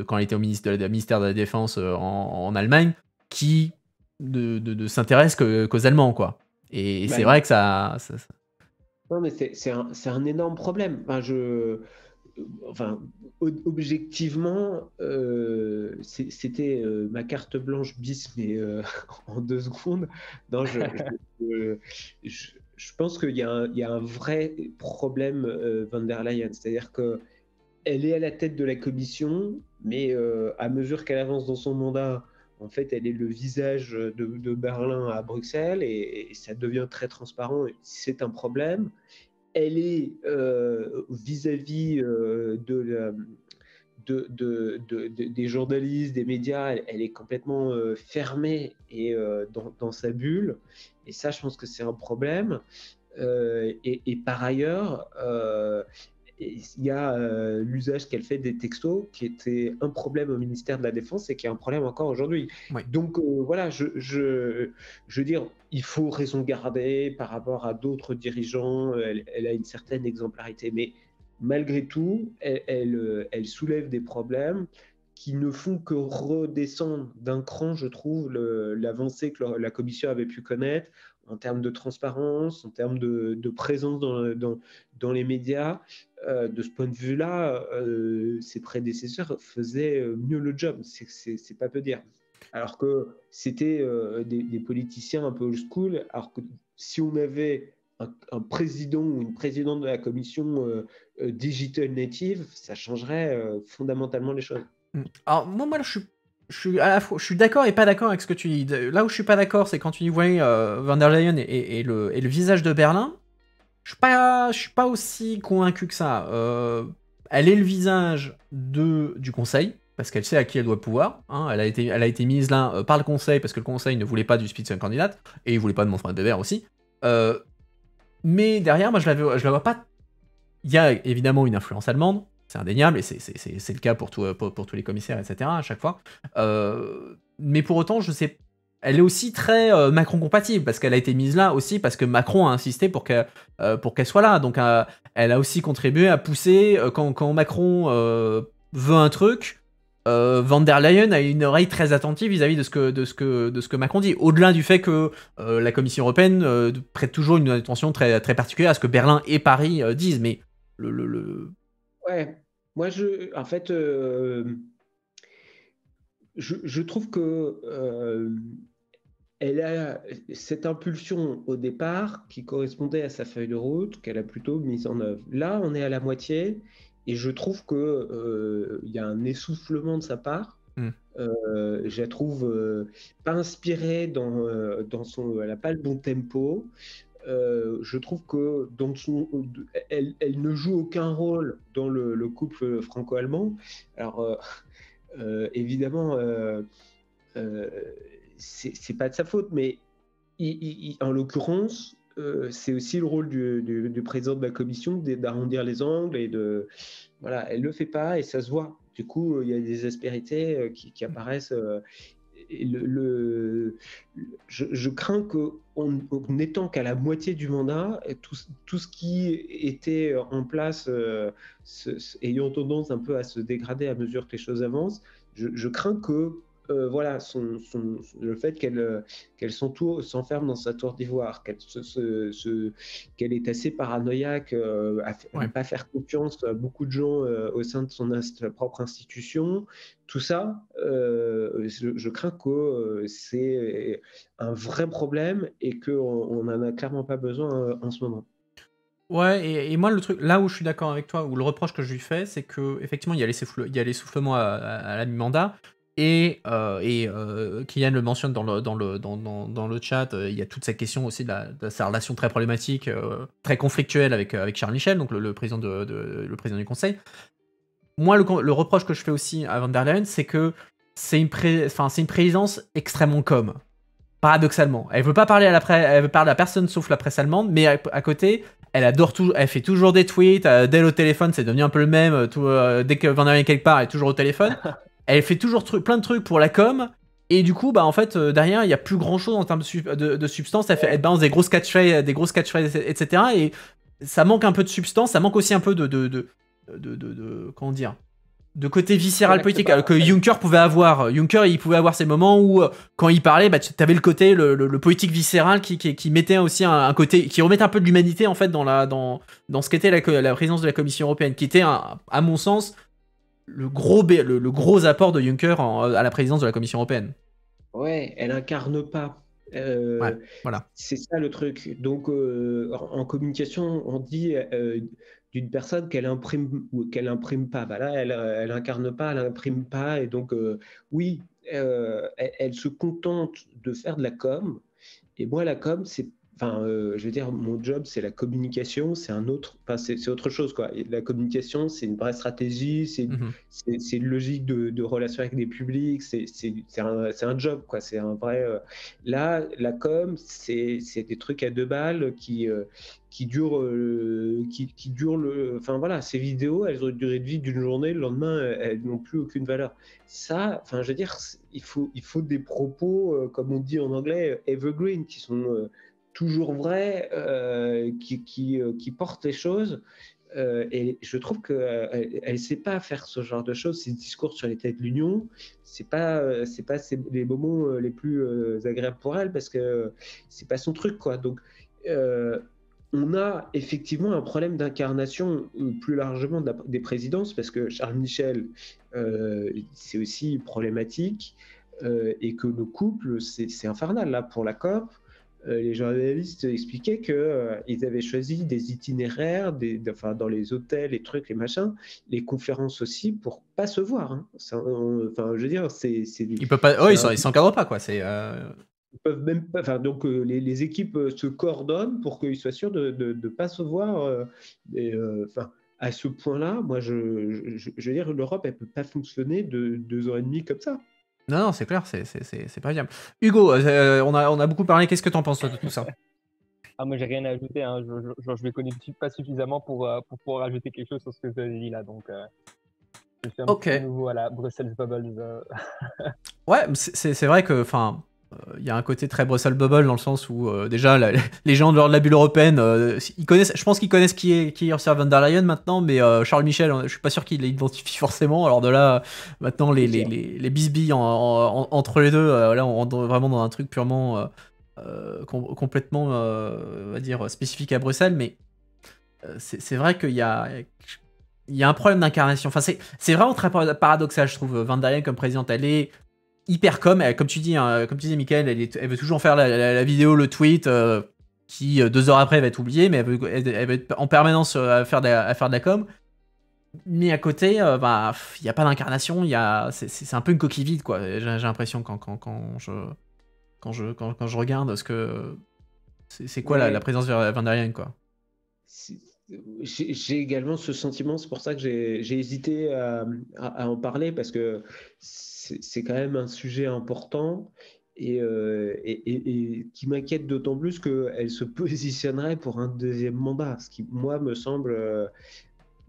quand il était au ministère de la Défense en Allemagne, qui ne s'intéresse qu'aux Allemands, quoi. Et c'est vrai que ça... Non, mais c'est un énorme problème. Objectivement, c'était ma carte blanche bis, mais en 2 secondes. Non, je pense qu'il y a un vrai problème Van der Leyen, c'est-à-dire que elle est à la tête de la commission, mais à mesure qu'elle avance dans son mandat, en fait, elle est le visage de Berlin à Bruxelles et ça devient très transparent. C'est un problème. Elle est vis-à-vis des journalistes, des médias, elle est complètement fermée et dans sa bulle. Et ça, je pense que c'est un problème. Et par ailleurs, il y a l'usage qu'elle fait des textos qui était un problème au ministère de la Défense et qui est un problème encore aujourd'hui. Oui. Donc voilà, je veux dire, il faut raison garder par rapport à d'autres dirigeants. Elle a une certaine exemplarité, mais malgré tout, elle soulève des problèmes qui ne font que redescendre d'un cran, je trouve, l'avancée que la Commission avait pu connaître en termes de transparence, en termes de présence dans les médias. De ce point de vue-là, ses prédécesseurs faisaient mieux le job, c'est pas peu dire. Alors que c'était des politiciens un peu old school, alors que si on avait un président ou une présidente de la commission digital native, ça changerait fondamentalement les choses. Alors moi je suis à la fois, je suis d'accord et pas d'accord avec ce que tu dis. Là où je suis pas d'accord, c'est quand tu dis Van der Leyen et le visage de Berlin. Je suis pas aussi convaincu que ça. Elle est le visage du Conseil, parce qu'elle sait à qui elle doit pouvoir. Hein. Elle a été mise là par le Conseil, parce que le Conseil ne voulait pas du Spitzenkandidat, et il voulait pas de Manfred Weber aussi. Mais derrière, moi je la vois pas. Il y a évidemment une influence allemande, c'est indéniable, et c'est le cas pour tous les commissaires, etc. à chaque fois. Mais pour autant, je sais elle est aussi très Macron compatible, parce qu'elle a été mise là aussi parce que Macron a insisté pour qu'elle soit là. Donc elle a aussi contribué à pousser quand Macron veut un truc. Van der Leyen a une oreille très attentive vis-à-vis de ce que Macron dit. Au-delà du fait que la Commission européenne prête toujours une attention très, très particulière à ce que Berlin et Paris disent. Mais Ouais, moi en fait, je trouve que elle a cette impulsion au départ qui correspondait à sa feuille de route qu'elle a plutôt mise en œuvre. Là, on est à la moitié et je trouve que il y a un essoufflement de sa part. Je la trouve pas inspirée dans son. Elle n'a pas le bon tempo. Je trouve que elle ne joue aucun rôle dans le couple franco-allemand. Alors, évidemment, c'est pas de sa faute, mais en l'occurrence, c'est aussi le rôle du président de la commission d'arrondir les angles et de. Voilà, elle le fait pas et ça se voit. Du coup, il y a des aspérités qui apparaissent. Et je crains qu'en n'étant qu'à la moitié du mandat, tout ce qui était en place ayant tendance un peu à se dégrader à mesure que les choses avancent, je crains que voilà, le fait qu'elle s'enferme dans sa tour d'ivoire, qu'elle est assez paranoïaque à ne pas faire confiance à beaucoup de gens au sein de sa propre institution, tout ça, je crains que c'est un vrai problème et qu'on n'en a clairement pas besoin en ce moment. Ouais, et moi, le truc, là où je suis d'accord avec toi, ou le reproche que je lui fais, c'est que effectivement, il y a l'essoufflement à la mi-mandat, et Kylian le mentionne dans le chat, il y a toute cette question aussi de sa relation très problématique, très conflictuelle avec Charles Michel, donc le président du Conseil. Moi, le reproche que je fais aussi à Van der Leyen, c'est que c'est une présidence extrêmement paradoxalement. Elle veut pas parler elle veut parler à personne sauf la presse allemande, mais à côté, elle fait toujours des tweets, dès le téléphone, c'est devenu un peu le même, dès que Van der Leyen est quelque part, elle est toujours au téléphone. Elle fait toujours plein de trucs pour la com, et du coup, bah en fait, derrière, il y a plus grand chose en termes de substance. Elle balance des grosses catchphrases, etc. Et ça manque un peu de substance, ça manque aussi un peu de comment dire, de côté viscéral politique que Juncker pouvait avoir. Juncker, il pouvait avoir ces moments où, quand il parlait, bah, tu avais le côté, le politique viscéral qui mettait aussi un côté, qui remettait un peu de l'humanité en fait dans ce qu'était la présidence de la Commission européenne, qui était, à mon sens, le gros apport de Juncker à la présidence de la Commission européenne. Ouais, elle incarne pas. Ouais, voilà. C'est ça le truc. Donc, en communication, on dit d'une personne qu'elle imprime ou qu'elle imprime pas. Bah là, elle incarne pas, elle imprime pas. Et donc, oui, elle se contente de faire de la com. Et moi, la com, je veux dire, mon job, c'est la communication, c'est autre chose, quoi. Et la communication, c'est une vraie stratégie, c'est une logique de relation avec des publics, c'est un job, quoi. C'est un vrai. Là, la com, c'est des trucs à 2 balles qui durent, enfin voilà, ces vidéos, elles ont une durée de vie d'une journée, le lendemain, elles n'ont plus aucune valeur. Ça, enfin, je veux dire, il faut des propos, comme on dit en anglais, evergreen, qui sont toujours vrais, qui portent les choses. Et je trouve qu'elle ne sait pas faire ce genre de choses. Ces discours sur l'état de l'Union, c'est pas les moments les plus agréables pour elle parce que c'est pas son truc, quoi. Donc, on a effectivement un problème d'incarnation plus largement des présidences parce que Charles Michel, c'est aussi problématique et que le couple, c'est infernal là pour la COP. Les journalistes expliquaient qu'ils avaient choisi des itinéraires, dans les hôtels, les trucs, les machins, les conférences aussi, pour pas se voir. Hein. Enfin, je veux dire, ils peuvent pas. Oh, ils s'encadrent pas, quoi. Ils peuvent même pas. Enfin, donc les équipes se coordonnent pour qu'ils soient sûrs de ne pas se voir. Enfin, à ce point-là, moi, je veux dire, l'Europe, elle peut pas fonctionner de 2 ans et demi comme ça. Non, c'est clair, c'est pas viable. Hugo, on a beaucoup parlé, qu'est-ce que t'en penses, toi, de tout ça? Moi, j'ai rien à ajouter, hein. Je les connais pas suffisamment pour pouvoir ajouter quelque chose sur ce que tu as dit là, donc je suis un peu nouveau à la Brussels Bubbles. Ouais, c'est vrai que, enfin, il y a un côté très Brussels Bubble dans le sens où déjà les gens de la bulle européenne, ils connaissent, je pense qu'ils connaissent qui est Ursula von der Leyen maintenant, mais Charles Michel, je suis pas sûr qu'ils l'identifient forcément. Alors de là, maintenant les bisbilles entre les deux, là on rentre vraiment dans un truc purement complètement, on va dire, spécifique à Bruxelles, mais c'est vrai qu'il y a un problème d'incarnation. Enfin, c'est vraiment très paradoxal, je trouve. Van der Leyen comme présidente, elle est hyper comme tu dis, hein, comme tu disais, Michael, elle veut toujours faire la vidéo, le tweet, qui 2 heures après va être oublié, mais elle veut être en permanence à faire de la com. Mais à côté, bah, il n'y a pas d'incarnation, c'est un peu une coquille vide, quoi. J'ai l'impression quand je regarde ce que c'est quoi la présence de Van der Leyen, quoi. J'ai également ce sentiment, c'est pour ça que j'ai hésité à en parler, parce que c'est quand même un sujet important et qui m'inquiète d'autant plus qu'elle se positionnerait pour un deuxième mandat, ce qui, moi, me semble,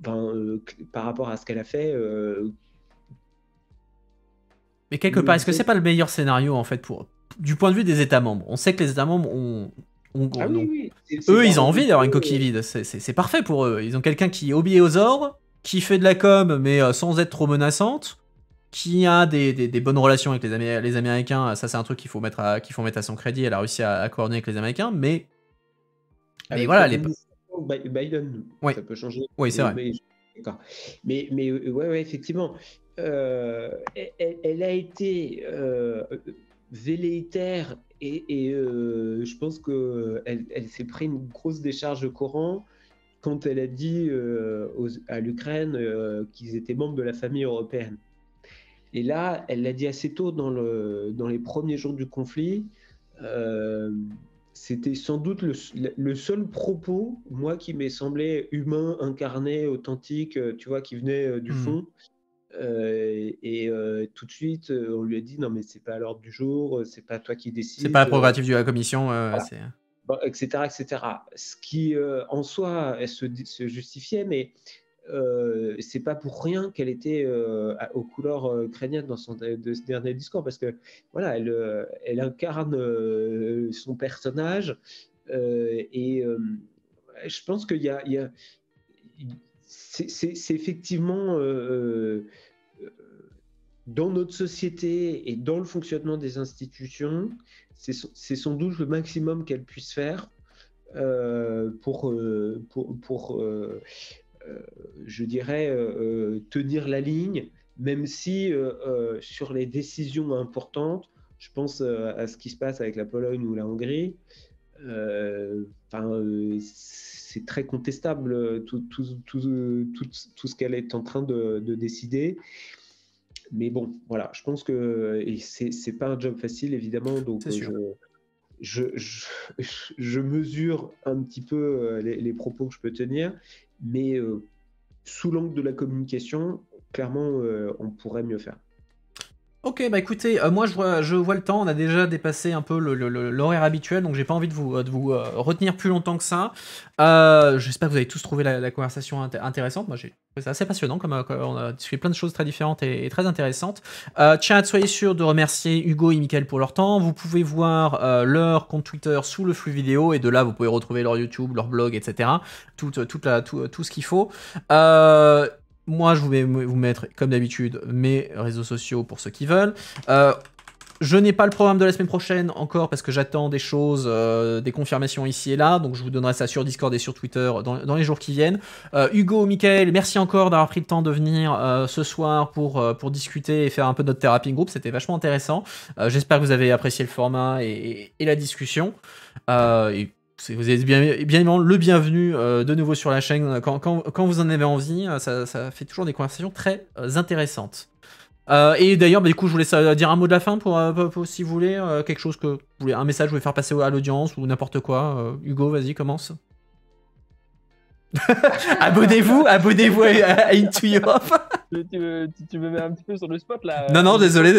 par rapport à ce qu'elle a fait... Mais quelque part, est-ce que c'est pas le meilleur scénario, en fait, du point de vue des États membres? On sait que les États membres oui. Eux, ils ont envie d'avoir une coquille vide. C'est parfait pour eux. Ils ont quelqu'un qui est obéit aux ordres, qui fait de la com, mais sans être trop menaçante, qui a des bonnes relations avec les Américains. Ça, c'est un truc qu'il faut mettre à son crédit. Elle a réussi à coordonner avec les Américains, mais voilà. Biden, oui. Ça peut changer. Oui, c'est vrai. Mais ouais, effectivement. Elle a été velléitaire et je pense qu'elle s'est pris une grosse décharge de courant quand elle a dit à l'Ukraine qu'ils étaient membres de la famille européenne. Et là, elle l'a dit assez tôt dans les premiers jours du conflit. C'était sans doute le seul propos, moi, qui m'est semblé humain, incarné, authentique, tu vois, qui venait du fond. Tout de suite, on lui a dit non, mais c'est pas à l'ordre du jour, c'est pas toi qui décides. C'est pas la prérogative de la commission, voilà. Etc. Ce qui, en soi, elle se justifiait, mais c'est pas pour rien qu'elle était aux couleurs ukrainiennes de ce dernier discours, parce que voilà, elle incarne son personnage et je pense qu'il y a c'est effectivement dans notre société et dans le fonctionnement des institutions, c'est sans doute le maximum qu'elle puisse faire pour je dirais, tenir la ligne, même si sur les décisions importantes, je pense à ce qui se passe avec la Pologne ou la Hongrie, c'est très contestable tout ce qu'elle est en train de décider. Mais bon, voilà, je pense que c'est pas un job facile, évidemment, donc je mesure un petit peu les propos que je peux tenir, mais sous l'angle de la communication, clairement, on pourrait mieux faire. Ok, bah écoutez, moi je vois le temps, on a déjà dépassé un peu l'horaire habituel, donc j'ai pas envie de vous retenir plus longtemps que ça. J'espère que vous avez tous trouvé la conversation intéressante. Moi j'ai trouvé ça assez passionnant, comme on a discuté plein de choses très différentes et très intéressantes. Chat, soyez sûr de remercier Hugo et Mickaël pour leur temps. Vous pouvez voir leur compte Twitter sous le flux vidéo, et de là vous pouvez retrouver leur YouTube, leur blog, etc. Tout ce qu'il faut. Moi, je vais vous mettre, comme d'habitude, mes réseaux sociaux pour ceux qui veulent. Je n'ai pas le programme de la semaine prochaine encore parce que j'attends des choses, des confirmations ici et là. Donc, je vous donnerai ça sur Discord et sur Twitter dans les jours qui viennent. Hugo, Mickaël, merci encore d'avoir pris le temps de venir ce soir pour discuter et faire un peu de notre thérapie groupe. C'était vachement intéressant. J'espère que vous avez apprécié le format et la discussion. Vous êtes bien évidemment le bienvenu de nouveau sur la chaîne quand vous en avez envie. Ça fait toujours des conversations très intéressantes. Et d'ailleurs, du coup, je voulais dire un mot de la fin pour si vous voulez, quelque chose que vous voulez, un message que vous voulez faire passer à l'audience ou n'importe quoi. Hugo, vas-y, commence. abonnez-vous à Into Europe. Tu me mets un petit peu sur le spot là. Non, désolé.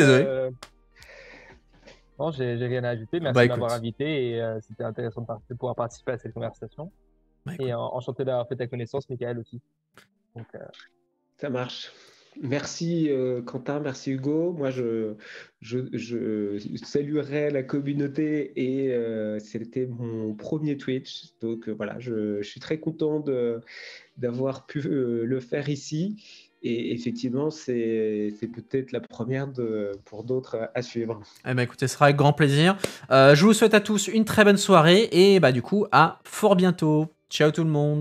Non, j'ai rien à ajouter. Merci de m'avoir invité et c'était intéressant de pouvoir participer à cette conversation. Et enchanté d'avoir fait ta connaissance, Mickaël aussi. Donc, ça marche. Merci Quentin, merci Hugo. Moi, je saluerai la communauté et c'était mon premier Twitch. Donc voilà, je suis très content d'avoir pu le faire ici. Et effectivement, c'est peut-être la première pour d'autres à suivre. Eh ben écoutez, ce sera avec grand plaisir. Je vous souhaite à tous une très bonne soirée et bah du coup à fort bientôt. Ciao tout le monde.